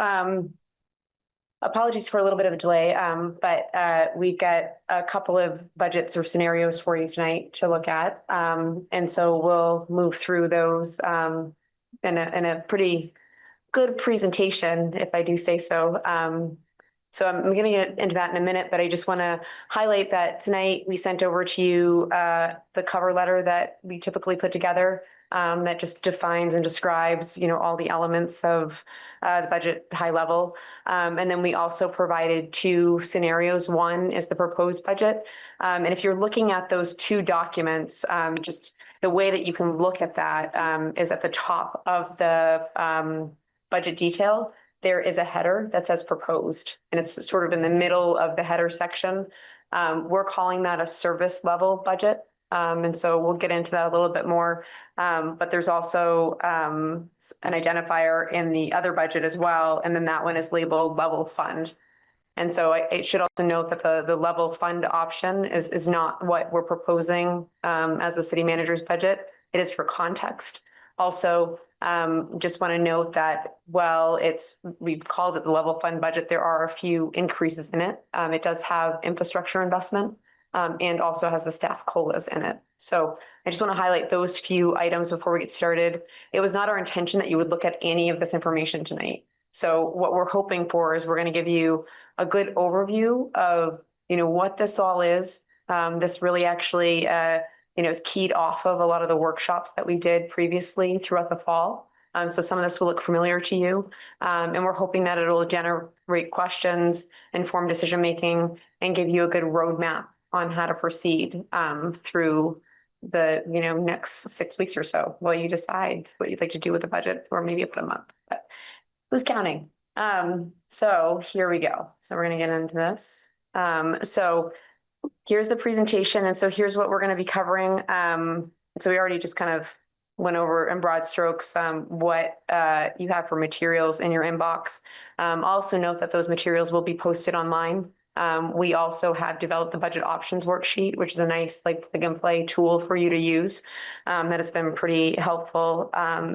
apologies for a little bit of a delay, but we've got a couple of budgets or scenarios for you tonight to look at. And so we'll move through those in a pretty good presentation, if I do say so. So I'm going to get into that in a minute, but I just want to highlight that tonight we sent over to you the cover letter that we typically put together that just defines and describes, all the elements of the budget high level. And then we also provided two scenarios. One is the proposed budget. And if you're looking at those two documents, just the way that you can look at that is at the top of the budget detail. There is a header that says proposed, and it's sort of in the middle of the header section. We're calling that a service level budget. And so we'll get into that a little bit more. But there's also an identifier in the other budget as well. And then that one is labeled level fund. And so I should also note that the level fund option is not what we're proposing as the city manager's budget. It is for context. Also, just want to note that while we've called it the level fund budget, there are a few increases in it. It does have infrastructure investment and also has the staff COLAs in it. So I just want to highlight those few items before we get started. It was not our intention that you would look at any of this information tonight. So what we're hoping for is we're going to give you a good overview of, what this all is. This really actually is keyed off of a lot of the workshops that we did previously throughout the fall. So some of this will look familiar to you. And we're hoping that it'll generate questions, inform decision-making, and give you a good roadmap on how to proceed through the next 6 weeks or so while you decide what you'd like to do with the budget, or maybe up to a month. But who's counting? So here we go. So we're going to get into this. So here's the presentation. And so here's what we're going to be covering. So we already just kind of went over in broad strokes what you have for materials in your inbox. Also note that those materials will be posted online. We also have developed the budget options worksheet, which is a nice plug and play tool for you to use that has been pretty helpful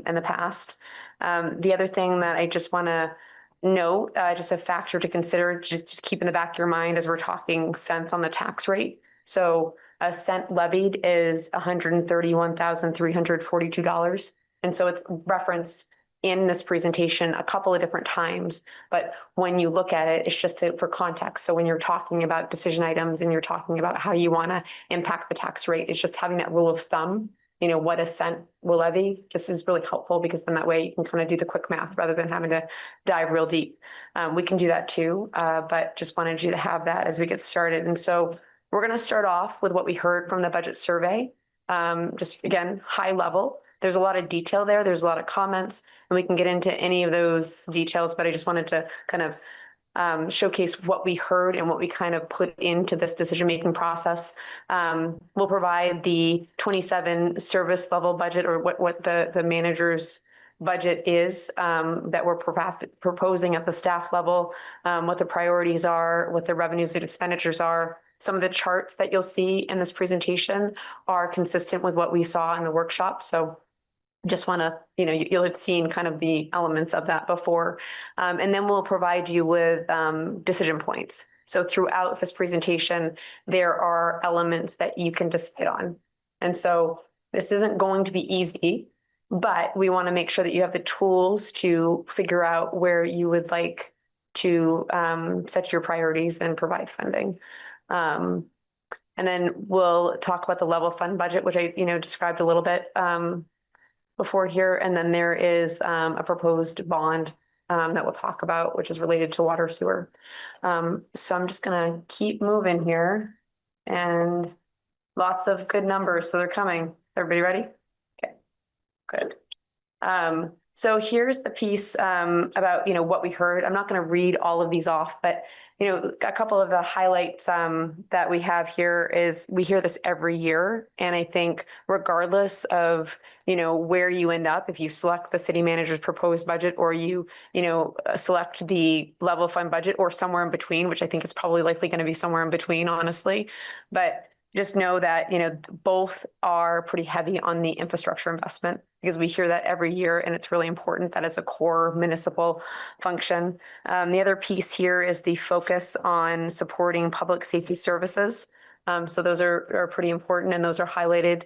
in the past. The other thing that I just want to note, just a factor to consider, just keep in the back of your mind as we're talking cents on the tax rate. So a cent levied is $131,342. And so it's referenced in this presentation a couple of different times, but when you look at it, it's just for context. So when you're talking about decision items and you're talking about how you want to impact the tax rate, it's just having that rule of thumb, you know, what a cent will levy. This is really helpful because then that way you can kind of do the quick math rather than having to dive real deep. We can do that too, but just wanted you to have that as we get started. And so we're going to start off with what we heard from the budget survey. Just again, high level. There's a lot of detail there. There's a lot of comments, and we can get into any of those details, but I just wanted to kind of showcase what we heard and what we kind of put into this decision-making process. We'll provide the 27 service level budget, or what the manager's budget is that we're proposing at the staff level, what the priorities are, what the revenues and expenditures are. Some of the charts that you'll see in this presentation are consistent with what we saw in the workshop. So just want to, you know, you'll have seen kind of the elements of that before. And then we'll provide you with decision points. So throughout this presentation, there are elements that you can decide on. And so this isn't going to be easy, but we want to make sure that you have the tools to figure out where you would like to set your priorities and provide funding. And then we'll talk about the level fund budget, which I, you know, described a little bit before here. And then there is a proposed bond that we'll talk about, which is related to water sewer. So I'm just gonna keep moving here, and lots of good numbers. So they're coming. Everybody ready? Okay, good. So here's the piece about, you know, what we heard. I'm not going to read all of these off, but, you know, a couple of the highlights that we have here is we hear this every year. And I think regardless of, you know, where you end up, if you select the city manager's proposed budget, or you know, select the level fund budget, or somewhere in between, which I think is probably likely going to be somewhere in between, honestly. But just know that, you know, both are pretty heavy on the infrastructure investment, because we hear that every year, and it's really important. That is a core municipal function. The other piece here is the focus on supporting public safety services. So those are pretty important, and those are highlighted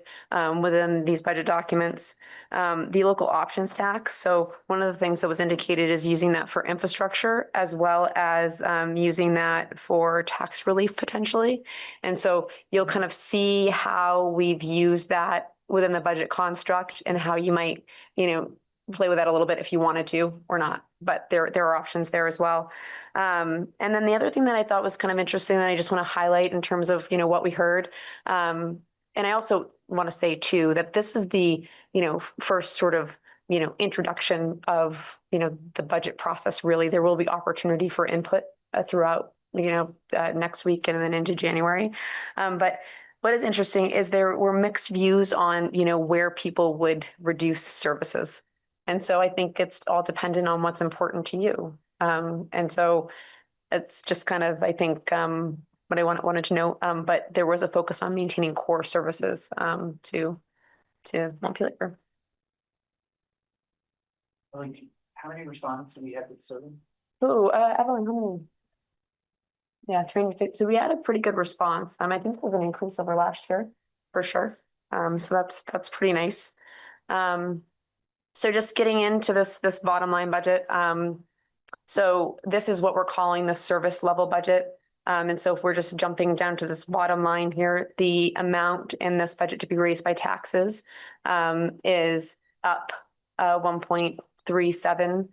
within these budget documents. The local options tax. So one of the things that was indicated is using that for infrastructure, as well as using that for tax relief potentially. And so you'll kind of see how we've used that within the budget construct, and how you might, you know, play with that a little bit if you wanted to or not, but there are options there as well. And then the other thing that I thought was kind of interesting that I just want to highlight in terms of, you know, what we heard. And I also want to say too, that this is the, you know, first sort of, you know, introduction of, you know, the budget process. Really, there will be opportunity for input throughout, you know, next week and then into January. But what is interesting is there were mixed views on, you know, where people would reduce services. And so I think it's all dependent on what's important to you. And so it's just kind of, I think, what I wanted to know. But there was a focus on maintaining core services to Montpelier. How many respondents do we have with survey? Oh, Evelyn, how many? Yeah, 350. So we had a pretty good response. I think it was an increase over last year, for sure. So that's pretty nice. So just getting into this bottom line budget. So this is what we're calling the service level budget. And so if we're just jumping down to this bottom line here, the amount in this budget to be raised by taxes is up 1.37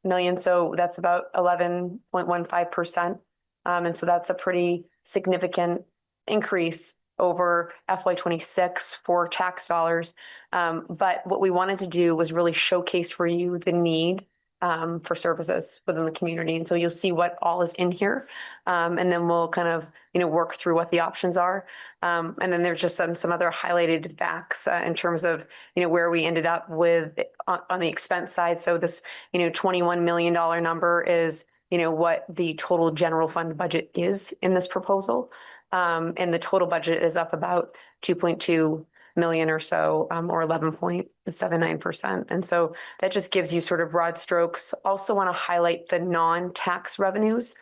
million. So that's about 11.15%. And so that's a pretty significant increase over FY26 for tax dollars. But what we wanted to do was really showcase for you the need for services within the community. And so you'll see what all is in here. And then we'll kind of, you know, work through what the options are. And then there's just some other highlighted facts in terms of, you know, where we ended up with on the expense side. So this, you know, $21 million number is, you know, what the total general fund budget is in this proposal. And the total budget is up about 2.2 million or so, or 11.79%. And so that just gives you sort of broad strokes. Also want to highlight the non-tax revenues.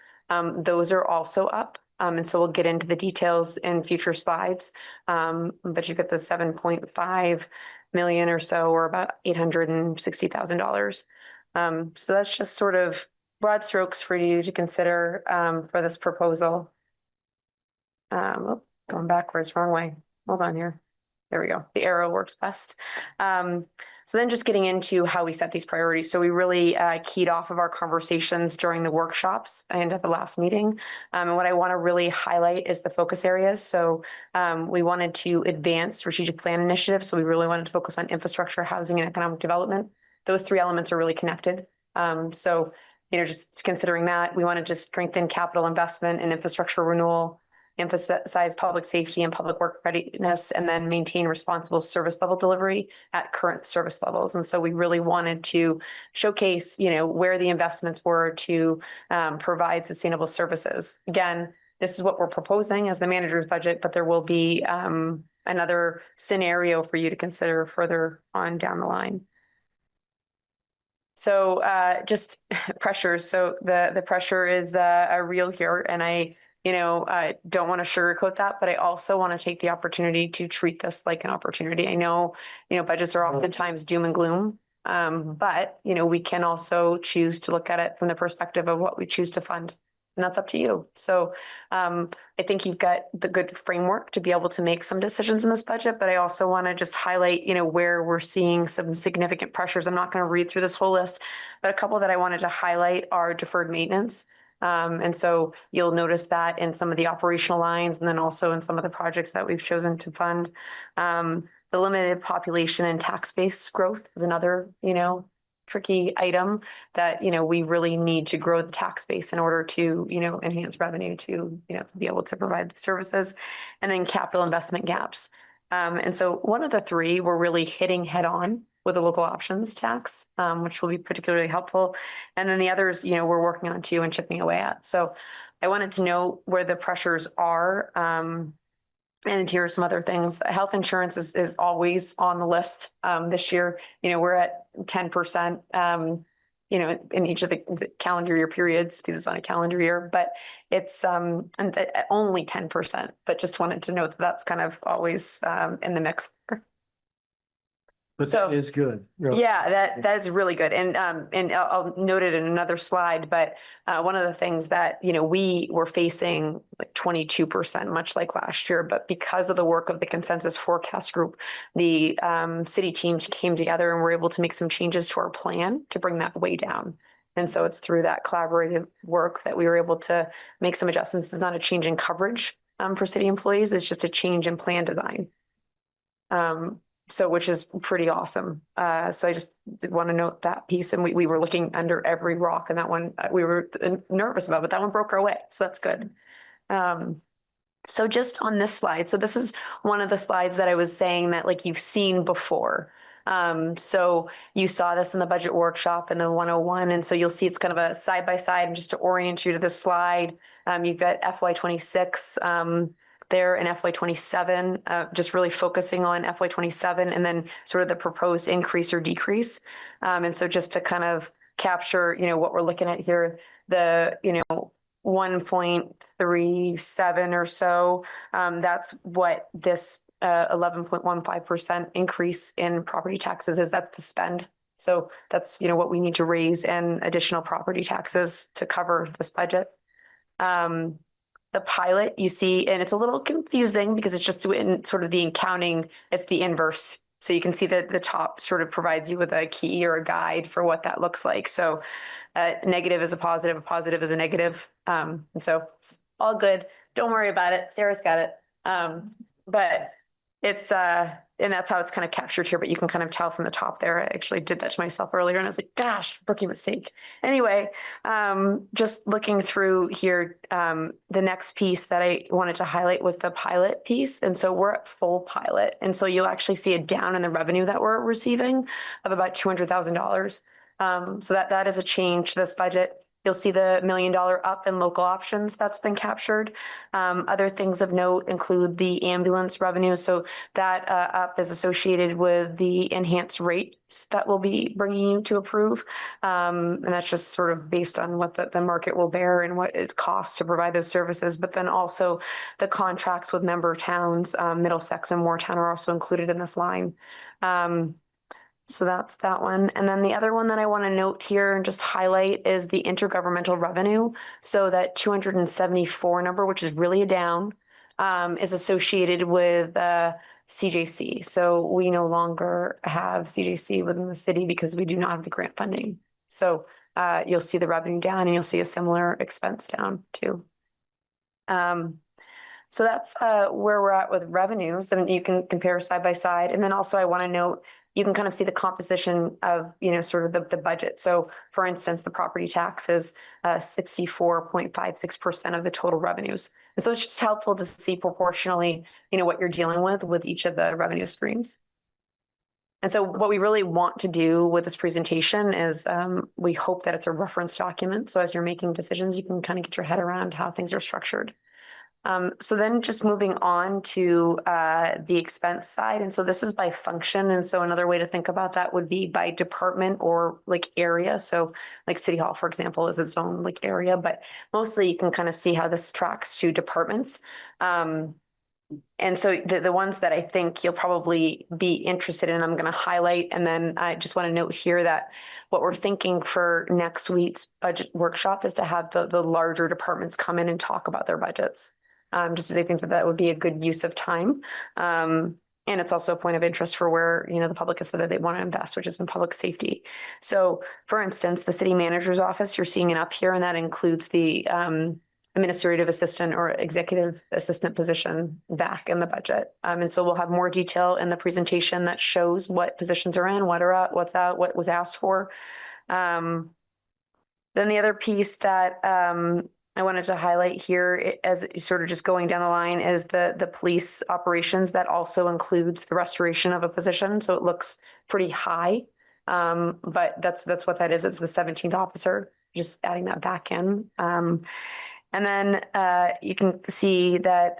Those are also up And so we'll get into the details in future slides. But you get the 7.5 million or so, or about $860,000. So that's just sort of broad strokes for you to consider for this proposal. Going backwards, wrong way. Hold on here. There we go. The arrow works best. So then just getting into how we set these priorities. So we really keyed off of our conversations during the workshops and at the last meeting. And what I want to really highlight is the focus areas. So we wanted to advance strategic plan initiatives. So we really wanted to focus on infrastructure, housing, and economic development. Those three elements are really connected. So, just considering that, we wanted to strengthen capital investment and infrastructure renewal, emphasize public safety and public work readiness, and then maintain responsible service level delivery at current service levels. And so we really wanted to showcase, where the investments were to provide sustainable services. Again, this is what we're proposing as the manager's budget, but there will be another scenario for you to consider further on down the line. So just pressures. So the pressure is real here, and I don't want to sugarcoat that, but I also want to take the opportunity to treat this like an opportunity. I know, budgets are oftentimes doom and gloom, but, we can also choose to look at it from the perspective of what we choose to fund, and that's up to you. So I think you've got the good framework to be able to make some decisions in this budget, but I also want to just highlight, where we're seeing some significant pressures. I'm not going to read through this whole list, but a couple that I wanted to highlight are deferred maintenance. And so you'll notice that in some of the operational lines, and then also in some of the projects that we've chosen to fund. The limited population and tax base growth is another, tricky item that, we really need to grow the tax base in order to, enhance revenue to, be able to provide the services. And then capital investment gaps. And so one of the three we're really hitting head on with the local options tax, which will be particularly helpful. And then the others, we're working on too and chipping away at. So I wanted to know where the pressures are. And here are some other things. Health insurance is always on the list. This year, we're at 10%, in each of the calendar year periods, because it's on a calendar year, but it's only 10%, but just wanted to note that that's kind of always in the mix. But that is good. Really. Yeah, that is really good. And I'll note it in another slide, but one of the things that, we were facing like 22%, much like last year, but because of the work of the consensus forecast group, the city teams came together and were able to make some changes to our plan to bring that way down. And so it's through that collaborative work that we were able to make some adjustments. It's not a change in coverage for city employees. It's just a change in plan design. So which is pretty awesome. So I just did want to note that piece. And we were looking under every rock, and that one we were nervous about, but that one broke our way. So that's good. So just on this slide, so this is one of the slides that I was saying that like you've seen before. So you saw this in the budget workshop in the 101. And so you'll see it's kind of a side by side. And just to orient you to this slide, you've got FY26 there in FY27, just really focusing on FY27 and then sort of the proposed increase or decrease. And so just to kind of capture, what we're looking at here, the, 1.37 or so, that's what this 11.15% increase in property taxes is. That's the spend. So that's, what we need to raise and additional property taxes to cover this budget. The pilot you see, and it's a little confusing because it's just in sort of the accounting, it's the inverse. So you can see that the top sort of provides you with a key or a guide for what that looks like. So negative is a positive is a negative. And so it's all good. Don't worry about it. Sarah's got it. But it's, and that's how it's kind of captured here, but you can kind of tell from the top there. I actually did that to myself earlier and I was like, gosh, rookie mistake. Anyway, just looking through here, the next piece that I wanted to highlight was the pilot piece. And so we're at full pilot. And so you'll actually see it down in the revenue that we're receiving of about $200,000. So that is a change to this budget. You'll see the $1 million up in local options that's been captured. Other things of note include the ambulance revenue. So that up is associated with the enhanced rates that we'll be bringing you to approve. And that's just sort of based on what the market will bear and what it costs to provide those services. But then also the contracts with member towns, Middlesex and Moortown are also included in this line. So that's that one. And then the other one that I want to note here and just highlight is the intergovernmental revenue. So that 274 number, which is really a down, is associated with CJC. So we no longer have CJC within the city because we do not have the grant funding. So you'll see the revenue down and you'll see a similar expense down too. So that's where we're at with revenues, and you can compare side by side. And then also I want to note, you can kind of see the composition of, sort of the budget. So for instance, the property tax is 64.56% of the total revenues. And so it's just helpful to see proportionally, what you're dealing with each of the revenue streams. And so what we really want to do with this presentation is we hope that it's a reference document. So as you're making decisions, you can kind of get your head around how things are structured. So then just moving on to the expense side. And so this is by function. And so another way to think about that would be by department or like area. So like City Hall, for example, is its own like area, but mostly you can kind of see how this tracks to departments. And so the ones that I think you'll probably be interested in, I'm going to highlight. And then I just want to note here that what we're thinking for next week's budget workshop is to have the larger departments come in and talk about their budgets. Just as I think that would be a good use of time. And it's also a point of interest for where, the public has said that they want to invest, which is in public safety. So for instance, the city manager's office, you're seeing it up here, and that includes the administrative assistant or executive assistant position back in the budget. And so we'll have more detail in the presentation that shows what positions are in, what are out, what's out, what was asked for. Then the other piece that I wanted to highlight here as sort of just going down the line is the police operations. That also includes the restoration of a position. So it looks pretty high, but that's what that is. It's the 17th officer, just adding that back in. And then you can see that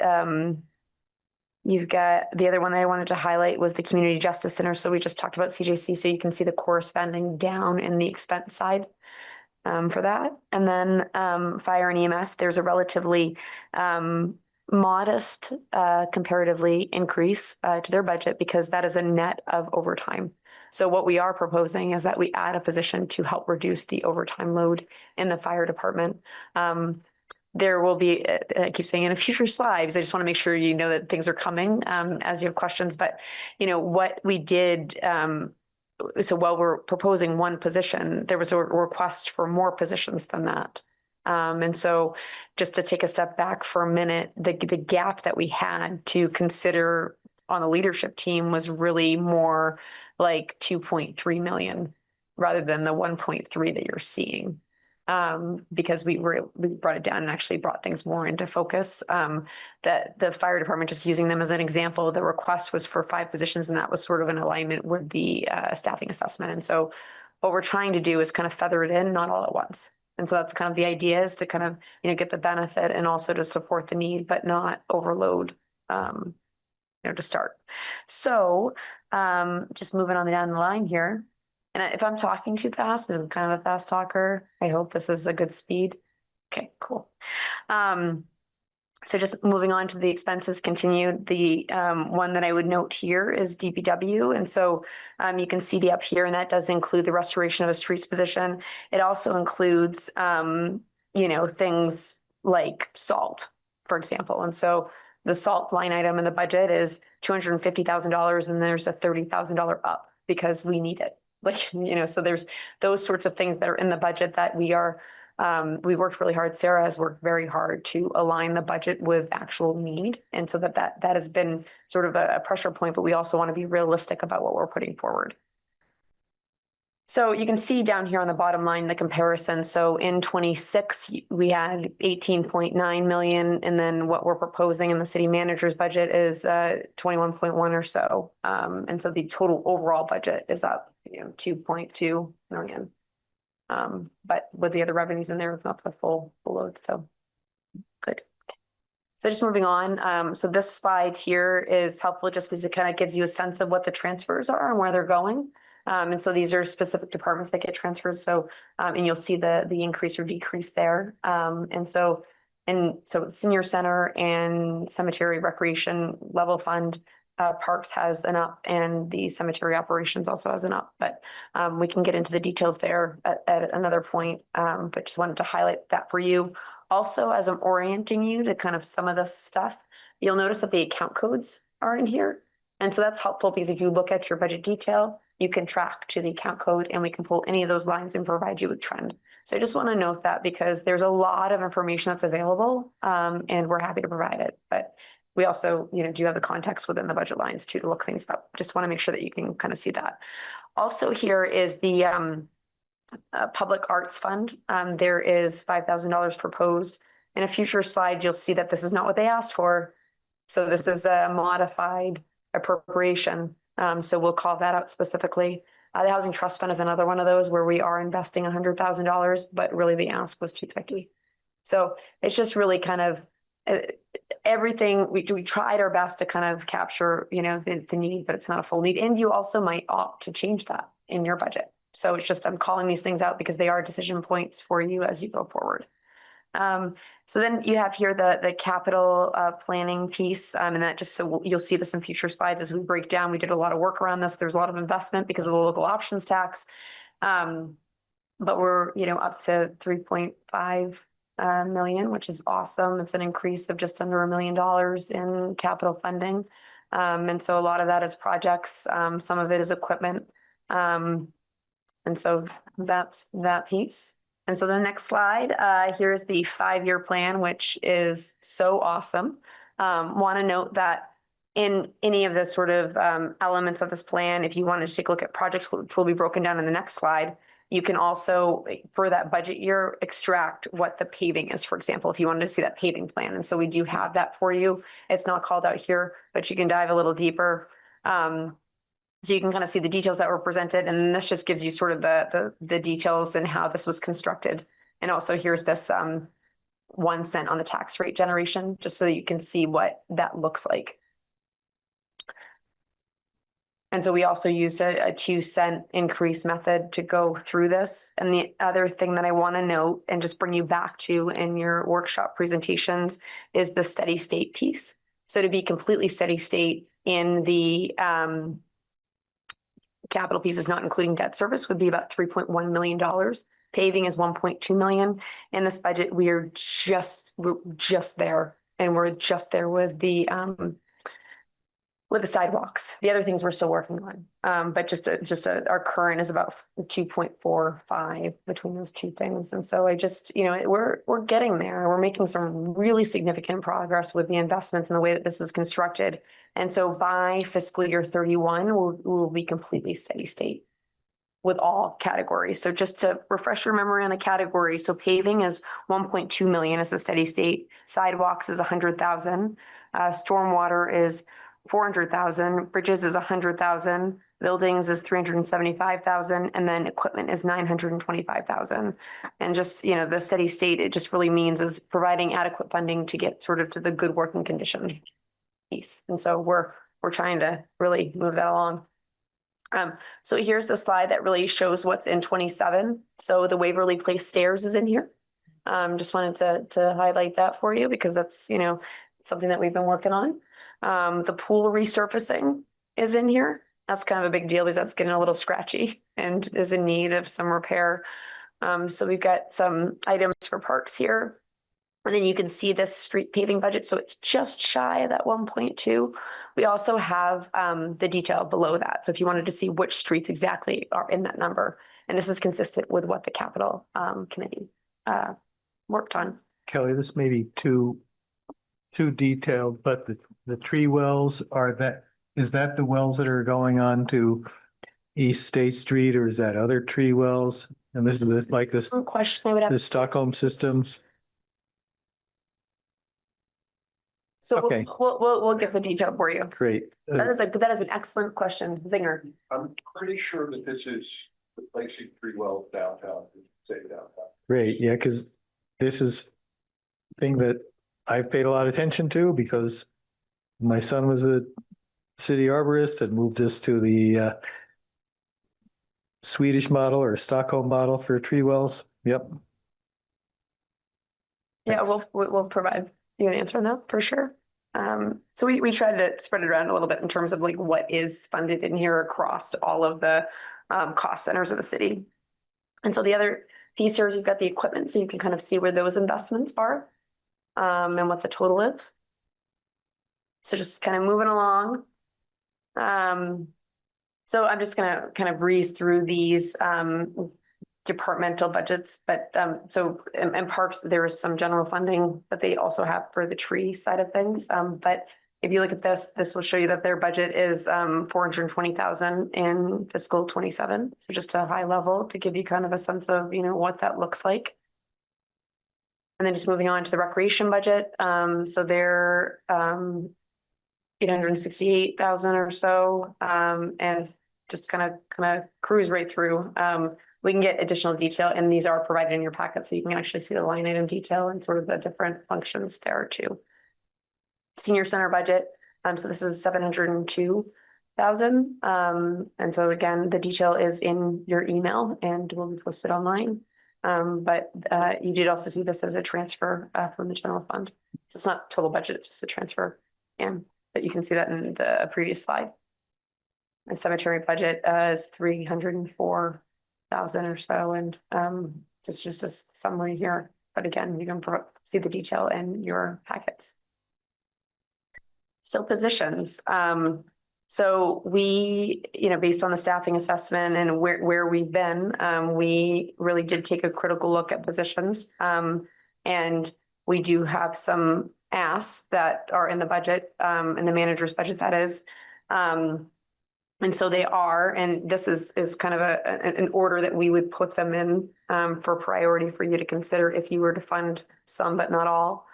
you've got the other one that I wanted to highlight was the Community Justice Center. So we just talked about CJC. So you can see the corresponding down in the expense side. For that. And then fire and EMS, there's a relatively modest comparatively increase to their budget because that is a net of overtime. So what we are proposing is that we add a position to help reduce the overtime load in the fire department. There will be, I keep saying in a future slides, I just want to make sure you know that things are coming as you have questions, but what we did so while we're proposing one position, there was a request for more positions than that. And so just to take a step back for a minute, the gap that we had to consider on the leadership team was really more like 2.3 million rather than the 1.3 that you're seeing. Because we brought it down and actually brought things more into focus. That the fire department, just using them as an example, the request was for 5 positions, and that was sort of in alignment with the staffing assessment. And so what we're trying to do is kind of feather it in, not all at once. And so that's kind of the idea, is to kind of get the benefit and also to support the need, but not overload to start. So just moving on down the line here. And if I'm talking too fast, because I'm kind of a fast talker, I hope this is a good speed. Okay, cool. So just moving on to the expenses continued, the one that I would note here is DPW. And so you can see the up here, and that does include the restoration of a streets position. It also includes, things like salt, for example. And so the salt line item in the budget is $250,000, and there's a $30,000 up because we need it. So there's those sorts of things that are in the budget that we worked really hard. Sarah has worked very hard to align the budget with actual need. And so that has been sort of a pressure point, but we also want to be realistic about what we're putting forward. So you can see down here on the bottom line, the comparison. So in 26, we had 18.9 million. And then what we're proposing in the city manager's budget is 21.1 or so. And so the total overall budget is up, 2.2 million. But with the other revenues in there, it's not the full load, so good. So just moving on, so this slide here is helpful just because it kind of gives you a sense of what the transfers are and where they're going. And so these are specific departments that get transfers. So, and you'll see the increase or decrease there. And so senior center and cemetery recreation level fund, parks has an up, and the cemetery operations also has an up, but we can get into the details there at another point. But just wanted to highlight that for you. Also, as I'm orienting you to kind of some of this stuff, you'll notice that the account codes are in here. And so that's helpful because if you look at your budget detail, you can track to the account code and we can pull any of those lines and provide you with trend. So I just want to note that because there's a lot of information that's available, and we're happy to provide it. But we also, do have the context within the budget lines too to look things up. Just want to make sure that you can kind of see that. Also here is the Public Arts Fund. There is $5,000 proposed. In a future slide, you'll see that this is not what they asked for. So this is a modified appropriation. So we'll call that out specifically. The Housing Trust Fund is another one of those where we are investing $100,000, but really the ask was $250,000. So it's just really kind of everything. We tried our best to kind of capture, the need, but it's not a full need. And you also might opt to change that in your budget. So it's just, I'm calling these things out because they are decision points for you as you go forward. So then you have here the capital planning piece, and that just so you'll see this in future slides as we break down. We did a lot of work around this. There's a lot of investment because of the local options tax, but we're up to 3.5 million, which is awesome. It's an increase of just under $1 million in capital funding, and so a lot of that is projects. Some of it is equipment, and so that's that piece. And so the next slide, here's the 5-year plan, which is so awesome. Want to note that in any of the sort of elements of this plan, if you wanted to take a look at projects, which will be broken down in the next slide, you can also, for that budget year, extract what the paving is, for example, if you wanted to see that paving plan. And so we do have that for you. It's not called out here, but you can dive a little deeper. So you can kind of see the details that were presented, and this just gives you sort of the details and how this was constructed. And also here's this 1 cent on the tax rate generation, just so you can see what that looks like. And so we also used a 2 cent increase method to go through this. And the other thing that I want to note and just bring you back to in your workshop presentations is the steady state piece. So to be completely steady state in the capital pieces, not including debt service, would be about $3.1 million. Paving is $1.2 million. In this budget, we're just there, and we're just there with the sidewalks. The other things we're still working on, but our current is about 2.45 between those two things. And so I just, we're getting there. We're making some really significant progress with the investments and the way that this is constructed. And so by fiscal year 31, we'll be completely steady state with all categories. So just to refresh your memory on the category, so paving is 1.2 million as a steady state. Sidewalks is 100,000. Stormwater is 400,000. Bridges is 100,000. Buildings is 375,000, and then equipment is 925,000. And just, the steady state, it just really means is providing adequate funding to get sort of to the good working condition piece. And so we're trying to really move that along. So here's the slide that really shows what's in 27. So the Waverly Place stairs is in here. Just wanted to highlight that for you because that's, something that we've been working on. The pool resurfacing is in here. That's kind of a big deal because that's getting a little scratchy and is in need of some repair. So we've got some items for parks here. And then you can see this street paving budget. So it's just shy of that 1.2. We also have the detail below that. So if you wanted to see which streets exactly are in that number, and this is consistent with what the capital committee worked on. Kelly, this may be too detailed, but the tree wells is that the wells that are going on to East State Street, or is that other tree wells? And this is like this question I would have. The Stockholm systems. So okay. We'll get the detail for you. Great. That is an excellent question, Zinger. I'm pretty sure that this is replacing 3 wells downtown. say it out loud. Great, yeah, because this is thing that I've paid a lot of attention to because my son was a city arborist and moved us to the Swedish model or Stockholm model for tree wells. Yep. Yeah, we'll provide you an answer on that for sure. So we tried to spread it around a little bit in terms of like what is funded in here across all of the cost centers of the city. And so the other piece here is you've got the equipment, so you can kind of see where those investments are and what the total is. So just kind of moving along. So I'm just gonna kind of breeze through these departmental budgets, but so in parks, there is some general funding that they also have for the tree side of things. But if you look at this will show you that their budget is 420,000 in fiscal 27. So just a high level to give you kind of a sense of, you know, what that looks like. And then just moving on to the recreation budget. So they're 868,000 or so, and just kind of cruise right through. We can get additional detail, and these are provided in your packet, so you can actually see the line item detail and sort of the different functions there too. Senior center budget, so this is 702,000, and so again, the detail is in your email and will be posted online. But you did also see this as a transfer from the general fund. So it's not total budget; it's just a transfer, but you can see that in the previous slide. The cemetery budget is 304,000 or so, and it's just a summary here. But again, you can see the detail in your packets. So positions. So we, based on the staffing assessment and where we've been, we really did take a critical look at positions, and we do have some asks that are in the budget, in the manager's budget, that is. And so they are, and this is kind of an order that we would put them in for priority for you to consider if you were to fund some, but not all.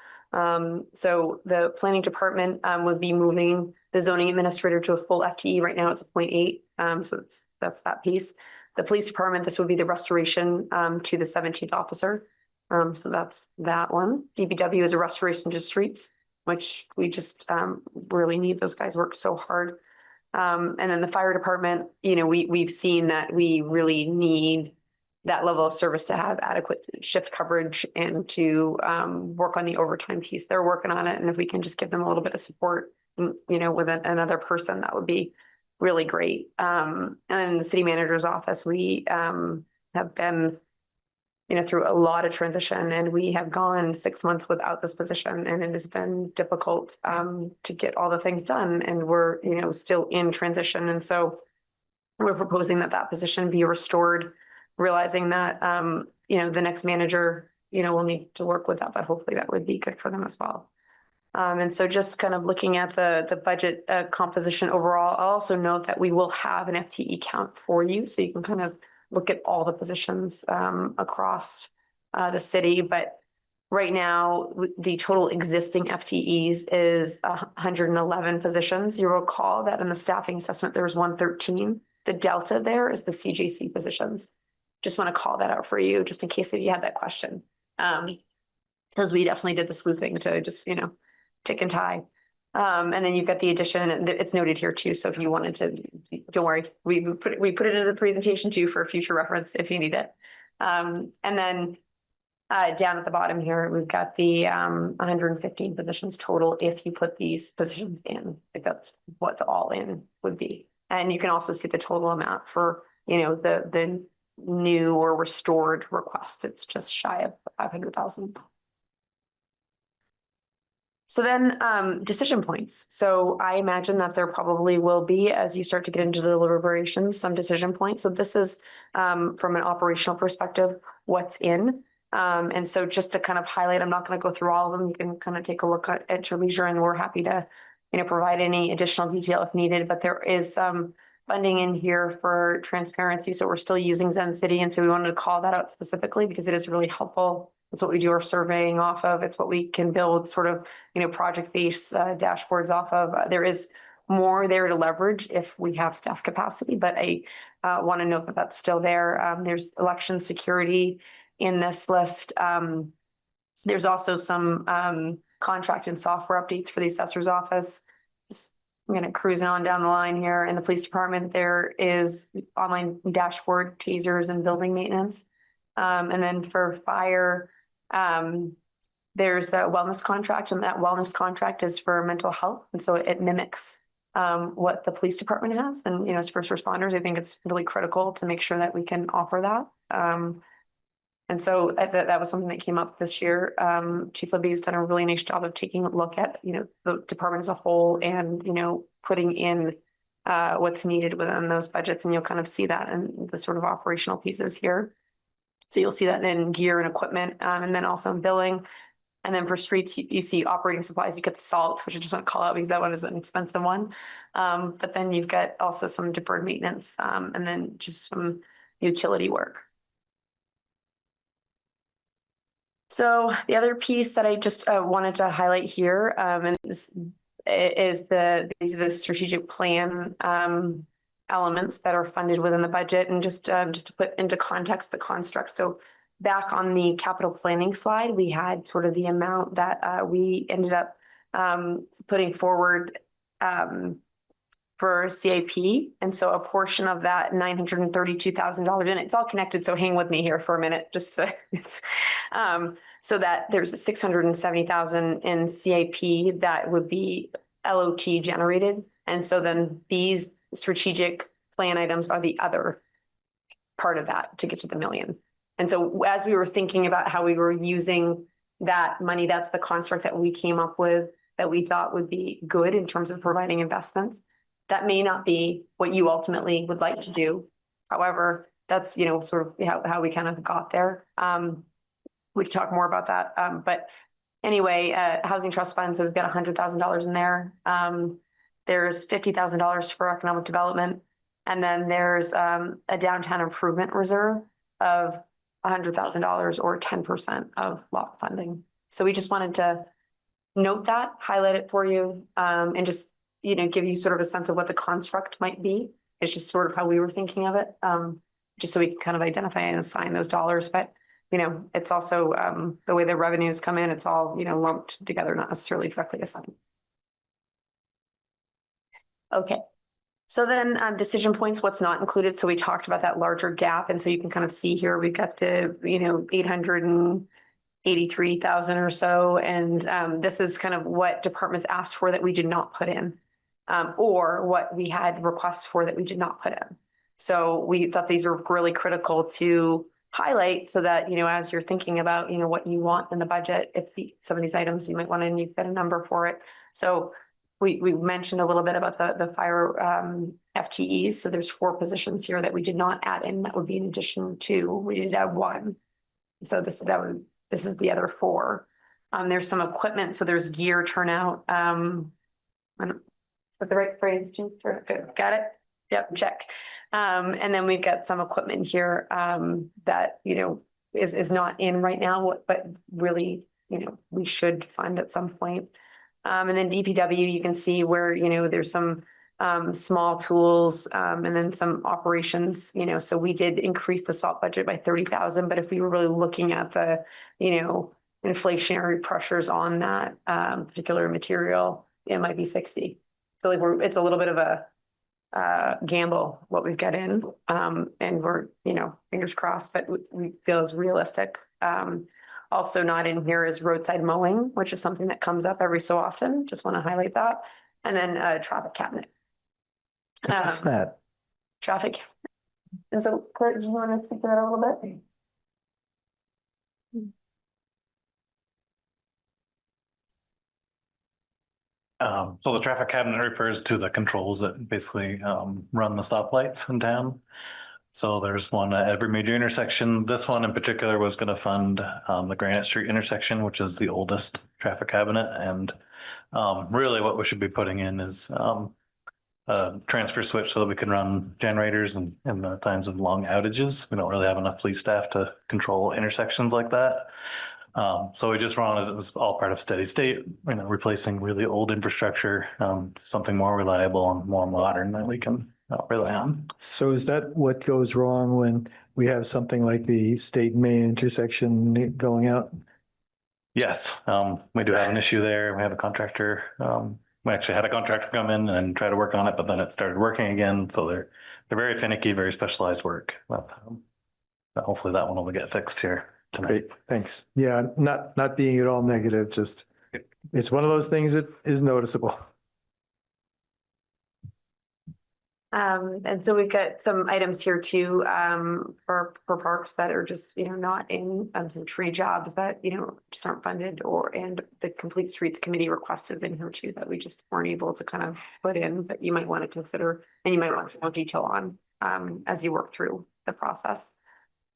So the planning department would be moving the zoning administrator to a full FTE. Right now it's a 0.8. So that's that piece. The police department, this would be the restoration to the 17th officer. So that's that one. DPW is a restoration to streets, which we just really need. Those guys work so hard. And then the fire department, we've seen that we really need that level of service to have adequate shift coverage and to work on the overtime piece. They're working on it. And if we can just give them a little bit of support, with another person, that would be really great. And in the city manager's office, we have been through a lot of transition, and we have gone 6 months without this position, and it has been difficult to get all the things done, and we're still in transition. And so we're proposing that position be restored, realizing that the next manager will need to work with that, but hopefully that would be good for them as well. And so just kind of looking at the budget composition overall, I'll also note that we will have an FTE count for you, so you can kind of look at all the positions across the city. But right now, the total existing FTEs is 111 positions. You recall that in the staffing assessment, there was 113. The delta there is the CJC positions. Just want to call that out for you, just in case if you had that question. Because we definitely did the sleuthing to just, tick and tie. And then you've got the addition, and it's noted here too. So if you wanted to, don't worry, we put it in the presentation too for future reference if you need it. And then down at the bottom here, we've got the 115 positions total if you put these positions in. If that's what the all in would be. And you can also see the total amount for the new or restored request. It's just shy of 500,000. So then decision points. So I imagine that there probably will be, as you start to get into the deliberations, some decision points. So this is from an operational perspective, what's in. And so just to kind of highlight, I'm not going to go through all of them. You can kind of take a look at your leisure, and we're happy to provide any additional detail if needed. But there is some funding in here for transparency. So we're still using Zen City. And so we wanted to call that out specifically because it is really helpful. It's what we do our surveying off of. It's what we can build sort of, project-based dashboards off of. There is more there to leverage if we have staff capacity, but I want to note that that's still there. There's election security in this list. There's also some contract and software updates for the assessor's office. Just, I'm going to cruise on down the line here. In the police department, there is online dashboard, tasers, and building maintenance. And then for fire, there's a wellness contract, and that wellness contract is for mental health. And so it mimics what the police department has. And, you know, as first responders, I think it's really critical to make sure that we can offer that. And so that was something that came up this year. Chief Libby has done a really nice job of taking a look at, you know, the department as a whole and, you know, putting in what's needed within those budgets. And you'll kind of see that in the sort of operational pieces here. So you'll see that in gear and equipment, and then also in billing. And then for streets, you see operating supplies, you get the salt, which I just want to call out because that one is an expensive one. But then you've got also some deferred maintenance, and then just some utility work. So the other piece that I just wanted to highlight here, and this is these are the strategic plan elements that are funded within the budget, and just to put into context the construct. So back on the capital planning slide, we had sort of the amount that we ended up putting forward for CIP. And so a portion of that $932,000, and it's all connected, so hang with me here for a minute, just so that there's a $670,000 in CIP that would be LOT generated. And so then these strategic plan items are the other part of that to get to the million. And so as we were thinking about how we were using that money, that's the construct that we came up with that we thought would be good in terms of providing investments. That may not be what you ultimately would like to do. However, that's, you know, sort of how we kind of got there. We could talk more about that. But anyway, housing trust funds, we've got $100,000 in there. There's $50,000 for economic development. And then there's a downtown improvement reserve of $100,000 or 10% of lot funding. So we just wanted to note that, highlight it for you, and just, you know, give you sort of a sense of what the construct might be. It's just sort of how we were thinking of it, just so we can kind of identify and assign those dollars. But, you know, it's also the way the revenues come in, it's all, you know, lumped together, not necessarily directly assigned. Okay. So then decision points, what's not included. So we talked about that larger gap. And so you can kind of see here, we've got the, you know, 883,000 or so. And this is kind of what departments asked for that we did not put in, or what we had requests for that we did not put in. So we thought these were really critical to highlight so that, you know, as you're thinking about, you know, what you want in the budget, if some of these items you might want to, and you've got a number for it. So we mentioned a little bit about the fire FTEs. So there's 4 positions here that we did not add in. That would be in addition to, we did add 1. So this is the other 4. There's some equipment. So there's gear turnout. Is that the right phrase, Jim? Good. Got it? Yep, check. And then we've got some equipment here that, you know, is not in right now, but really, you know, we should fund at some point. And then DPW, you can see where, you know, there's some small tools and then some operations, you know, so we did increase the salt budget by 30,000, but if we were really looking at the, you know, inflationary pressures on that particular material, it might be 60. So like it's a little bit of a gamble what we've got in, and we're, you know, fingers crossed, but we feel is realistic. Also not in here is roadside mowing, which is something that comes up every so often. Just want to highlight that. And then traffic cabinet. What's that? Traffic. And so, Kurt, do you want to speak to that a little bit? So the traffic cabinet refers to the controls that basically run the stoplights in town. So there's one at every major intersection. This one in particular was going to fund the Granite Street intersection, which is the oldest traffic cabinet. And really what we should be putting in is a transfer switch so that we can run generators in the times of long outages. We don't really have enough police staff to control intersections like that. So we just wanted, it was all part of steady state, replacing really old infrastructure, to something more reliable and more modern that we can rely on. So is that what goes wrong when we have something like the state main intersection going out? Yes, we do have an issue there. We have a contractor. We actually had a contractor come in and try to work on it, but then it started working again. So they're very finicky, very specialized work. But hopefully that one will get fixed here tonight. Great, thanks. Yeah, not being at all negative, just it's one of those things that is noticeable. And so we've got some items here too, for parks that are just, not in, some tree jobs that, just aren't funded, and the Complete Streets Committee requested in here too, that we just weren't able to kind of put in, but you might want to consider, and you might want some more detail on, as you work through the process.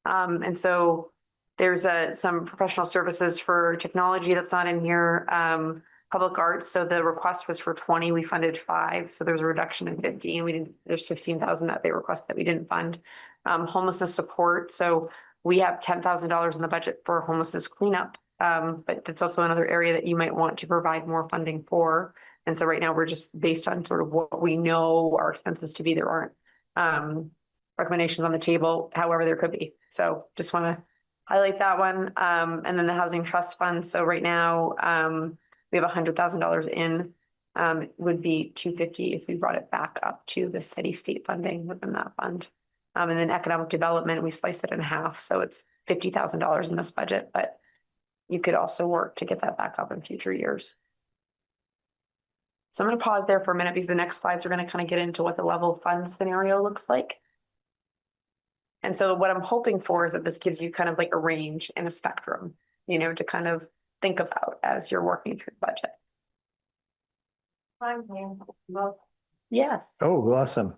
And so there's some professional services for technology that's not in here. Public arts, so the request was for 20, we funded 5, so there's a reduction in 15. There's 15,000 that they requested that we didn't fund. Homelessness support, so we have $10,000 in the budget for homelessness cleanup, but that's also another area that you might want to provide more funding for. And so right now we're just based on sort of what we know our expenses to be. There aren't recommendations on the table, however there could be. So just want to highlight that one. And then the housing trust fund, so right now we have $100,000 in, would be 250 if we brought it back up to the steady state funding within that fund. And then economic development, we sliced it in half. So it's $50,000 in this budget, but you could also work to get that back up in future years. So I'm going to pause there for a minute because the next slides are going to kind of get into what the level fund scenario looks like. And so what I'm hoping for is that this gives you kind of like a range and a spectrum, to kind of think about as you're working through the budget. Yes. Oh, awesome.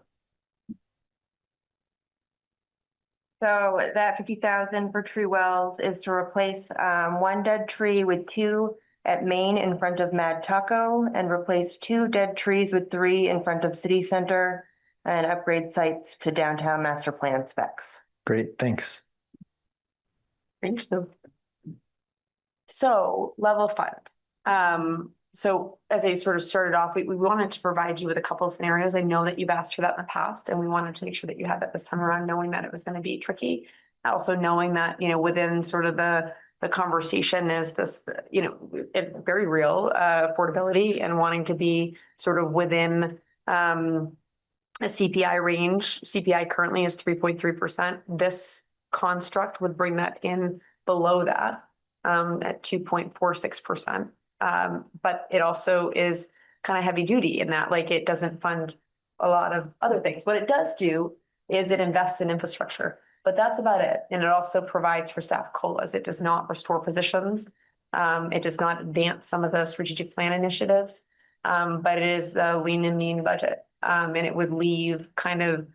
So that 50,000 for tree wells is to replace 1 dead tree with 2 at Main in front of Mad Taco, and replace 2 dead trees with 3 in front of City Center, and upgrade sites to downtown master plan specs. Great, thanks. Thank you. So level fund. So as I sort of started off, we wanted to provide you with a couple of scenarios. I know that you've asked for that in the past, and we wanted to make sure that you had that this time around, knowing that it was going to be tricky. Also knowing that, within sort of the conversation is this, very real affordability, and wanting to be sort of within a CPI range. CPI currently is 3.3%. This construct would bring that in below that. At 2.46%. But it also is kind of heavy duty in that, like, it doesn't fund a lot of other things. What it does do is it invests in infrastructure, but that's about it. And it also provides for staff COLAs. It does not restore positions. It does not advance some of the strategic plan initiatives, but it is a lean and mean budget. And it would leave kind of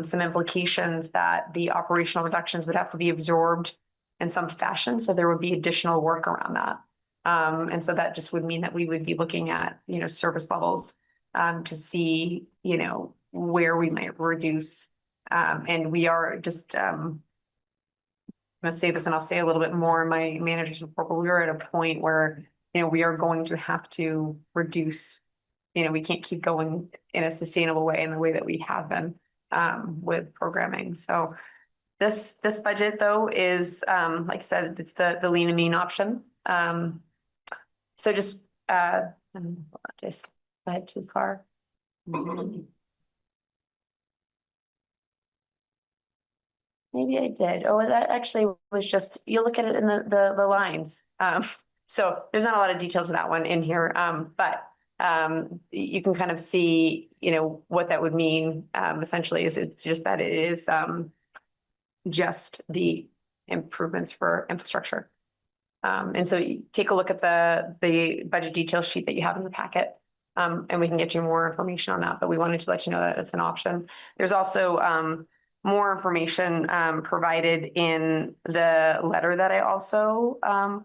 some implications that the operational reductions would have to be absorbed in some fashion. So there would be additional work around that. And so that just would mean that we would be looking at, service levels to see, where we might reduce. And we are just, I'm going to say this, and I'll say a little bit more in my manager's report, but we are at a point where, we are going to have to reduce, we can't keep going in a sustainable way in the way that we have been with programming. So this budget, though, is, like I said, it's the lean and mean option. So just ahead too far. Maybe I did. Oh, that actually was just, you look at it in the lines. So there's not a lot of details in that one in here, but you can kind of see, what that would mean. Essentially, is it's just that it is just the improvements for infrastructure. And so you take a look at the budget detail sheet that you have in the packet, and we can get you more information on that, but we wanted to let you know that it's an option. There's also more information provided in the letter that I also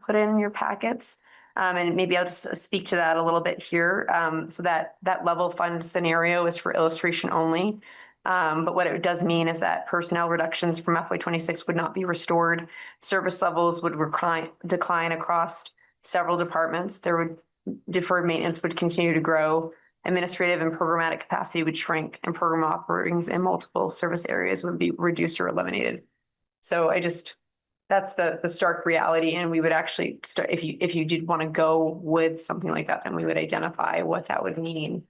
put in your packets. And maybe I'll just speak to that a little bit here. So that level fund scenario is for illustration only. But what it does mean is that personnel reductions from FY 26 would not be restored. Service levels would decline across several departments. Deferred maintenance would continue to grow. Administrative and programmatic capacity would shrink, and program offerings in multiple service areas would be reduced or eliminated. So that's the stark reality. And we would actually start, if you did want to go with something like that, then we would identify what that would mean.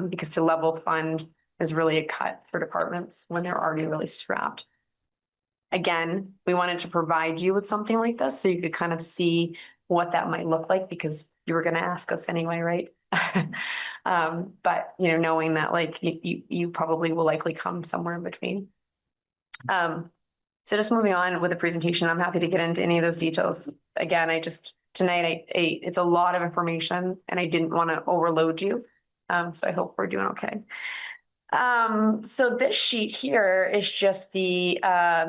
Because to level fund is really a cut for departments when they're already really strapped. Again, we wanted to provide you with something like this so you could kind of see what that might look like, because you were going to ask us anyway, right? But knowing that like you probably will likely come somewhere in between. So just moving on with the presentation, I'm happy to get into any of those details. Again, tonight it's a lot of information and I didn't want to overload you. So I hope we're doing okay. So this sheet here is just the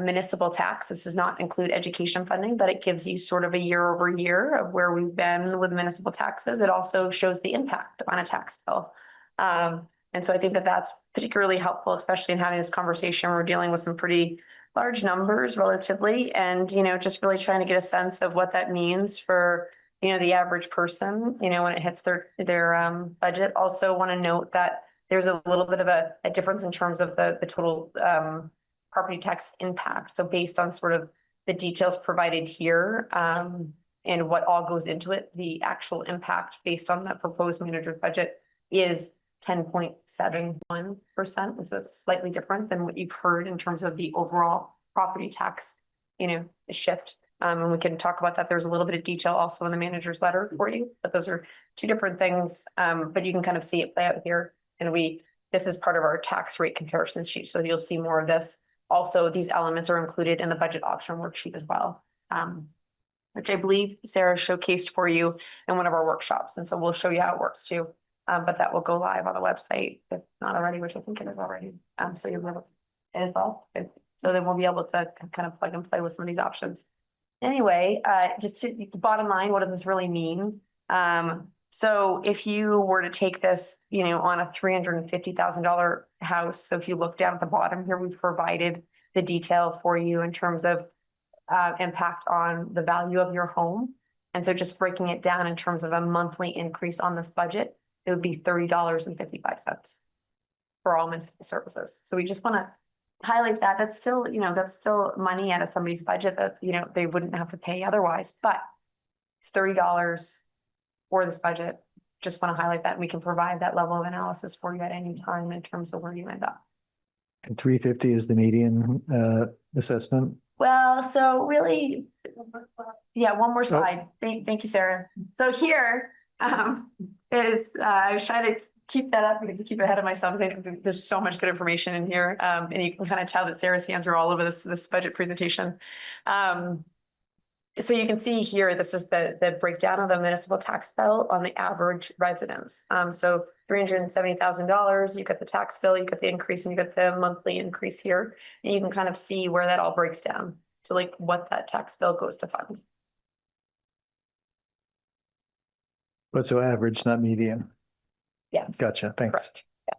municipal tax. This does not include education funding, but it gives you sort of a year over year of where we've been with municipal taxes. It also shows the impact on a tax bill. And so I think that that's particularly helpful, especially in having this conversation. We're dealing with some pretty large numbers relatively, and just really trying to get a sense of what that means for the average person when it hits their budget. Also want to note that there's a little bit of a difference in terms of the total property tax impact. So based on sort of the details provided here and what all goes into it, the actual impact based on the proposed manager's budget is 10.71%. So it's slightly different than what you've heard in terms of the overall property tax, shift. And we can talk about that. There's a little bit of detail also in the manager's letter for you, but those are two different things. But you can kind of see it play out here. And this is part of our tax rate comparison sheet. So you'll see more of this. Also, these elements are included in the budget option worksheet as well, which I believe Sarah showcased for you in one of our workshops. And so we'll show you how it works too. But that will go live on the website, if not already, which I think it is already. So you'll be able to install it. So then we'll be able to kind of plug and play with some of these options. Anyway, just to the bottom line, what does this really mean? So if you were to take this, on a $350,000 house, so if you look down at the bottom here, we've provided the detail for you in terms of impact on the value of your home. And so just breaking it down in terms of a monthly increase on this budget, it would be $30.55 for all municipal services. So we just want to highlight that. That's still money out of somebody's budget that, they wouldn't have to pay otherwise, but it's $30 for this budget. Just want to highlight that. And we can provide that level of analysis for you at any time in terms of where you end up. And 350 is the median assessment. Well, so really, yeah, one more slide. Thank you, Sarah. So here is, I was trying to keep that up because I keep ahead of myself. There's so much good information in here. And you can kind of tell that Sarah's hands are all over this budget presentation. So you can see here, this is the breakdown of the municipal tax bill on the average residence. So $370,000, you get the tax bill, you get the increase, and you get the monthly increase here. And you can kind of see where that all breaks down to like what that tax bill goes to fund. But so average, not median. Yes. Gotcha. Thanks. Correct. Yeah.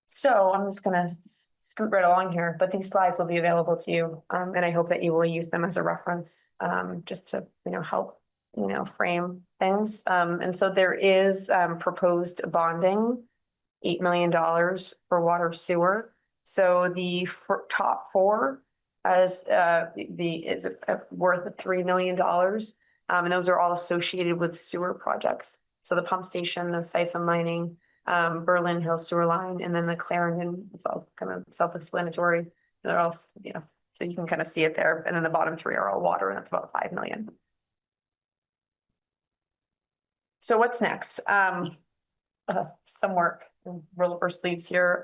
So I'm just going to scoot right along here, but these slides will be available to you. And I hope that you will use them as a reference just to, help, frame things. And so there is proposed bonding, $8 million for water sewer. So the top four is worth $3 million. And those are all associated with sewer projects. So the pump station, the siphon lining, Berlin Hill sewer line, and then the Clarendon, it's all kind of self-explanatory. They're all, so you can kind of see it there. And then the bottom three are all water, and that's about 5 million. So what's next? Some work, roll up our sleeves here.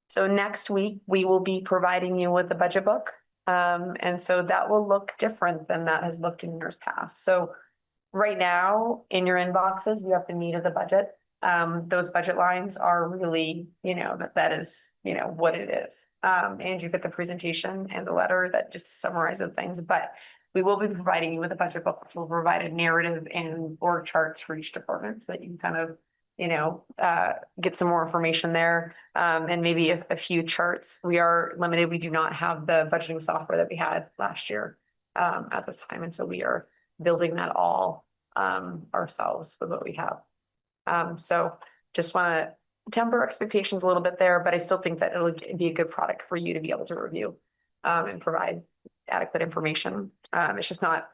So next week, we will be providing you with the budget book. And so that will look different than that has looked in years past. So right now in your inboxes, you have the meat of the budget. Those budget lines are really, that is, what it is. And you get the presentation and the letter that just summarizes things, but we will be providing you with a budget book, which will provide a narrative and org charts for each department so that you can kind of get some more information there, and maybe a few charts. We are limited. We do not have the budgeting software that we had last year at this time. And so we are building that all ourselves with what we have. So just want to temper expectations a little bit there, but I still think that it'll be a good product for you to be able to review and provide adequate information. It's just not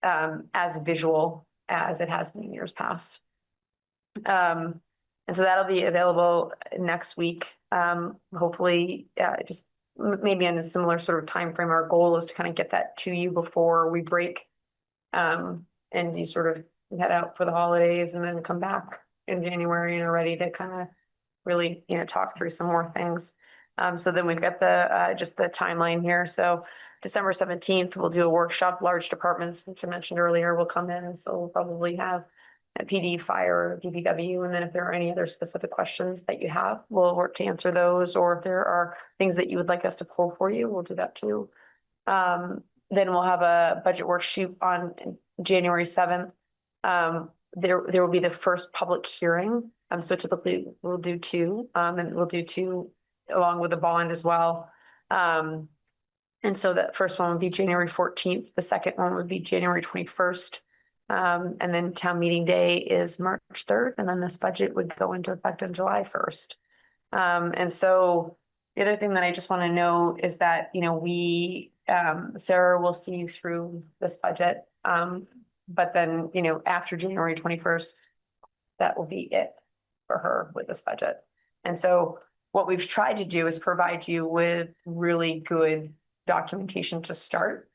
as visual as it has been in years past. And so that'll be available next week. Hopefully, just maybe in a similar sort of time frame. Our goal is to kind of get that to you before we break, and you sort of head out for the holidays and then come back in January and are ready to kind of really, talk through some more things. So then we've got the just the timeline here. So December 17th, we'll do a workshop. Large departments, which I mentioned earlier, will come in. So we'll probably have a PD, fire, DPW, and then if there are any other specific questions that you have, we'll work to answer those. Or if there are things that you would like us to pull for you, we'll do that too. Then we'll have a budget worksheet on January 7th. There will be the first public hearing. So typically we'll do two, and we'll do two along with the bond as well. And so that first one would be January 14th. The second one would be January 21st. And then town meeting day is March 3rd. And then this budget would go into effect on July 1st. And so the other thing that I just want to know is that, Sarah will see you through this budget. But then, after January 21st, that will be it for her with this budget. And so what we've tried to do is provide you with really good documentation to start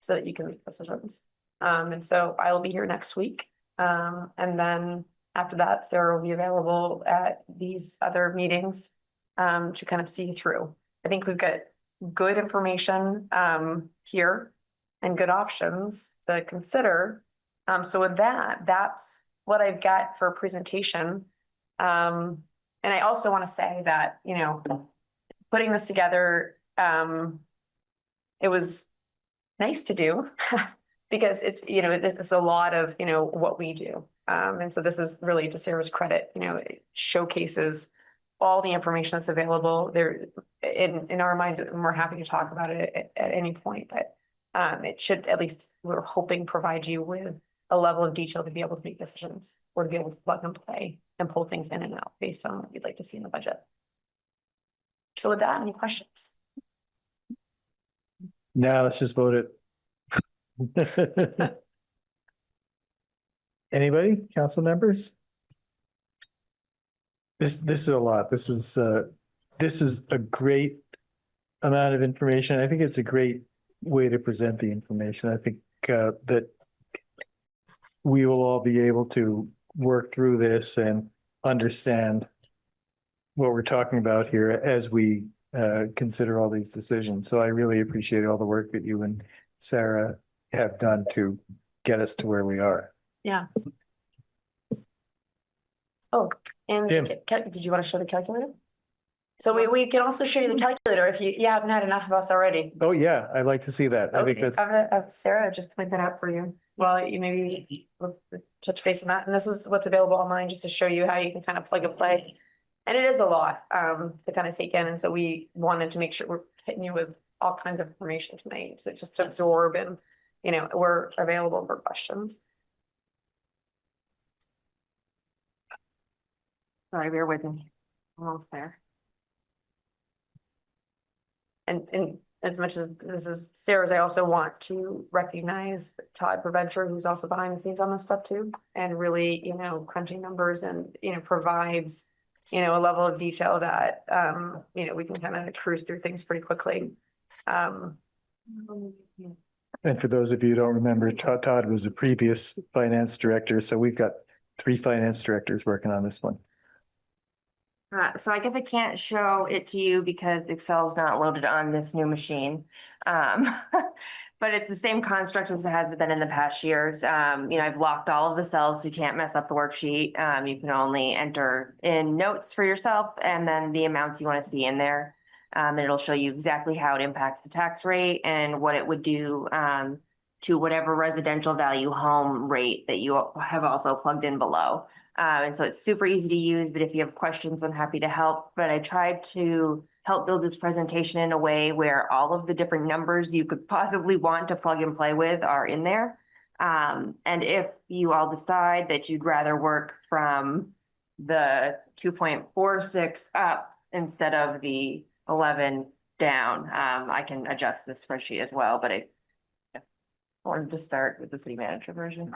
so that you can make decisions. And so I will be here next week. And then after that, Sarah will be available at these other meetings to kind of see you through. I think we've got good information here and good options to consider. So with that, that's what I've got for a presentation. And I also want to say that, putting this together, it was nice to do because it's, it's a lot of, what we do. And so this is really to Sarah's credit, it showcases all the information that's available there in our minds, and we're happy to talk about it at any point, but it should at least, we're hoping, provide you with a level of detail to be able to make decisions or to be able to plug and play and pull things in and out based on what you'd like to see in the budget. So with that, any questions? Now let's just vote it. Anybody, council members? This is a lot. This is a great amount of information. I think it's a great way to present the information. I think that we will all be able to work through this and understand what we're talking about here as we consider all these decisions. So I really appreciate all the work that you and Sarah have done to get us to where we are. Yeah. Oh, and Jim. did you want to show the calculator? So we can also show you the calculator if you haven't had enough of us already. Oh, yeah, I'd like to see that. I think Okay, that's, I'm gonna have Sarah just point that out for you. Well, you maybe touch base on that. And this is what's available online just to show you how you can kind of plug and play. And it is a lot to kind of take in. And so we wanted to make sure we're hitting you with all kinds of information tonight. So just to absorb and, we're available for questions. Sorry, bear with me. Almost there. And as much as this is Sarah's, I also want to recognize Todd Preventer, who's also behind the scenes on this stuff too, and really, crunching numbers and, provides, a level of detail that, we can kind of cruise through things pretty quickly. and for those of you who don't remember, Todd was a previous finance director. So we've got 3 finance directors working on this one. So I guess I can't show it to you because Excel's not loaded on this new machine. But it's the same construct as it has been in the past years. I've locked all of the cells so you can't mess up the worksheet. You can only enter in notes for yourself and then the amounts you want to see in there. And it'll show you exactly how it impacts the tax rate and what it would do to whatever residential value home rate that you have also plugged in below. And so it's super easy to use, but if you have questions, I'm happy to help. But I tried to help build this presentation in a way where all of the different numbers you could possibly want to plug and play with are in there. And if you all decide that you'd rather work from the 2.46 up instead of the 11 down, I can adjust the spreadsheet as well, but I wanted to start with the city manager version.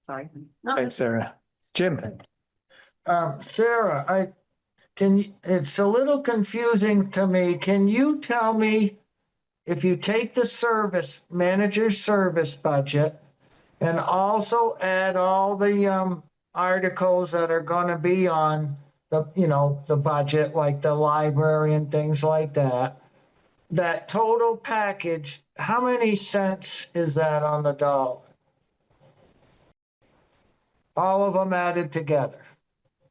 Sorry. Thanks, Sarah. Jim. Sarah, it's a little confusing to me. Can you tell me if you take the service manager's service budget and also add all the articles that are going to be on the budget, like the library and things like that, that total package, how many cents is that on the dollar? All of them added together.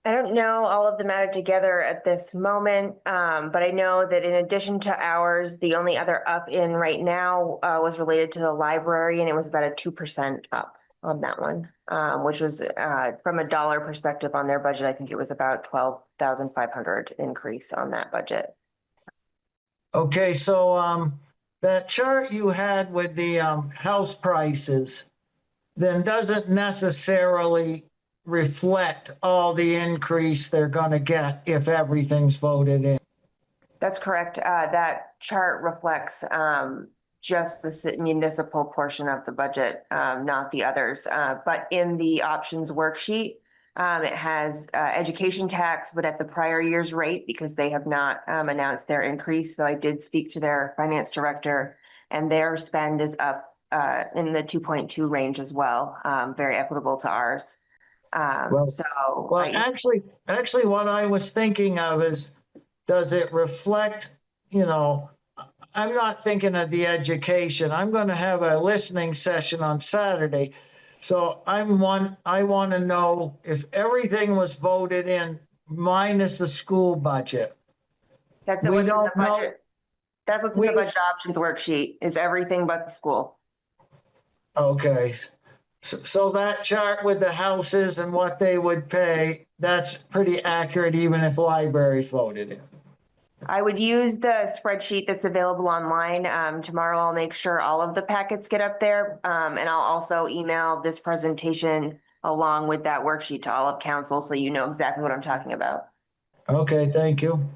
I don't know all of them added together at this moment, but I know that in addition to ours, the only other up in right now was related to the library, and it was about a 2% up on that one, which was from a dollar perspective on their budget. I think it was about 12,500 increase on that budget. Okay, so that chart you had with the house prices then doesn't necessarily reflect all the increase they're going to get if everything's voted in. That's correct. That chart reflects just the municipal portion of the budget, not the others. But in the options worksheet, it has education tax, but at the prior year's rate because they have not announced their increase. So I did speak to their finance director, and their spend is up in the 2.2 range as well, very equitable to ours. Actually, what I was thinking of is, does it reflect, I'm not thinking of the education. I'm going to have a listening session on Saturday. So I want to know if everything was voted in minus the school budget. That's what's in the budget. That's what's in the budget options worksheet, is everything but the school. Okay. So that chart with the houses and what they would pay, that's pretty accurate even if libraries voted in. I would use the spreadsheet that's available online. Tomorrow I'll make sure all of the packets get up there. And I'll also email this presentation along with that worksheet to all of council so you know exactly what I'm talking about. Okay, thank you.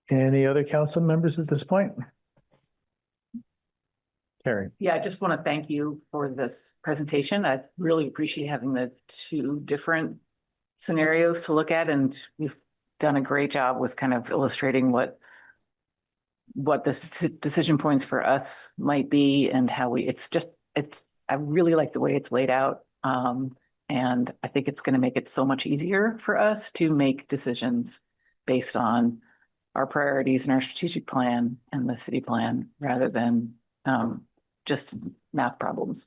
Any other council members at this point? Carrie. Yeah, I just want to thank you for this presentation. I really appreciate having the two different scenarios to look at, and you've done a great job with kind of illustrating what the decision points for us might be and how I really like the way it's laid out. And I think it's going to make it so much easier for us to make decisions based on our priorities and our strategic plan and the city plan rather than just math problems.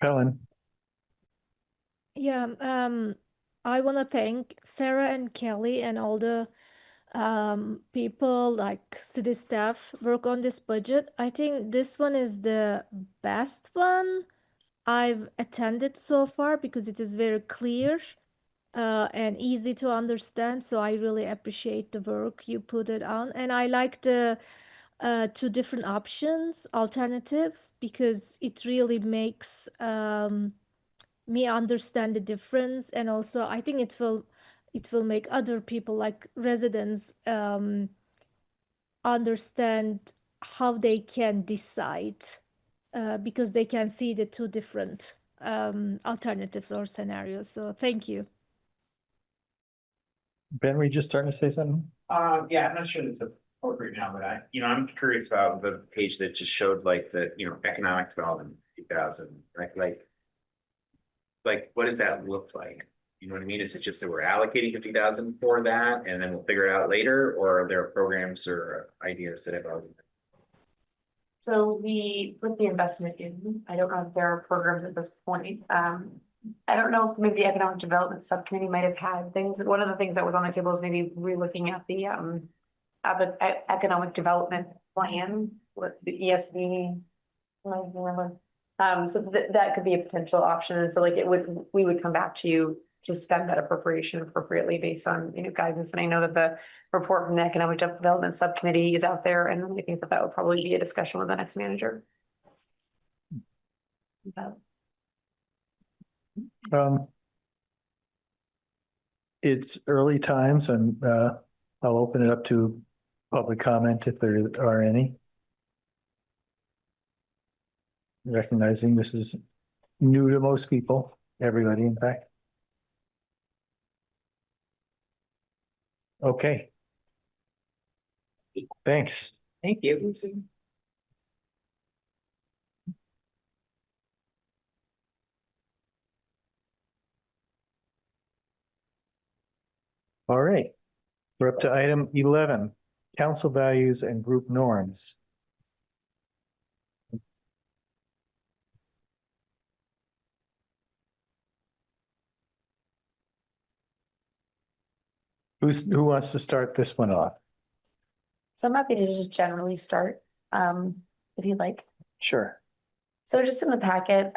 Helen. Yeah, I want to thank Sarah and Kelly and all the people like city staff work on this budget. I think this one is the best one I've attended so far because it is very clear and easy to understand. So I really appreciate the work you put it on. And I like the two different options, alternatives, because it really makes me understand the difference. And also I think it will make other people like residents understand how they can decide because they can see the two different alternatives or scenarios. So thank you. Ben, were you just starting to say something? Yeah, I'm not sure it's appropriate now, but I'm curious about the page that just showed like the, economic development 2000, right? Like, what does that look like? You know what I mean? Is it just that we're allocating 50,000 for that and then we'll figure it out later, or are there programs or ideas that have already been? So we put the investment in. I don't know if there are programs at this point. I don't know if maybe the economic development subcommittee might have had things. One of the things that was on the table is maybe re-looking at the economic development plan with the ESD. I don't remember. So that could be a potential option. And so like we would come back to you to spend that appropriation appropriately based on, guidance. And I know that the report from the Economic Development Subcommittee is out there, and I think that would probably be a discussion with the next manager. It's early times, and I'll open it up to public comment if there are any. Recognizing this is new to most people, everybody in fact. Okay. Thanks. Thank you. All right. We're up to item 11, council values and group norms. Who wants to start this one off? So I'm happy to just generally start, if you'd like. Sure. So just in the packet,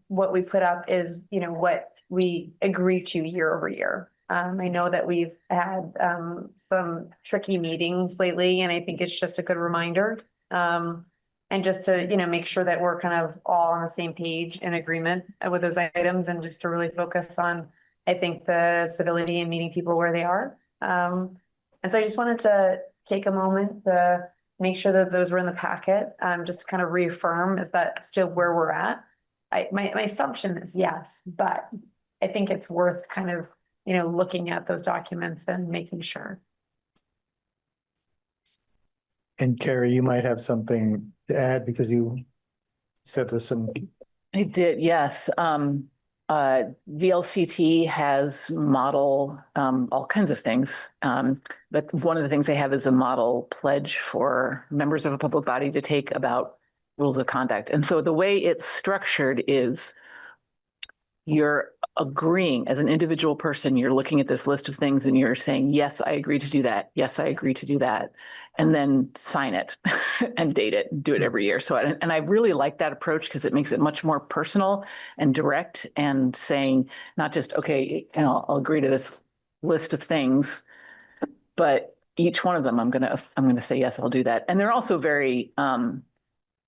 what we put up is, what we agree to year over year. I know that we've had some tricky meetings lately, and I think it's just a good reminder. And just to, make sure that we're kind of all on the same page in agreement with those items, and just to really focus on, I think, the civility and meeting people where they are. And so I just wanted to take a moment to make sure that those were in the packet, just to kind of reaffirm, is that still where we're at? My assumption is yes, but I think it's worth kind of, looking at those documents and making sure. And Carrie, you might have something to add because you said there's some. I did, yes. VLCT has model all kinds of things. But one of the things they have is a model pledge for members of a public body to take about rules of conduct. And so the way it's structured is you're agreeing as an individual person, you're looking at this list of things and you're saying, yes, I agree to do that. Yes, I agree to do that. And then sign it and date it, and do it every year. So, and I really like that approach because it makes it much more personal and direct, and saying not just, okay, I'll agree to this list of things, but each one of them, I'm gonna say, yes, I'll do that. And they're also very,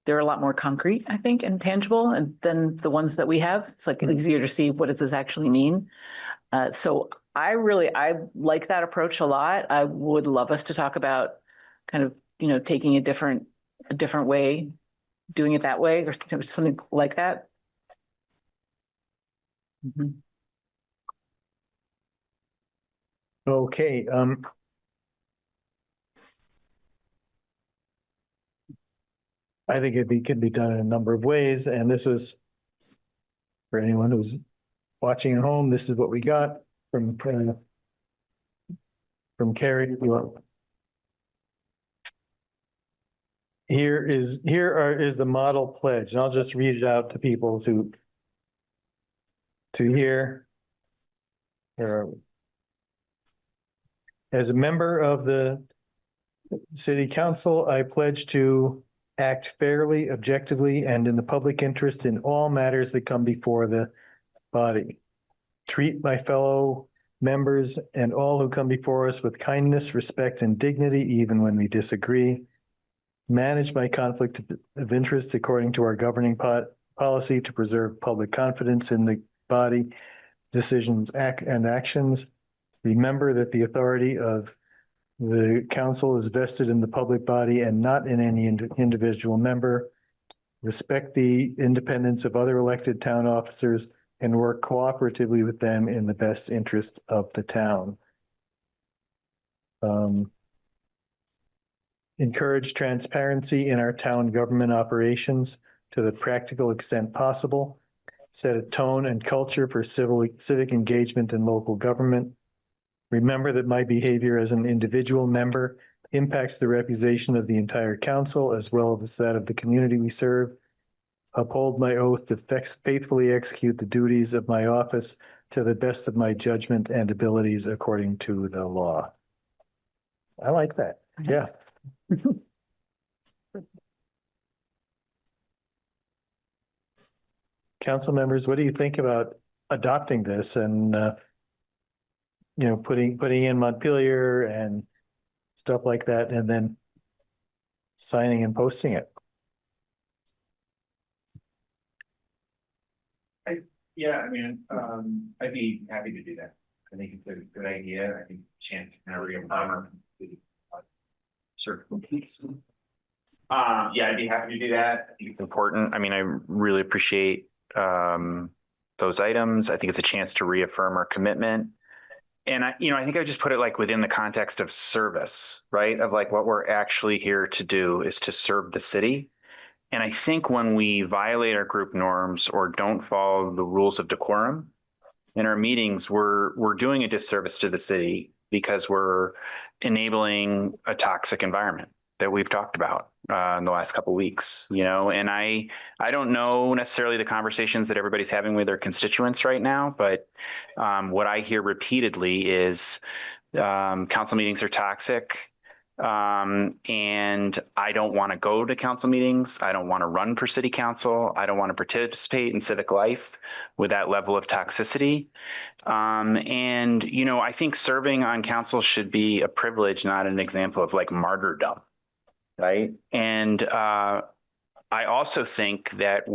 they're a lot more concrete, I think, and tangible, and than the ones that we have. It's like easier to see what does this actually mean. So I like that approach a lot. I would love us to talk about kind of, taking a different way, doing it that way, or something like that. Mm-hmm. Okay. I think it can be done in a number of ways, and this is for anyone who's watching at home. This is what we got from Carrie. Here is the model pledge, and I'll just read it out to people to hear. As a member of the City Council, I pledge to act fairly, objectively, and in the public interest in all matters that come before the body. Treat my fellow members and all who come before us with kindness, respect, and dignity, even when we disagree. Manage my conflict of interest according to our governing policy to preserve public confidence in the body, decisions, and actions. Remember that the authority of the council is vested in the public body and not in any individual member. Respect the independence of other elected town officers and work cooperatively with them in the best interest of the town. Encourage transparency in our town government operations to the practical extent possible. Set a tone and culture for civic engagement in local government. Remember that my behavior as an individual member impacts the reputation of the entire council as well as that of the community we serve. Uphold my oath to faithfully execute the duties of my office to the best of my judgment and abilities according to the law. I like that. Yeah. council members, what do you think about adopting this and, putting in Montpelier and stuff like that, and then signing and posting it? Yeah, I mean, I'd be happy to do that. I think it's a good idea. I think chance to kind of reaffirm certain piece. Yeah, I'd be happy to do that. I think it's important. I mean, I really appreciate those items. I think it's a chance to reaffirm our commitment. And I think I just put it like within the context of service, right? Of like what we're actually here to do is to serve the city. And I think when we violate our group norms or don't follow the rules of decorum in our meetings, we're doing a disservice to the city because we're enabling a toxic environment that we've talked about in the last couple of weeks, and I don't know necessarily the conversations that everybody's having with their constituents right now, but what I hear repeatedly is council meetings are toxic. And I don't want to go to council meetings. I don't want to run for city council. I don't want to participate in civic life with that level of toxicity. And I think serving on council should be a privilege, not an example of like martyrdom, right? And I also think that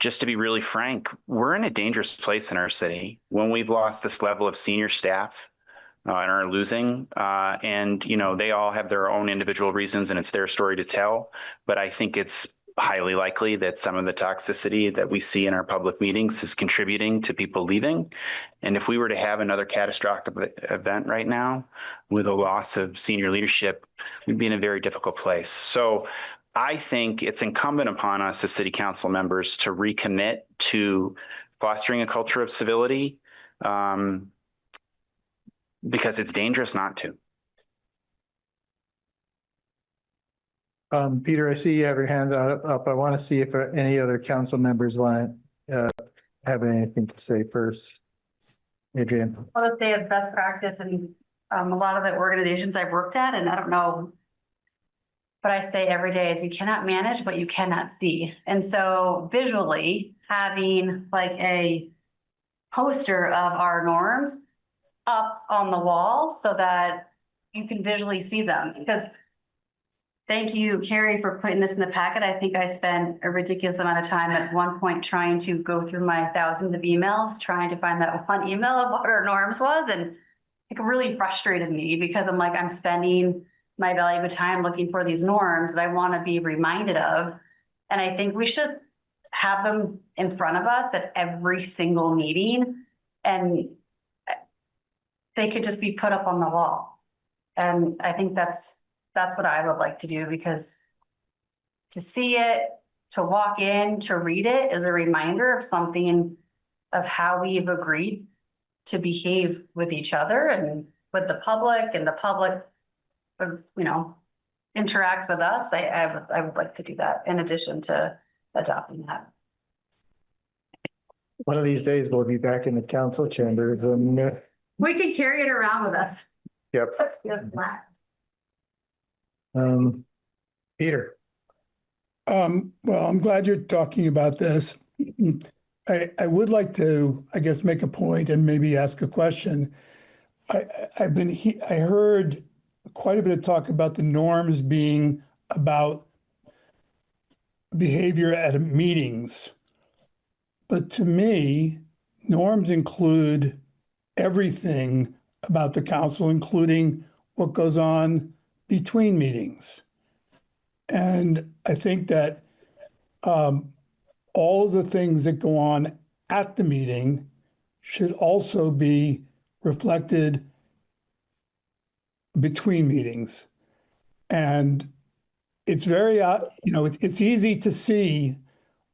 just to be really frank, we're in a dangerous place in our city when we've lost this level of senior staff. And are losing. And, they all have their own individual reasons and it's their story to tell. But I think it's highly likely that some of the toxicity that we see in our public meetings is contributing to people leaving. And if we were to have another catastrophic event right now with a loss of senior leadership, we'd be in a very difficult place. So I think it's incumbent upon us as city council members to recommit to fostering a culture of civility, because it's dangerous not to. Peter, I see you have your hand up. I want to see if any other council members want to have anything to say first. Adrian. I would say it's best practice in a lot of the organizations I've worked at, and I don't know, but I say every day is you cannot manage what you cannot see. And so visually having like a poster of our norms up on the wall so that you can visually see them. Because thank you, Carrie, for putting this in the packet. I think I spent a ridiculous amount of time at one point trying to go through my thousands of emails, trying to find that one email of what our norms was. And it really frustrated me because I'm like, I'm spending my valuable time looking for these norms that I want to be reminded of. And I think we should have them in front of us at every single meeting. And they could just be put up on the wall. And I think that's what I would like to do, because to see it, to walk in, to read it is a reminder of something of how we've agreed to behave with each other and with the public, and the public, interacts with us. I would like to do that in addition to adopting that. One of these days we'll be back in the council chambers and We could carry it around with us. Yep. Peter. Well, I'm glad you're talking about this. I would like to, I guess, make a point and maybe ask a question. I heard quite a bit of talk about the norms being about behavior at meetings. But to me, norms include everything about the council, including what goes on between meetings. And I think that all of the things that go on at the meeting should also be reflected between meetings. And it's very, it's easy to see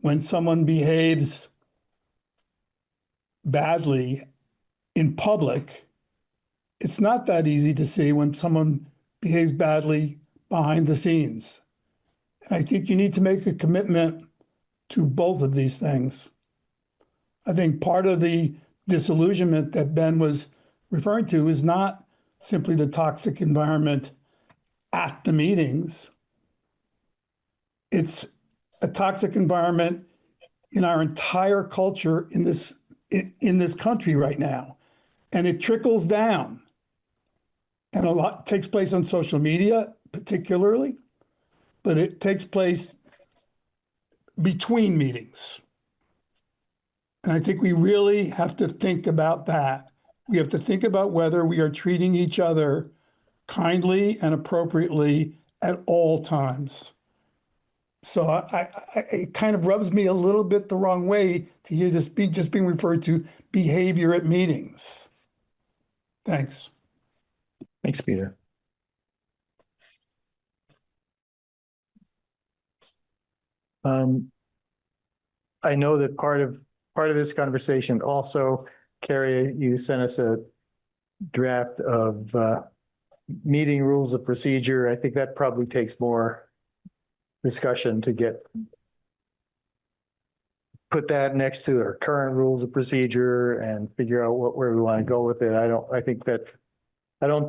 when someone behaves badly in public. It's not that easy to see when someone behaves badly behind the scenes. And I think you need to make a commitment to both of these things. I think part of the disillusionment that Ben was referring to is not simply the toxic environment at the meetings. It's a toxic environment in our entire culture in this country right now. And it trickles down. And a lot takes place on social media, particularly, but it takes place between meetings. And I think we really have to think about that. We have to think about whether we are treating each other kindly and appropriately at all times. So it kind of rubs me a little bit the wrong way to hear this just being referred to behavior at meetings. Thanks. Thanks, Peter. I know that part of this conversation also, Carrie, you sent us a draft of meeting rules of procedure. I think that probably takes more discussion to put that next to our current rules of procedure and figure out where we want to go with it. I don't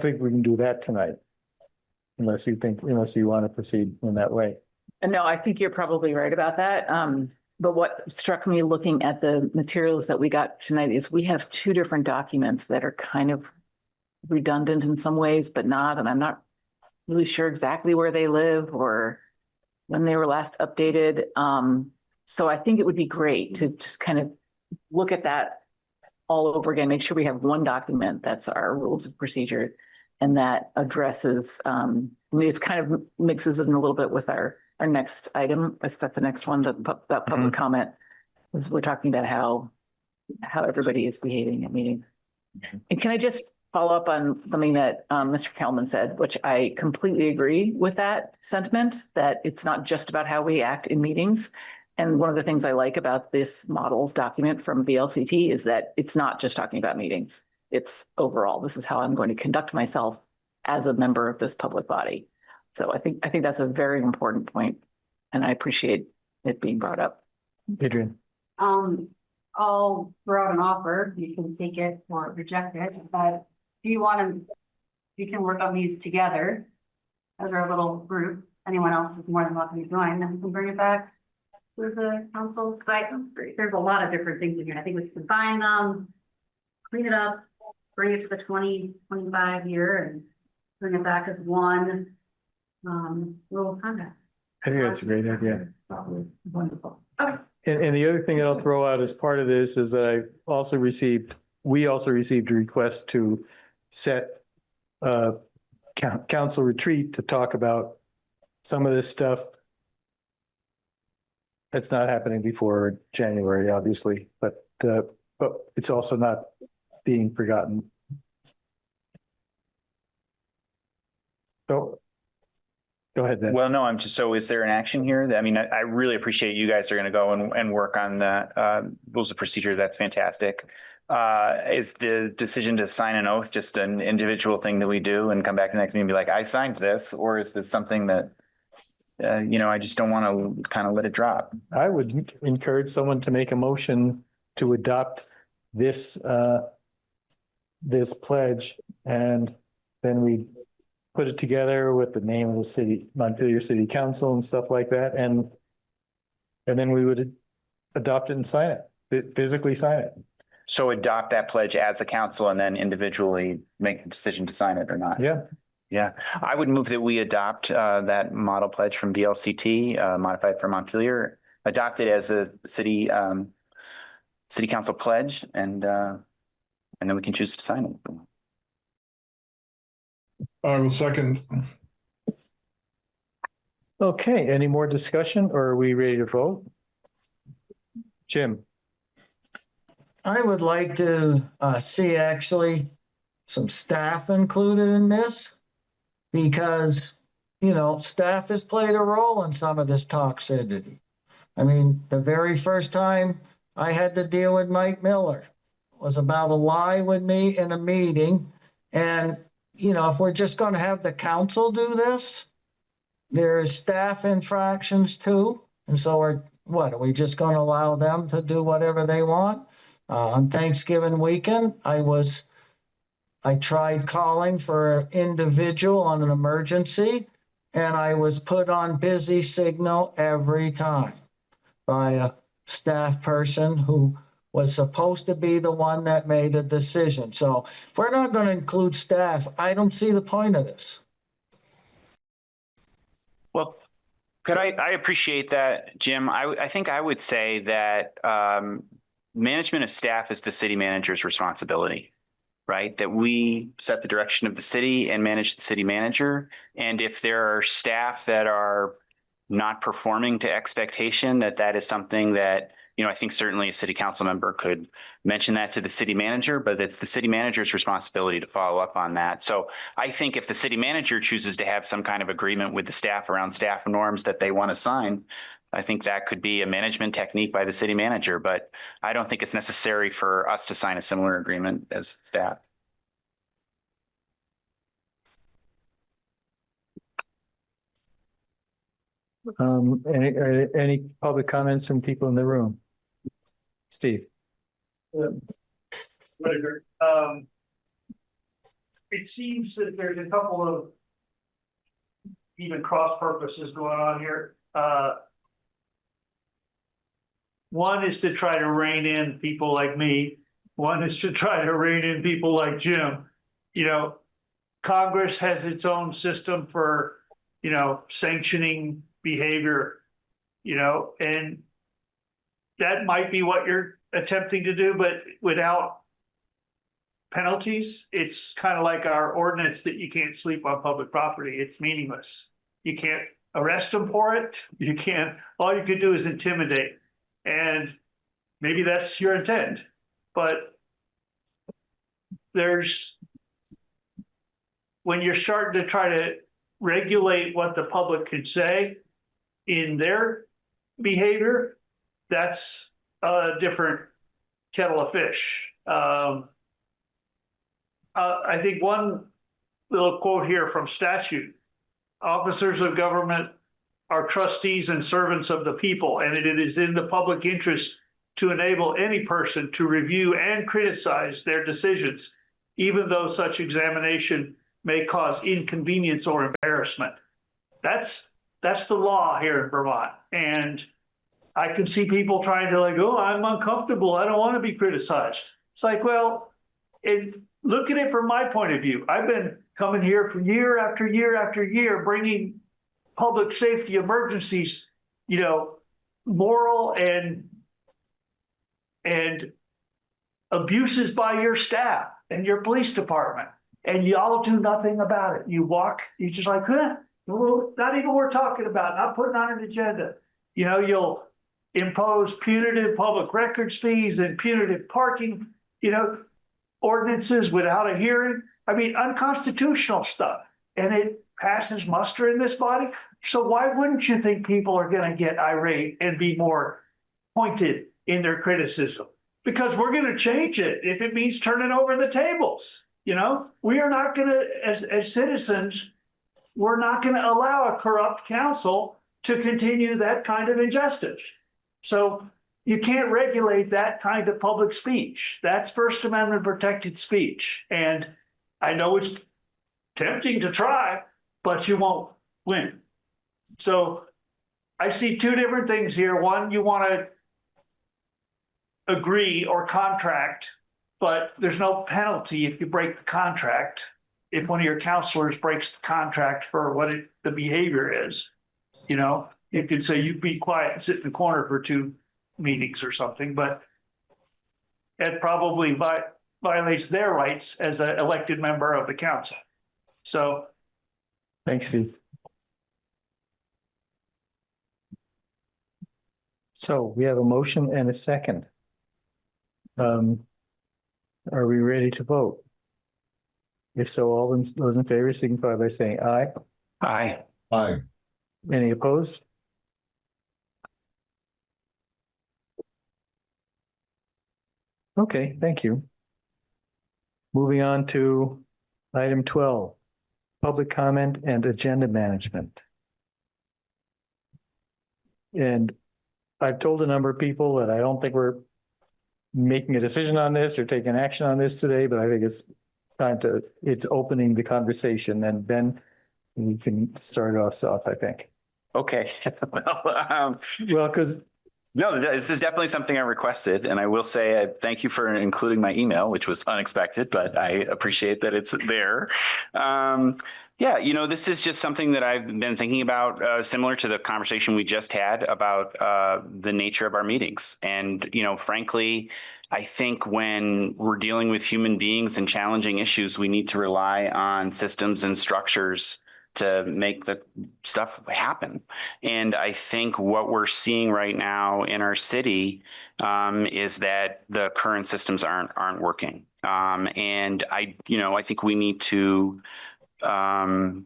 think we can do that tonight unless you want to proceed in that way. And no, I think you're probably right about that. But what struck me looking at the materials that we got tonight is we have two different documents that are kind of redundant in some ways, but not. And I'm not really sure exactly where they live or when they were last updated. So I think it would be great to just kind of look at that all over again, make sure we have one document that's our rules of procedure and that addresses, it's kind of mixes it in a little bit with our next item. That's the next one, that public comment. We're talking about how everybody is behaving at meetings. And can I just follow up on something that Mr. Kelman said, which I completely agree with that sentiment, that it's not just about how we act in meetings. And one of the things I like about this model document from VLCT is that it's not just talking about meetings. It's overall, this is how I'm going to conduct myself as a member of this public body. So I think that's a very important point, and I appreciate it being brought up. Adrian. I'll throw out an offer. You can take it or reject it, but you can work on these together as our little group. Anyone else is more than welcome to join, and we can bring it back to the council. There's a lot of different things in here. I think we can combine them, clean it up, bring it to the 2025 year, and bring it back as one rule of conduct. I think that's a great idea. Wonderful. Okay. And the other thing that I'll throw out as part of this is that we also received a request to set a council retreat to talk about some of this stuff. That's not happening before January, obviously, but it's also not being forgotten. So go ahead, then. Well, no, so is there an action here? I mean, I really appreciate you guys are going to go and work on the rules of procedure. That's fantastic. Is the decision to sign an oath just an individual thing that we do and come back the next meeting and be like, I signed this? Or is this something that, I just don't want to kind of let it drop? I would encourage someone to make a motion to adopt this pledge, and then we put it together with the name of the city, Montpelier City Council and stuff like that. And then we would adopt it and sign it, physically sign it. So adopt that pledge as a council and then individually make a decision to sign it or not. Yeah. Yeah. I would move that we adopt that model pledge from VLCT, modified for Montpelier, adopt it as the city council pledge, and then we can choose to sign it. I will second. Okay, any more discussion, or are we ready to vote? Jim. I would like to see actually some staff included in this, because, staff has played a role in some of this toxicity. I mean, the very first time I had to deal with Mike Miller was about a lie with me in a meeting. And, if we're just going to have the council do this, there's staff infractions too. And so are we just going to allow them to do whatever they want? On Thanksgiving weekend, I tried calling for an individual on an emergency, and I was put on busy signal every time by a staff person who was supposed to be the one that made a decision. So if we're not going to include staff, I don't see the point of this. Well, I appreciate that, Jim. I think I would say that management of staff is the city manager's responsibility, right? That we set the direction of the city and manage the city manager. And if there are staff that are not performing to expectation, that is something that, I think certainly a city council member could mention that to the city manager, but it's the city manager's responsibility to follow up on that. So I think if the city manager chooses to have some kind of agreement with the staff around staff norms that they want to sign, I think that could be a management technique by the city manager, but I don't think it's necessary for us to sign a similar agreement as staff. Any public comments from people in the room? Steve. Whitaker. It seems that there's a couple of even cross purposes going on here. One is to try to rein in people like me. One is to try to rein in people like Jim. Congress has its own system for, sanctioning behavior, and that might be what you're attempting to do, but without penalties. It's kind of like our ordinance that you can't sleep on public property. It's meaningless. You can't arrest them for it. You can't, all you can do is intimidate. And maybe that's your intent, but when you're starting to try to regulate what the public can say in their behavior, that's a different kettle of fish. I think one little quote here from statute: officers of government are trustees and servants of the people, and it is in the public interest to enable any person to review and criticize their decisions, even though such examination may cause inconvenience or embarrassment. That's the law here in Vermont. And I can see people trying to I'm uncomfortable. I don't want to be criticized. It's like, well, look at it from my point of view. I've been coming here for year after year after year, bringing public safety emergencies, moral and abuses by your staff and your police department, and y'all do nothing about it. You just like, well, not even worth talking about, not putting on an agenda. You'll impose punitive public records fees and punitive parking, ordinances without a hearing. I mean, unconstitutional stuff. And it passes muster in this body. So why wouldn't you think people are going to get irate and be more pointed in their criticism? Because we're going to change it if it means turning over the tables. We are not going to, as citizens, we're not going to allow a corrupt council to continue that kind of injustice. So you can't regulate that kind of public speech. That's First Amendment protected speech. And I know it's tempting to try, but you won't win. So I see two different things here. One, you want to agree or contract, but there's no penalty if you break the contract. If one of your counselors breaks the contract for what the behavior is, you could say you be quiet and sit in the corner for 2 meetings or something, but it probably violates their rights as an elected member of the council. So. Thanks, Steve. So we have a motion and a second. Are we ready to vote? If so, all those in favor signify by saying aye. Aye. Aye. Any opposed? Okay, thank you. Moving on to item 12, public comment and agenda management. And I've told a number of people that I don't think we're making a decision on this or taking action on this today, but I think it's it's opening the conversation. And Ben, you can start us off, I think. Okay. Well, because No, this is definitely something I requested, and I will say thank you for including my email, which was unexpected, but I appreciate that it's there. Yeah, this is just something that I've been thinking about, similar to the conversation we just had about the nature of our meetings. And, frankly, I think when we're dealing with human beings and challenging issues, we need to rely on systems and structures to make the stuff happen. And I think what we're seeing right now in our city is that the current systems aren't working. And I think we need to, again,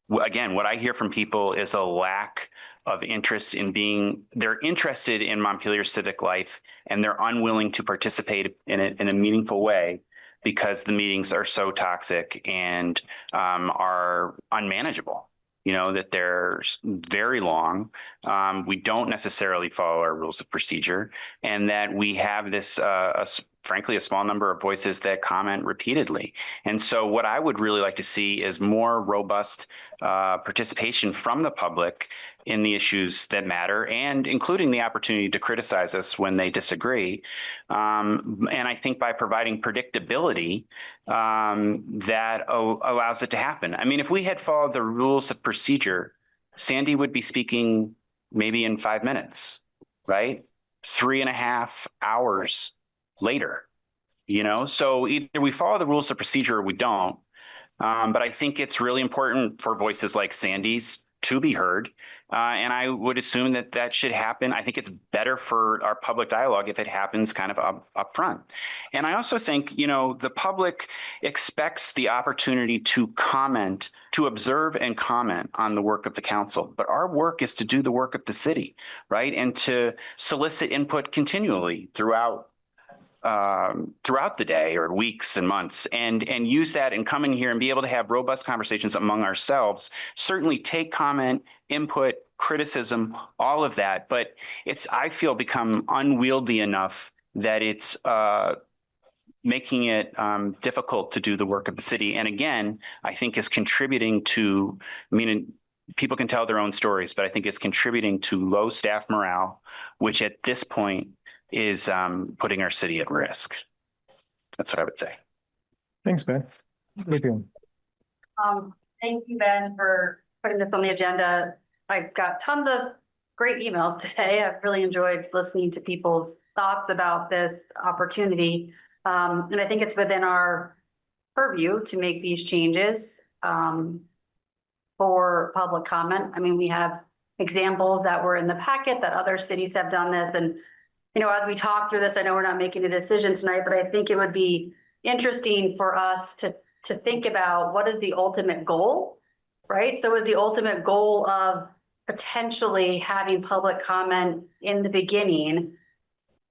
what I hear from people is a lack of interest in they're interested in Montpelier civic life, and they're unwilling to participate in it in a meaningful way, because the meetings are so toxic and are unmanageable, that they're very long. We don't necessarily follow our rules of procedure, and that we have this, frankly, a small number of voices that comment repeatedly. And so what I would really like to see is more robust participation from the public in the issues that matter, and including the opportunity to criticize us when they disagree. And I think by providing predictability, that allows it to happen. I mean, if we had followed the rules of procedure, Sandy would be speaking maybe in 5 minutes, right? 3.5 hours later, so either we follow the rules of procedure or we don't. But I think it's really important for voices like Sandy's to be heard. And I would assume that should happen. I think it's better for our public dialogue if it happens kind of up front. And I also think, the public expects the opportunity to comment, to observe and comment on the work of the council. But our work is to do the work of the city, right? And to solicit input continually throughout the day or weeks and months, and use that and come in here and be able to have robust conversations among ourselves. Certainly take comment, input, criticism, all of that, but it's, I feel, become unwieldy enough that it's making it difficult to do the work of the city. And again, I think is contributing to, people can tell their own stories, but I think it's contributing to low staff morale, which at this point is putting our city at risk. That's what I would say. Thanks, Ben. Thank you, Ben, for putting this on the agenda. I've got tons of great emails today. I've really enjoyed listening to people's thoughts about this opportunity. And I think it's within our purview to make these changes for public comment. I mean, we have examples that were in the packet that other cities have done this. And as we talk through this, I know we're not making a decision tonight, but I think it would be interesting for us to think about what is the ultimate goal, right? So is the ultimate goal of potentially having public comment in the beginning,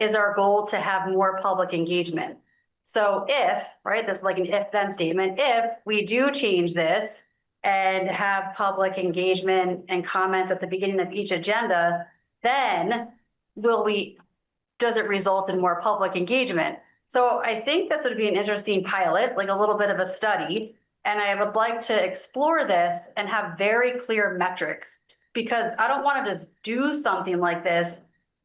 is our goal to have more public engagement? So if, right, this is like an if-then statement, if we do change this and have public engagement and comments at the beginning of each agenda, then does it result in more public engagement? So I think this would be an interesting pilot, like a little bit of a study. And I would like to explore this and have very clear metrics, because I don't want to just do something like this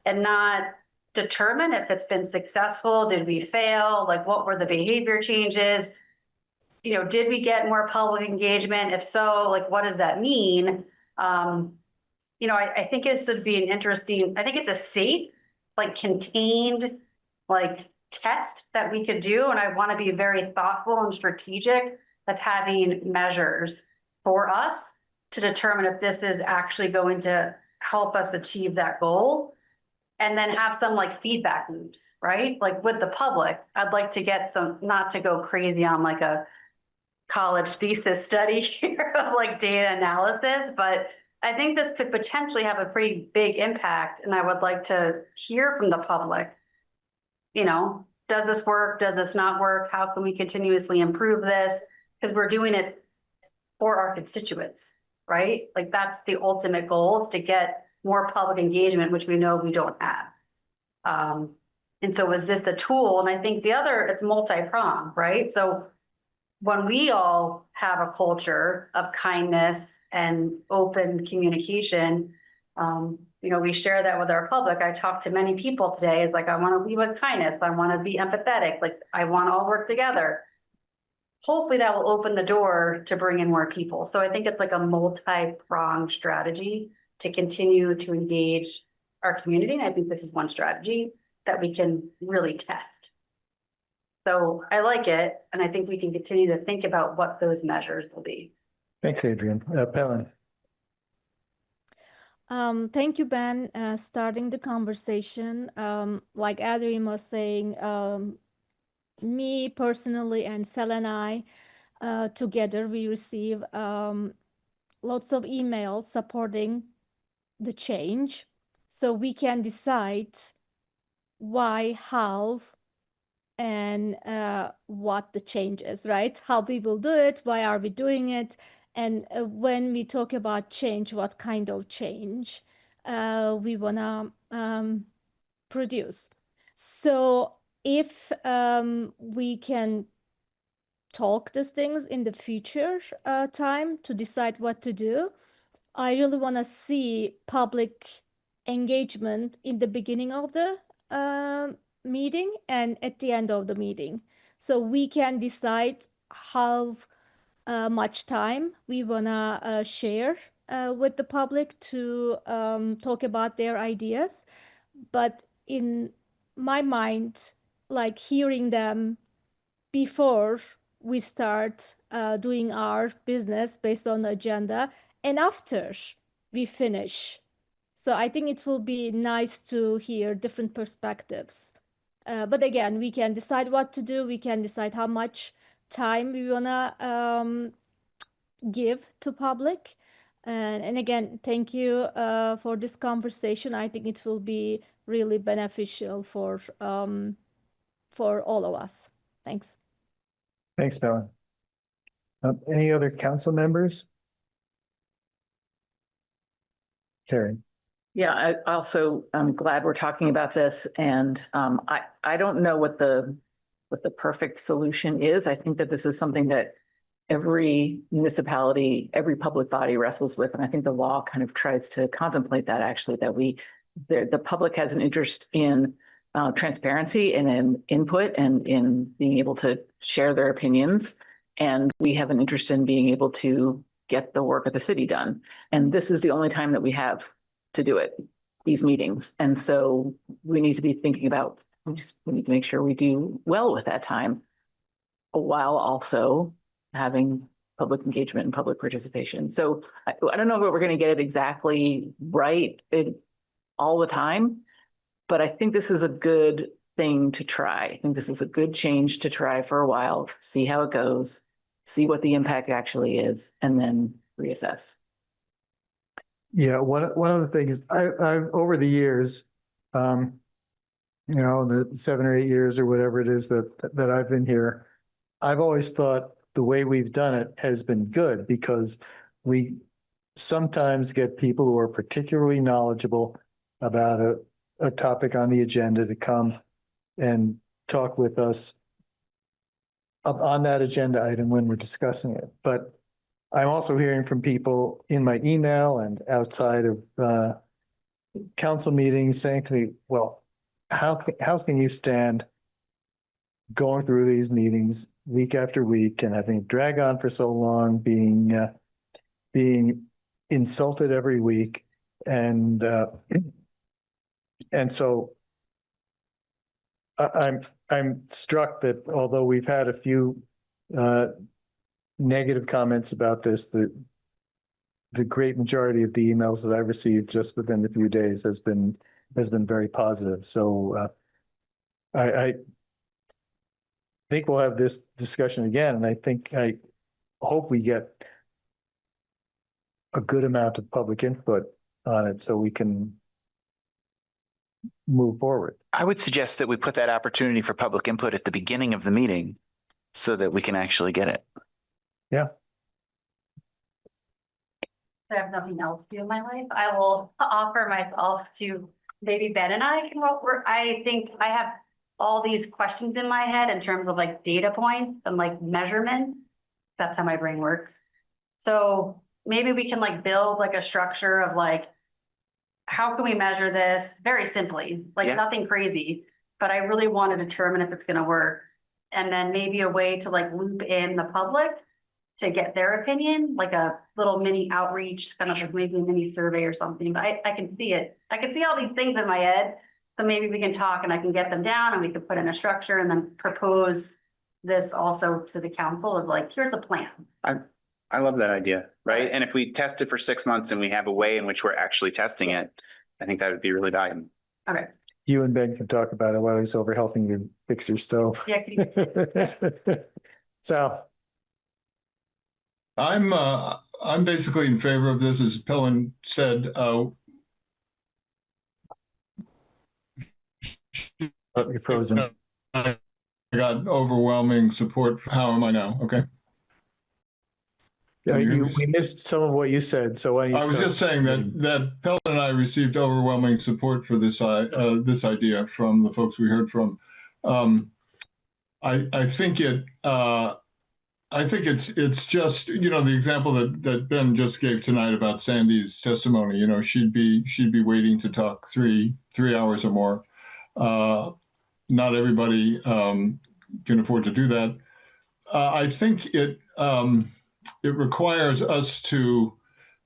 and not determine if it's been successful. Did we fail? Like, what were the behavior changes? Did we get more public engagement? If so, like, what does that mean? I think this would be an interesting, I think it's a safe, contained, test that we could do. And I want to be very thoughtful and strategic of having measures for us to determine if this is actually going to help us achieve that goal. And then have some feedback loops, right? With the public, I'd like to get some, not to go crazy on a college thesis study here of data analysis, but I think this could potentially have a pretty big impact. And I would like to hear from the public, does this work? Does this not work? How can we continuously improve this? Because we're doing it for our constituents, right? That's the ultimate goal, is to get more public engagement, which we know we don't have. And so is this the tool? And I think the other, it's multi-pronged, right? So when we all have a culture of kindness and open communication, you know, we share that with our public. I talked to many people today. It's like, I want to lead with kindness. I want to be empathetic. Like, I want to all work together. Hopefully that will open the door to bring in more people. So I think it's like a multi-pronged strategy to continue to engage our community. And I think this is one strategy that we can really test. So I like it. And I think we can continue to think about what those measures will be. Thanks, Adrian. Pelin. Thank you, Ben, starting the conversation. Like Adrian was saying, me personally and Sel and I, together, we receive lots of emails supporting the change. So we can decide why, how, and what the change is, right? How we will do it, why are we doing it? And when we talk about change, what kind of change we wanna produce. So if we can talk these things in the future time to decide what to do, I really want to see public engagement in the beginning of the meeting and at the end of the meeting. So we can decide how much time we want to share with the public to talk about their ideas. But in my mind, like hearing them before we start doing our business based on the agenda and after we finish. So I think it will be nice to hear different perspectives. But again, we can decide what to do. We can decide how much time we wanna give to public. And again, thank you for this conversation. I think it will be really beneficial for all of us. Thanks. Thanks, Pelin. Any other council members? Karen. Yeah, I also, I'm glad we're talking about this, and I don't know what the perfect solution is. I think that this is something that every municipality, every public body wrestles with, and I think the law kind of tries to contemplate that actually, that the public has an interest in transparency and in input and in being able to share their opinions, and we have an interest in being able to get the work of the city done. And this is the only time that we have to do it, these meetings. And so we need to be thinking about, we need to make sure we do well with that time while also having public engagement and public participation. So I don't know if we're going to get it exactly right all the time, but I think this is a good thing to try. I think this is a good change to try for a while, see how it goes, see what the impact actually is, and then reassess. Yeah, one of the things I've over the years, the 7 or 8 years or whatever it is that I've been here, I've always thought the way we've done it has been good because we sometimes get people who are particularly knowledgeable about a topic on the agenda to come and talk with us on that agenda item when we're discussing it. But I'm also hearing from people in my email and outside of council meetings saying to me, well, how can you stand going through these meetings week after week and having it drag on for so long, being insulted every week, and so I'm struck that although we've had a few negative comments about this, the great majority of the emails that I've received just within a few days has been very positive. So I think we'll have this discussion again, and I hope we get a good amount of public input on it so we can move forward. I would suggest that we put that opportunity for public input at the beginning of the meeting so that we can actually get it. Yeah. I have nothing else to do in my life. I will offer myself to maybe Ben and I can work. I think I have all these questions in my head in terms of like data points and like measurements. That's how my brain works. So maybe we can like build like a structure of like how can we measure this very simply, like Yeah. nothing crazy, but I really want to determine if it's gonna work. And then maybe a way to like loop in the public to get their opinion, like a little mini outreach, kind of like maybe a mini survey or something, but I can see it. I can see all these things in my head. So maybe we can talk and I can get them down and we could put in a structure and then propose this also to the council of like, here's a plan. I love that idea, right? And if we test it for 6 months and we have a way in which we're actually testing it, I think that would be really valuable. Okay. You and Ben can talk about it while he's over helping you fix your stove. Yeah. So. I'm basically in favor of this, as Pellin said. You're frozen. I got overwhelming support. How am I now? Okay. Yeah, we missed some of what you said, so why don't you I was just saying that Pellin and I received overwhelming support for this this idea from the folks we heard from. I think it's just, you know, the example that Ben just gave tonight about Sandy's testimony. You know, she'd be waiting to talk three hours or more. Not everybody can afford to do that. I think it requires us to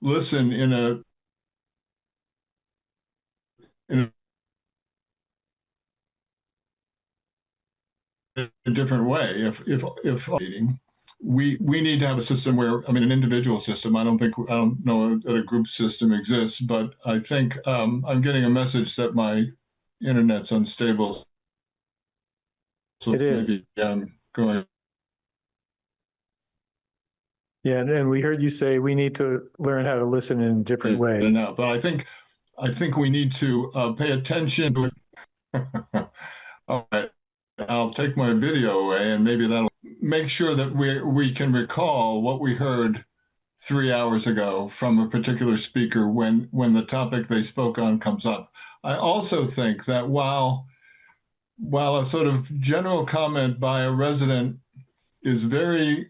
listen in a different way. If we need to have a system where, I mean, an individual system. I don't know that a group system exists, but I think I'm getting a message that my internet's unstable. So it is. Maybe I'm going. Yeah, and we heard you say we need to learn how to listen in a different way. No, but I think we need to pay attention to it. All right, I'll take my video away, and maybe that'll make sure that we can recall what we heard 3 hours ago from a particular speaker when the topic they spoke on comes up. I also think that while a sort of general comment by a resident is we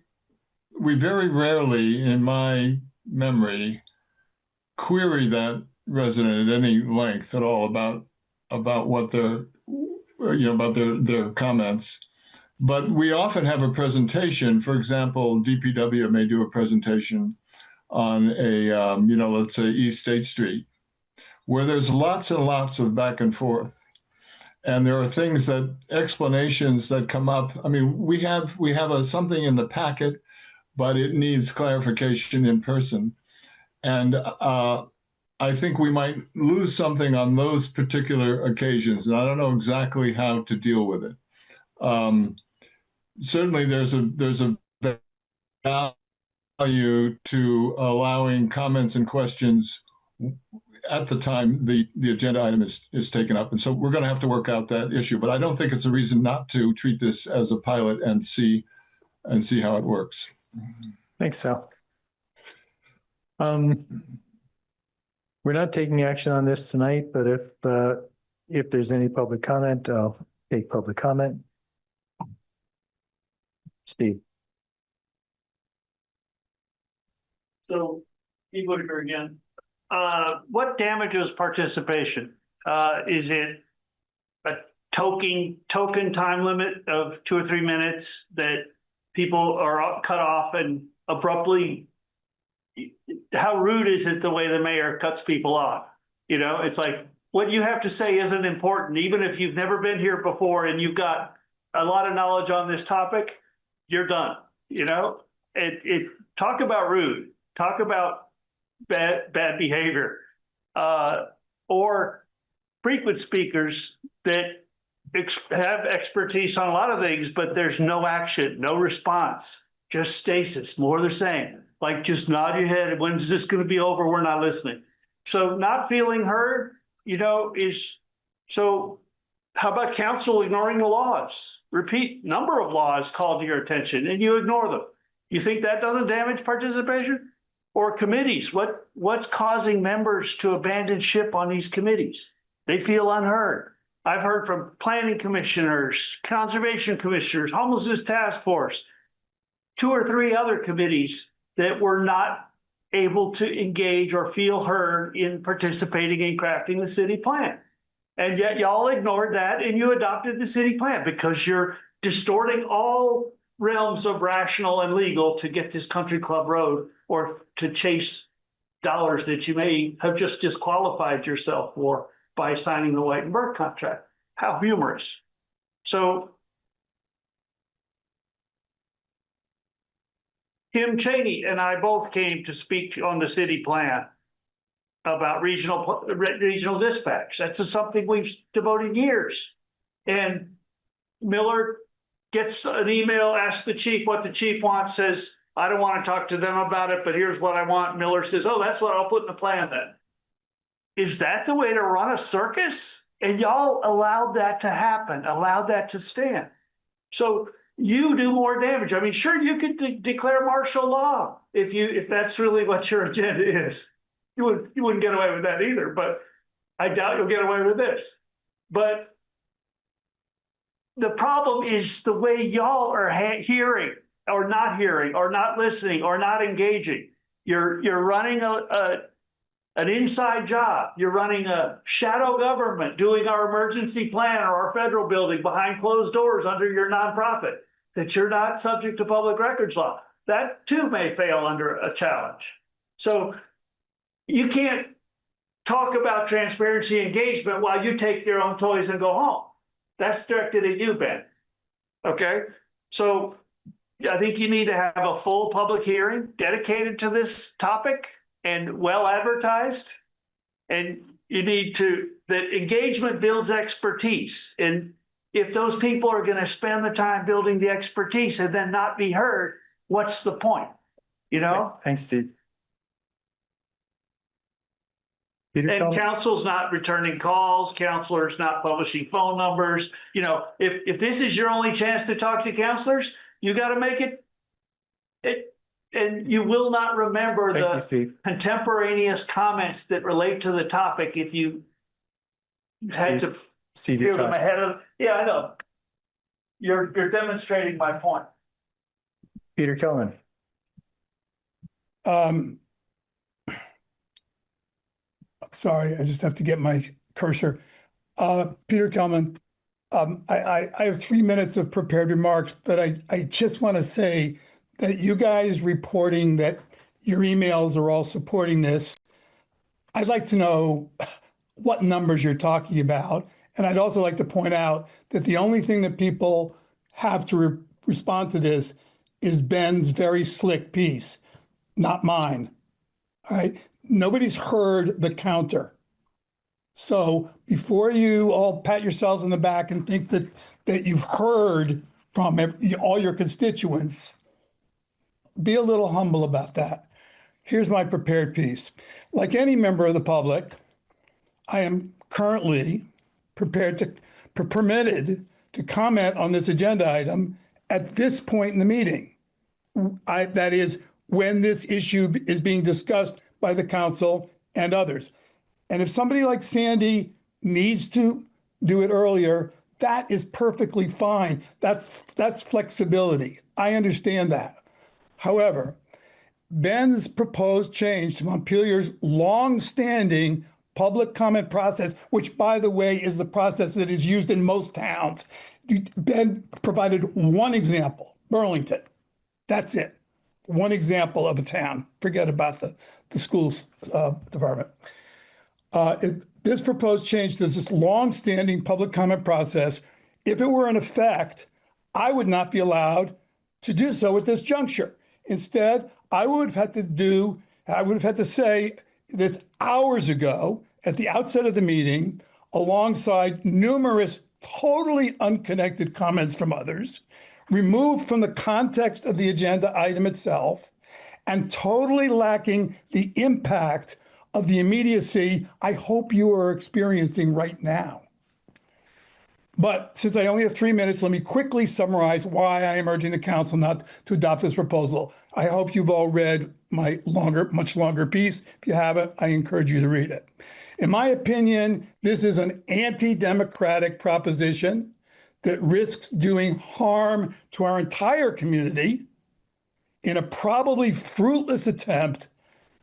very rarely, in my memory, query that resident at any length at all about what their, you know, about their comments. But we often have a presentation. For example, DPW may do a presentation on a, you know, let's say East State Street, where there's lots and lots of back and forth. And there are things explanations that come up. I mean, we have something in the packet, but it needs clarification in person. And I think we might lose something on those particular occasions. And I don't know exactly how to deal with it. Certainly there's a value to allowing comments and questions at the time the agenda item is taken up. And so we're going to have to work out that issue. But I don't think it's a reason not to treat this as a pilot and see how it works. Thanks, Sal. We're not taking action on this tonight, but if there's any public comment, I'll take public comment. Steve. So, Steve Whitaker again. What damages participation? Is it a token time limit of 2 or 3 minutes that people are cut off and abruptly? How rude is it the way the mayor cuts people off? You know, it's like what you have to say isn't important, even if you've never been here before and you've got a lot of knowledge on this topic. You're done. You know, talk about rude. Talk about bad behavior, or frequent speakers that have expertise on a lot of things, but there's no action, no response, just stasis, more of the same. Like just nod your head. When's this going to be over? We're not listening. So not feeling heard, you know, so how about council ignoring the laws? Repeat number of laws called to your attention and you ignore them. You think that doesn't damage participation? Or committees, what's causing members to abandon ship on these committees? They feel unheard. I've heard from planning commissioners, conservation commissioners, homelessness task force, 2 or 3 other committees that were not able to engage or feel heard in participating in crafting the city plan. And yet y'all ignored that and you adopted the city plan because you're distorting all realms of rational and legal to get this country club road or to chase dollars that you may have just disqualified yourself for by signing the White and Burke contract. How humorous. So Tim Cheney and I both came to speak on the city plan about regional dispatch. That's something we've devoted years. And Miller gets an email, asks the chief what the chief wants, says, I don't want to talk to them about it, but here's what I want. Miller says, oh, that's what I'll put in the plan then. Is that the way to run a circus? And y'all allowed that to happen, allowed that to stand. So you do more damage. I mean, sure, you could declare martial law if that's really what your agenda is. You wouldn't get away with that either, but I doubt you'll get away with this. But the problem is the way y'all are hearing or not hearing or not listening or not engaging. You're running an inside job. You're running a shadow government, doing our emergency plan or our federal building behind closed doors under your nonprofit that you're not subject to public records law. That too may fail under a challenge. So you can't talk about transparency engagement while you take your own toys and go home. That's directed at you, Ben. Okay? So I think you need to have a full public hearing dedicated to this topic and well advertised. And you need that engagement builds expertise. And if those people are going to spend the time building the expertise and then not be heard, what's the point? You know? Thanks, Steve. And council's not returning calls, counselors not publishing phone numbers. You know, if this is your only chance to talk to counselors, you got to make it, and you will not remember the contemporaneous comments that relate to the topic if you had to hear them ahead of. Yeah, I know. You're demonstrating my point. Peter Kelman. Sorry, I just have to get my cursor. Peter Kelman, I have 3 minutes of prepared remarks, but I just want to say that you guys reporting that your emails are all supporting this, I'd like to know what numbers you're talking about. And I'd also like to point out that the only thing that people have to respond to this is Ben's very slick piece, not mine. All right. Nobody's heard the counter. So before you all pat yourselves on the back and think that you've heard from all your constituents, be a little humble about that. Here's my prepared piece. Like any member of the public, I am currently permitted to comment on this agenda item at this point in the meeting. That is when this issue is being discussed by the council and others. And if somebody like Sandy needs to do it earlier, that is perfectly fine. That's flexibility. I understand that. However, Ben's proposed change to Montpelier's long-standing public comment process, which, by the way, is the process that is used in most towns. Ben provided one example, Burlington. That's it. One example of a town. Forget about the schools department. This proposed change to this long-standing public comment process, if it were in effect, I would not be allowed to do so at this juncture. Instead, I would have had to say this hours ago at the outset of the meeting, alongside numerous totally unconnected comments from others, removed from the context of the agenda item itself, and totally lacking the impact of the immediacy I hope you are experiencing right now. But since I only have 3 minutes, let me quickly summarize why I am urging the council not to adopt this proposal. I hope you've all read my much longer piece. If you haven't, I encourage you to read it. In my opinion, this is an anti-democratic proposition that risks doing harm to our entire community in a probably fruitless attempt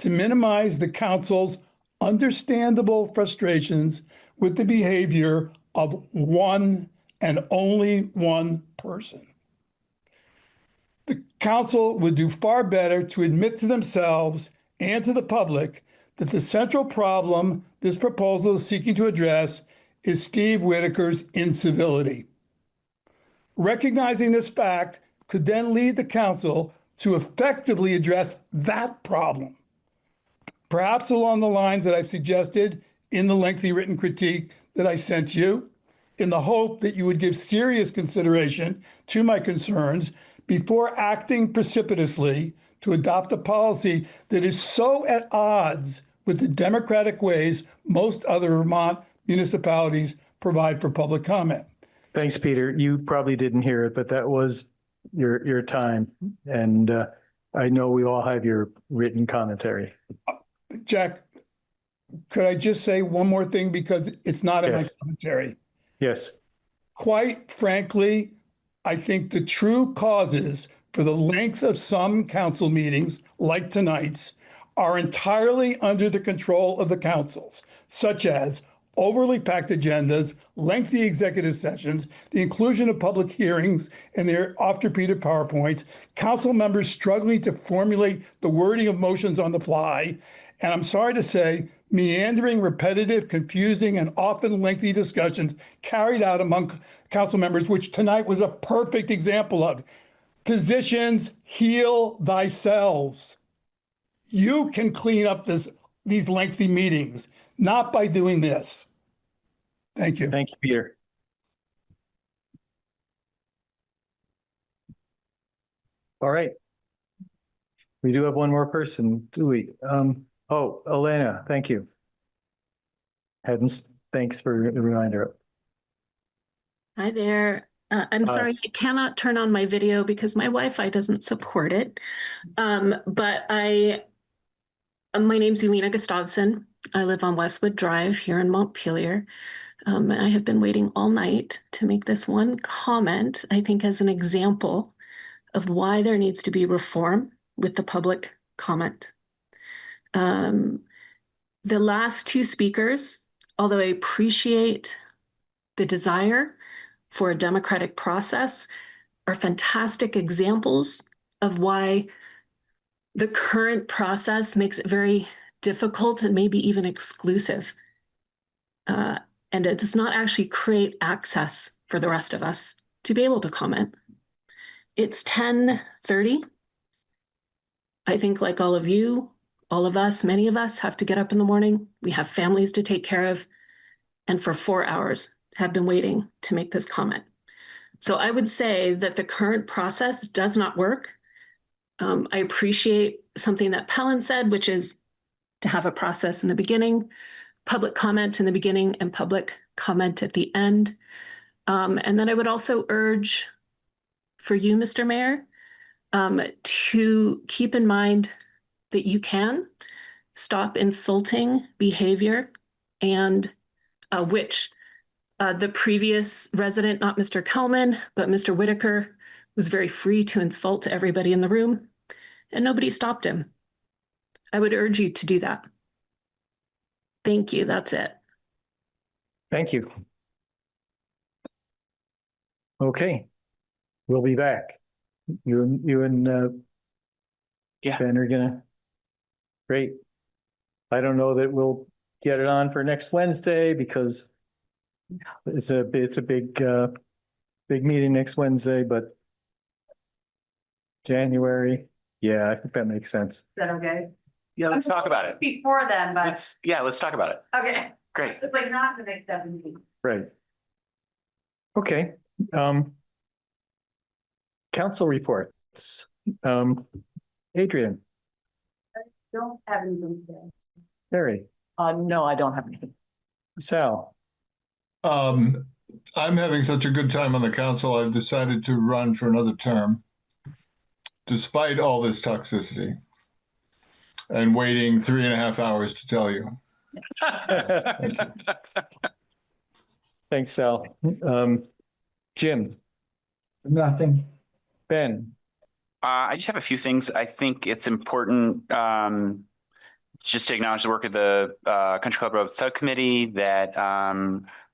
to minimize the council's understandable frustrations with the behavior of one and only one person. The council would do far better to admit to themselves and to the public that the central problem this proposal is seeking to address is Steve Whitaker's incivility. Recognizing this fact could then lead the council to effectively address that problem, perhaps along the lines that I've suggested in the lengthy written critique that I sent you, in the hope that you would give serious consideration to my concerns before acting precipitously to adopt a policy that is so at odds with the democratic ways most other Vermont municipalities provide for public comment. Thanks, Peter. You probably didn't hear it, but that was your time. And I know we all have your written commentary. Jack, could I just say one more thing because it's not in my commentary? Yes. Quite frankly, I think the true causes for the length of some council meetings, like tonight's, are entirely under the control of the councils, such as overly packed agendas, lengthy executive sessions, the inclusion of public hearings and their oft-repeated PowerPoints, council members struggling to formulate the wording of motions on the fly, and I'm sorry to say, meandering, repetitive, confusing, and often lengthy discussions carried out among council members, which tonight was a perfect example of. Physicians, heal thyselves. You can clean up these lengthy meetings, not by doing this. Thank you. Thank you, Peter. All right. We do have one more person, do we? Oh, Elena, thank you. Thanks for the reminder. Hi there. I'm sorry, I cannot turn on my video because my Wi-Fi doesn't support it. But my name's Elena Gustavson. I live on Westwood Drive here in Montpelier. I have been waiting all night to make this one comment, I think as an example of why there needs to be reform with the public comment. The last two speakers, although I appreciate the desire for a democratic process, are fantastic examples of why the current process makes it very difficult and maybe even exclusive. And it does not actually create access for the rest of us to be able to comment. It's 10:30. I think like all of you, all of us, many of us have to get up in the morning. We have families to take care of. And for 4 hours have been waiting to make this comment. So I would say that the current process does not work. I appreciate something that Pellin said, which is to have a process in the beginning, public comment in the beginning and public comment at the end. And then I would also urge for you, Mr. Mayor, to keep in mind that you can stop insulting behavior and which the previous resident, not Mr. Kelman, but Mr. Whitaker, was very free to insult everybody in the room and nobody stopped him. I would urge you to do that. Thank you. That's it. Thank you. Okay. We'll be back. You and Ben are gonna. Great. I don't know that we'll get it on for next Wednesday because it's a big meeting next Wednesday, but January. Yeah, I think that makes sense. Is that okay? Yeah, let's talk about it. Before then, but, Let's talk about it. okay, Great. it's like not the next 17. Right. Okay. Council reports. Adrian, Don't have anything today. Terry, No, I don't have anything. Sal. I'm having such a good time on the council, I've decided to run for another term, despite all this toxicity and waiting 3.5 hours to tell you. Thank you. Thanks, Sal. Jim. Nothing. Ben. I just have a few things. I think it's important just to acknowledge the work of the Country Club Road Subcommittee that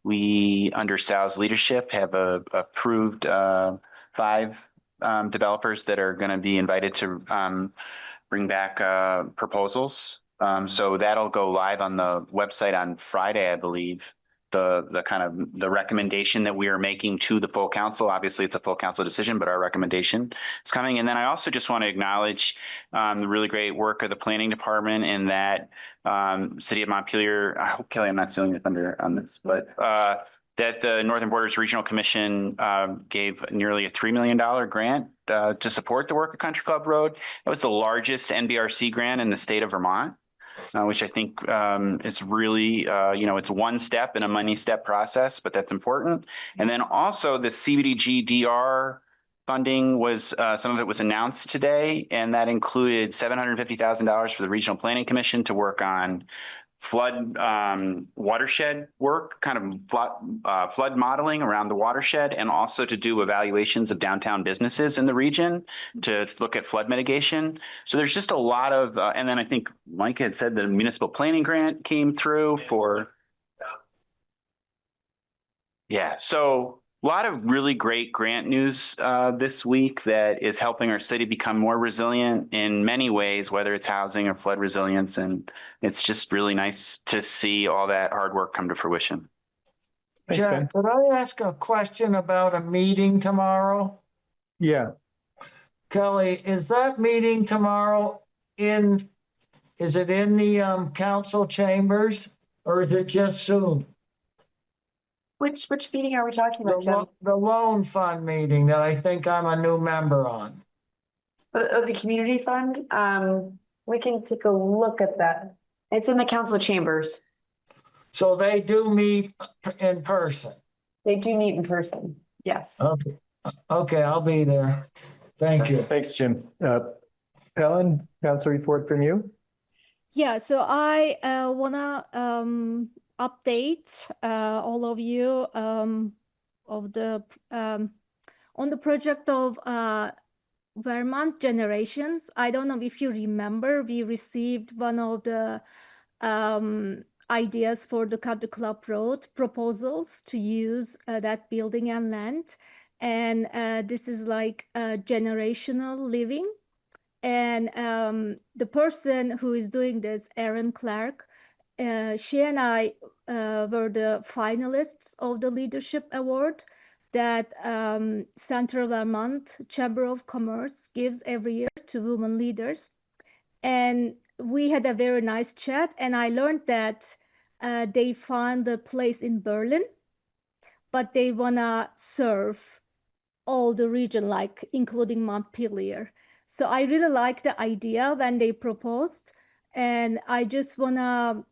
we, under Sal's leadership, have approved 5 developers that are going to be invited to bring back proposals. So that'll go live on the website on Friday, I believe. The kind of the recommendation that we are making to the full council. Obviously, it's a full council decision, but our recommendation is coming. And then I also just want to acknowledge the really great work of the planning department in that City of Montpelier. I hope, Kelly, I'm not stealing your thunder on this, but that the Northern Borders Regional Commission gave nearly a $3 million grant to support the work of Country Club Road. That was the largest NBRC grant in the state of Vermont. Which I think is really, it's one step in a many-step process, but that's important. And then also the CBDG DR funding was, some of it was announced today, and that included $750,000 for the Regional Planning Commission to work on flood watershed work, kind of flood modeling around the watershed, and also to do evaluations of downtown businesses in the region to look at flood mitigation. So there's just a lot of, and then I think Mike had said the municipal planning grant came through for, yeah, so a lot of really great grant news this week that is helping our city become more resilient in many ways, whether it's housing or flood resilience. And it's just really nice to see all that hard work come to fruition. Jack, could I ask a question about a meeting tomorrow? Yeah. Kelly, is that meeting tomorrow is it in the council chambers or is it just Zoom? Which meeting are we talking about, Jim? The loan fund meeting that I think I'm a new member on. The community fund? We can take a look at that. It's in the council chambers. So they do meet in person? They do meet in person, yes. Okay, okay, I'll be there. Thank you. Thanks, Jim. Helen, council report from you? Yeah, so I wanna update all of you of the on the project of Vermont Generations. I don't know if you remember, we received one of the ideas for the Country Club Road proposals to use that building and land. And this is like generational living. And the person who is doing this, Erin Clark, she and I were the finalists of the leadership award that Central Vermont Chamber of Commerce gives every year to women leaders. And we had a very nice chat, and I learned that they found a place in Berlin, but they wanna serve all the region, like including Montpelier. So I really like the idea when they proposed, and I just wanna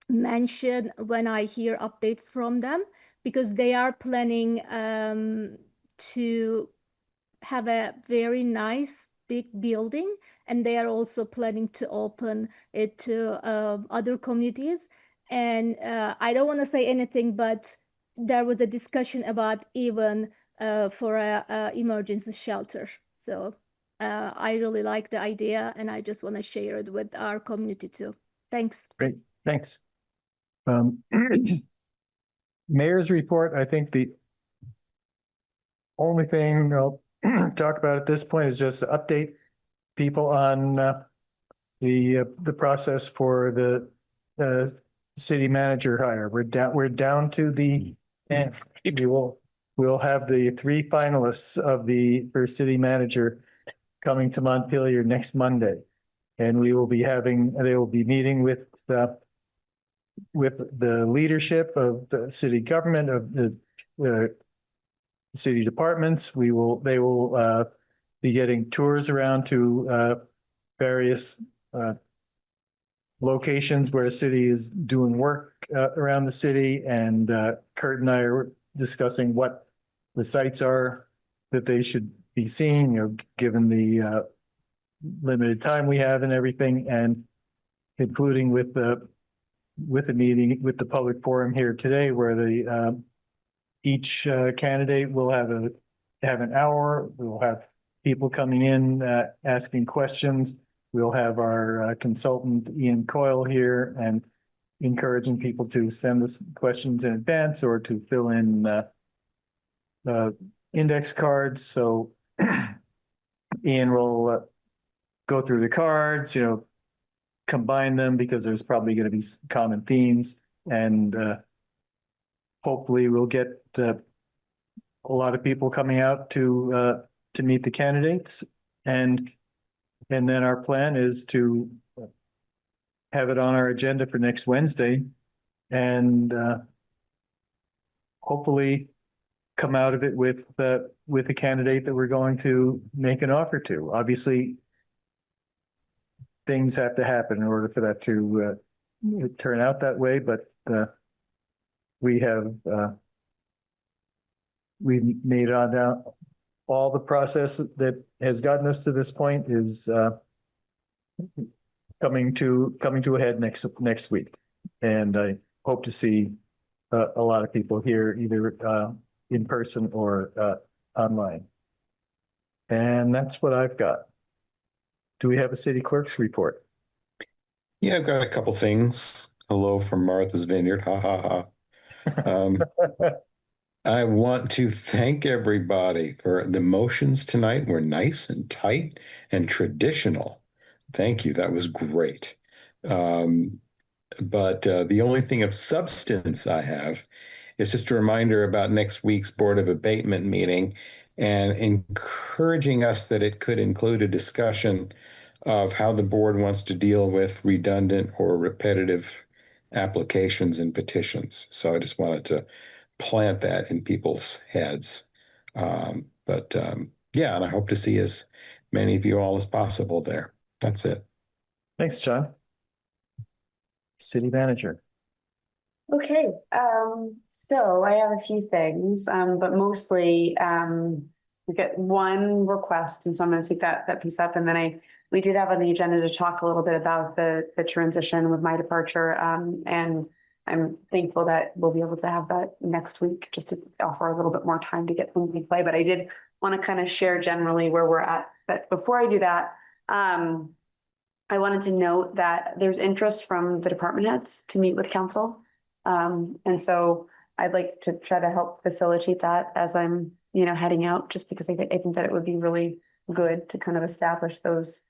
mention when I hear updates from them, because they are planning to have a very nice big building, and they are also planning to open it to other communities. And I don't want to say anything, but there was a discussion about even for a emergency shelter. So I really like the idea, and I just want to share it with our community too. Thanks. Great, thanks. Mayor's report, I think the only thing I'll talk about at this point is just to update people on the process for the city manager hire. We're down to the end. We'll have the 3 finalists for city manager coming to Montpelier next Monday, and they will be meeting with the leadership of the city government, of the city departments. They will be getting tours around to various locations where the city is doing work around the city, and Kurt and I are discussing what the sites are that they should be seeing, given the limited time we have and everything, and including with the meeting with the public forum here today, where each candidate will have an hour. We'll have people coming in asking questions, we'll have our consultant Ian Coyle here and encouraging people to send us questions in advance or to fill in index cards. So Ian will go through the cards, combine them because there's probably going to be common themes, and hopefully we'll get a lot of people coming out to meet the candidates, and then our plan is to have it on our agenda for next Wednesday, and hopefully come out of it with a candidate that we're going to make an offer to. Obviously, things have to happen in order for that to turn out that way, but we've made on down. All the process that has gotten us to this point is coming to a head next week, and I hope to see a lot of people here, either in person or online. And that's what I've got. Do we have a city clerk's report? Yeah, I've got a couple things. Hello from Martha's Vineyard. Ha ha ha. I want to thank everybody for the motions tonight. Were nice and tight and traditional. Thank you. That was great. But the only thing of substance I have is just a reminder about next week's Board of Abatement meeting and encouraging us that it could include a discussion of how the board wants to deal with redundant or repetitive applications and petitions. So I just wanted to plant that in people's heads. Yeah, and I hope to see as many of you all as possible there. That's it. Thanks, John. City manager. Okay, so I have a few things, but mostly we get one request, and so I'm going to take that piece up, and then we did have on the agenda to talk a little bit about the transition with my departure, and I'm thankful that we'll be able to have that next week, just to offer a little bit more time to get things in play. But I did want to kind of share generally where we're at. But before I do that, I wanted to note that there's interest from the department heads to meet with council. And so I'd like to try to help facilitate that as I'm, heading out, just because I think that it would be really good to kind of establish those,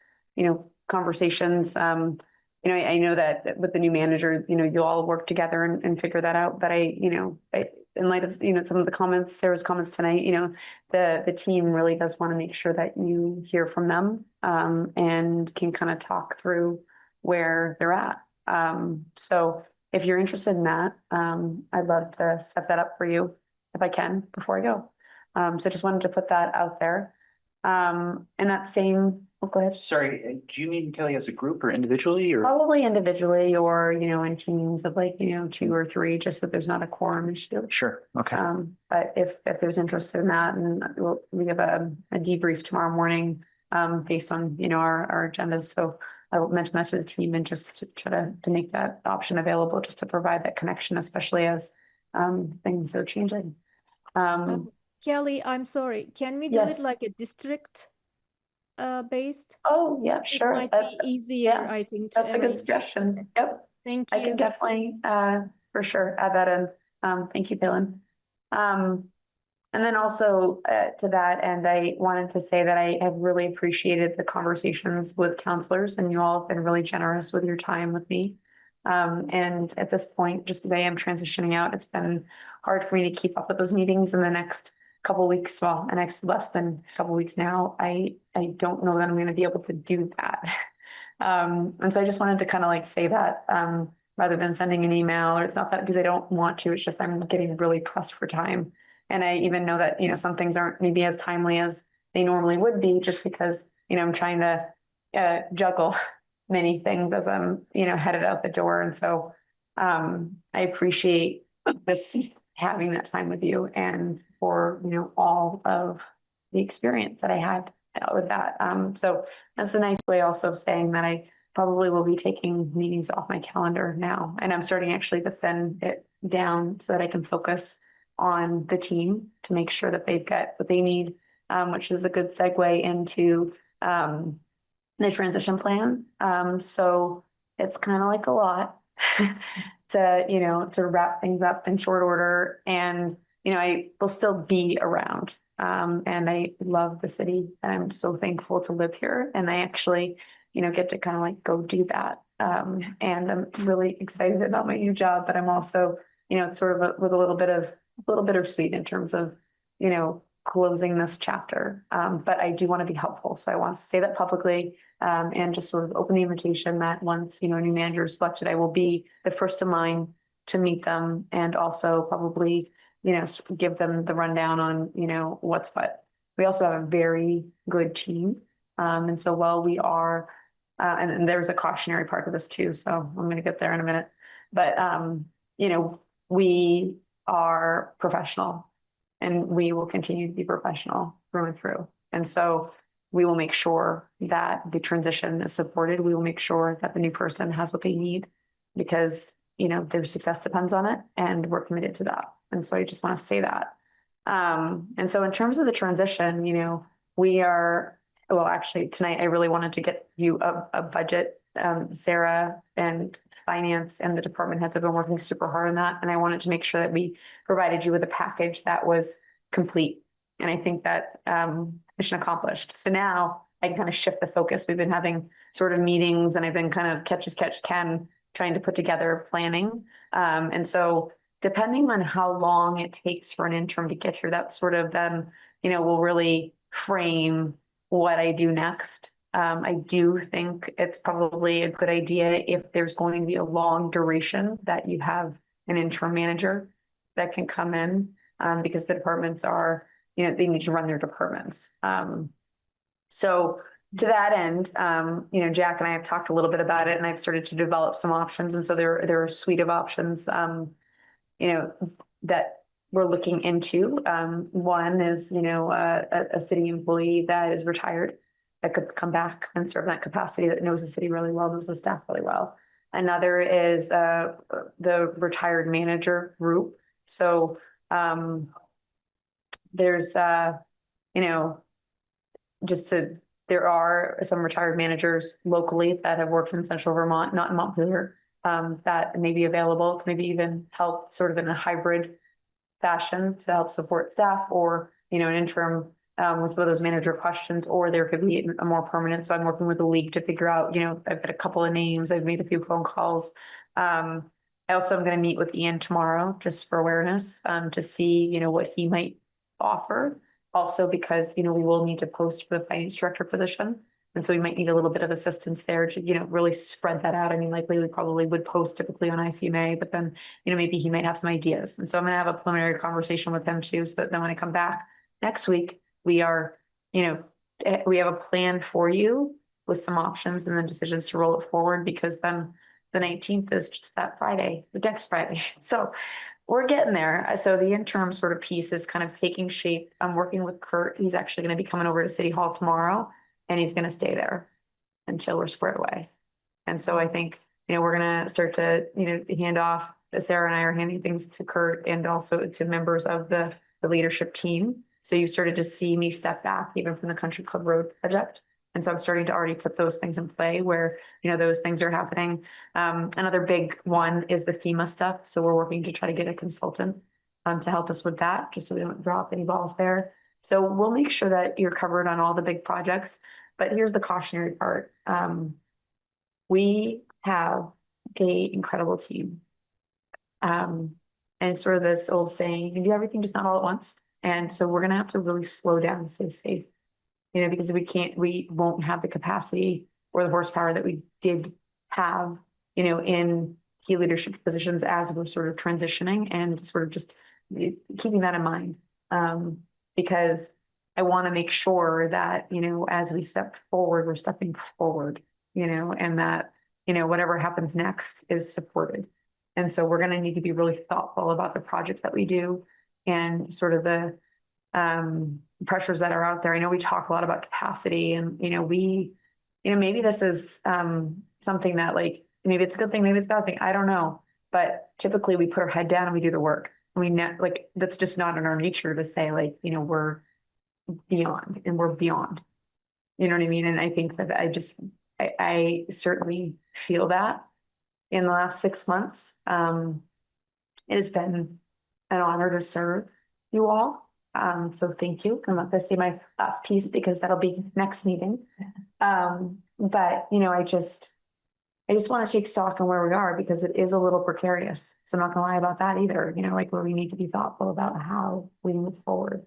conversations. I know that with the new manager, you'll all work together and figure that out. But in light of, some of the comments, Sarah's comments tonight, the team really does want to make sure that you hear from them, and can kind of talk through where they're at. So if you're interested in that, I'd love to set that up for you if I can before I go. So just wanted to put that out there. And that same, go ahead. Sorry, do you mean Kelly as a group or individually, or? Probably individually, or, in teams of 2 or 3, just that there's not a quorum issue. Sure, okay. But if there's interest in that, and we have a debrief tomorrow morning, based on, our agendas. So I will mention that to the team and just to try to make that option available, just to provide that connection, especially as things are changing. Kelly, I'm sorry. Can we do Yes. it like a district based? Oh, yeah, sure. It might be easier, I think. That's a good suggestion. Yep. Thank you. I can definitely, for sure, add that in. Thank you, Dylan. And then also to that end, I wanted to say that I have really appreciated the conversations with counselors, and you all have been really generous with your time with me. And at this point, just because I am transitioning out, it's been hard for me to keep up with those meetings in the next couple of weeks. Well, the next less than a couple of weeks now. I don't know that I'm going to be able to do that. And so I just wanted to kind of say that rather than sending an email, or it's not that because I don't want to, it's just I'm getting really pressed for time. And I even know that, some things aren't maybe as timely as they normally would be, just because, I'm trying to juggle many things as I'm, headed out the door. And so I appreciate just having that time with you, and for, all of the experience that I had with that. So that's a nice way also of saying that I probably will be taking meetings off my calendar now. And I'm starting actually to thin it down so that I can focus on the team to make sure that they've got what they need, which is a good segue into the transition plan. So it's kind of like a lot to, to wrap things up in short order. And, I will still be around. And I love the city and I'm so thankful to live here. And I actually, get to kind of like go do that. And I'm really excited about my new job, but I'm also, sort of with a little bittersweet in terms of, closing this chapter. But I do want to be helpful. So I want to say that publicly, and just sort of open the invitation that once, a new manager is selected, I will be the first in line to meet them and also probably, give them the rundown on, what's what. We also have a very good team. And so while we are, and there's a cautionary part of this too, so I'm going to get there in a minute, but, we are professional and we will continue to be professional through and through. And so we will make sure that the transition is supported. We will make sure that the new person has what they need because, their success depends on it and we're committed to that. And so I just want to say that. And so in terms of the transition, we are, well, actually tonight, I really wanted to get you a budget. Sarah and finance and the department heads have been working super hard on that. And I wanted to make sure that we provided you with a package that was complete. And I think that mission accomplished. So now I can kind of shift the focus. We've been having sort of meetings and I've been kind of catch as catch can trying to put together planning. And so depending on how long it takes for an interim to get here, that sort of then, will really frame what I do next. I do think it's probably a good idea if there's going to be a long duration that you have an interim manager that can come in because the departments are, they need to run their departments. So to that end, Jack and I have talked a little bit about it and I've started to develop some options. And so there are a suite of options, that we're looking into. One is, a city employee that is retired that could come back and serve in that capacity, that knows the city really well, knows the staff really well. Another is the retired manager group. So there's, there are some retired managers locally that have worked in central Vermont, not in Montpelier, that may be available to maybe even help sort of in a hybrid fashion to help support staff or, an interim with some of those manager questions, or there could be a more permanent. So I'm working with the league to figure out, I've got a couple of names, I've made a few phone calls. I also am going to meet with Ian tomorrow just for awareness, to see, what he might offer. Also because, we will need to post for the finance director position. And so we might need a little bit of assistance there to, really spread that out. I mean, likely we probably would post typically on ICMA, but then, maybe he might have some ideas. And so I'm going to have a preliminary conversation with him too, so that then when I come back next week, we are, we have a plan for you with some options and then decisions to roll it forward, because then the 19th is just that Friday, the next Friday. So we're getting there. So the interim sort of piece is kind of taking shape. I'm working with Kurt. He's actually going to be coming over to City Hall tomorrow and he's going to stay there until we're squared away. And so I think, we're going to start to, hand off. Sarah and I are handing things to Kurt and also to members of the leadership team. So you started to see me step back even from the Country Club Road project. And so I'm starting to already put those things in play where, those things are happening. Another big one is the FEMA stuff. So we're working to try to get a consultant to help us with that, just so we don't drop any balls there. So we'll make sure that you're covered on all the big projects. But here's the cautionary part. We have an incredible team. And sort of this old saying, you can do everything, just not all at once. And so we're going to have to really slow down and stay safe, because we won't have the capacity or the horsepower that we did have, in key leadership positions as we're sort of transitioning, and sort of just keeping that in mind. Because I want to make sure that, as we step forward, we're stepping forward, and that, whatever happens next is supported. And so we're going to need to be really thoughtful about the projects that we do and sort of the pressures that are out there. I know we talk a lot about capacity and, maybe this is something that maybe it's a good thing, maybe it's a bad thing. I don't know. But typically we put our head down and we do the work. That's just not in our nature to say we're beyond and we're beyond. You know what I mean? And I think that I certainly feel that in the last 6 months. It has been an honor to serve you all. So thank you. I'm not gonna say my last piece because that'll be next meeting. But you know, I just want to take stock on where we are because it is a little precarious. So I'm not gonna lie about that either, you know, like where we need to be thoughtful about how we move forward.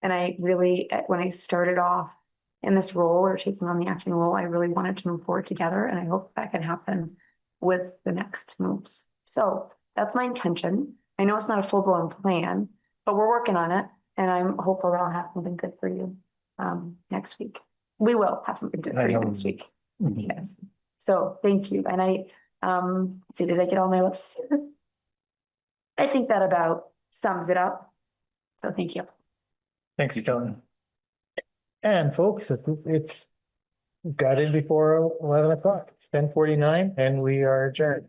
And I really, when I started off in this role or taking on the acting role, I really wanted to move forward together. And I hope that can happen with the next moves. So that's my intention. I know it's not a full-blown plan, but we're working on it. And I'm hopeful that I'll have something good for you next week. We will have something good for you next week. Yes. So thank you. And see, did I get all my lists? I think that about sums it up. So thank you. Thanks, Kelly. And folks, it's got in before 11 o'clock. It's 10:49 and we are adjourned.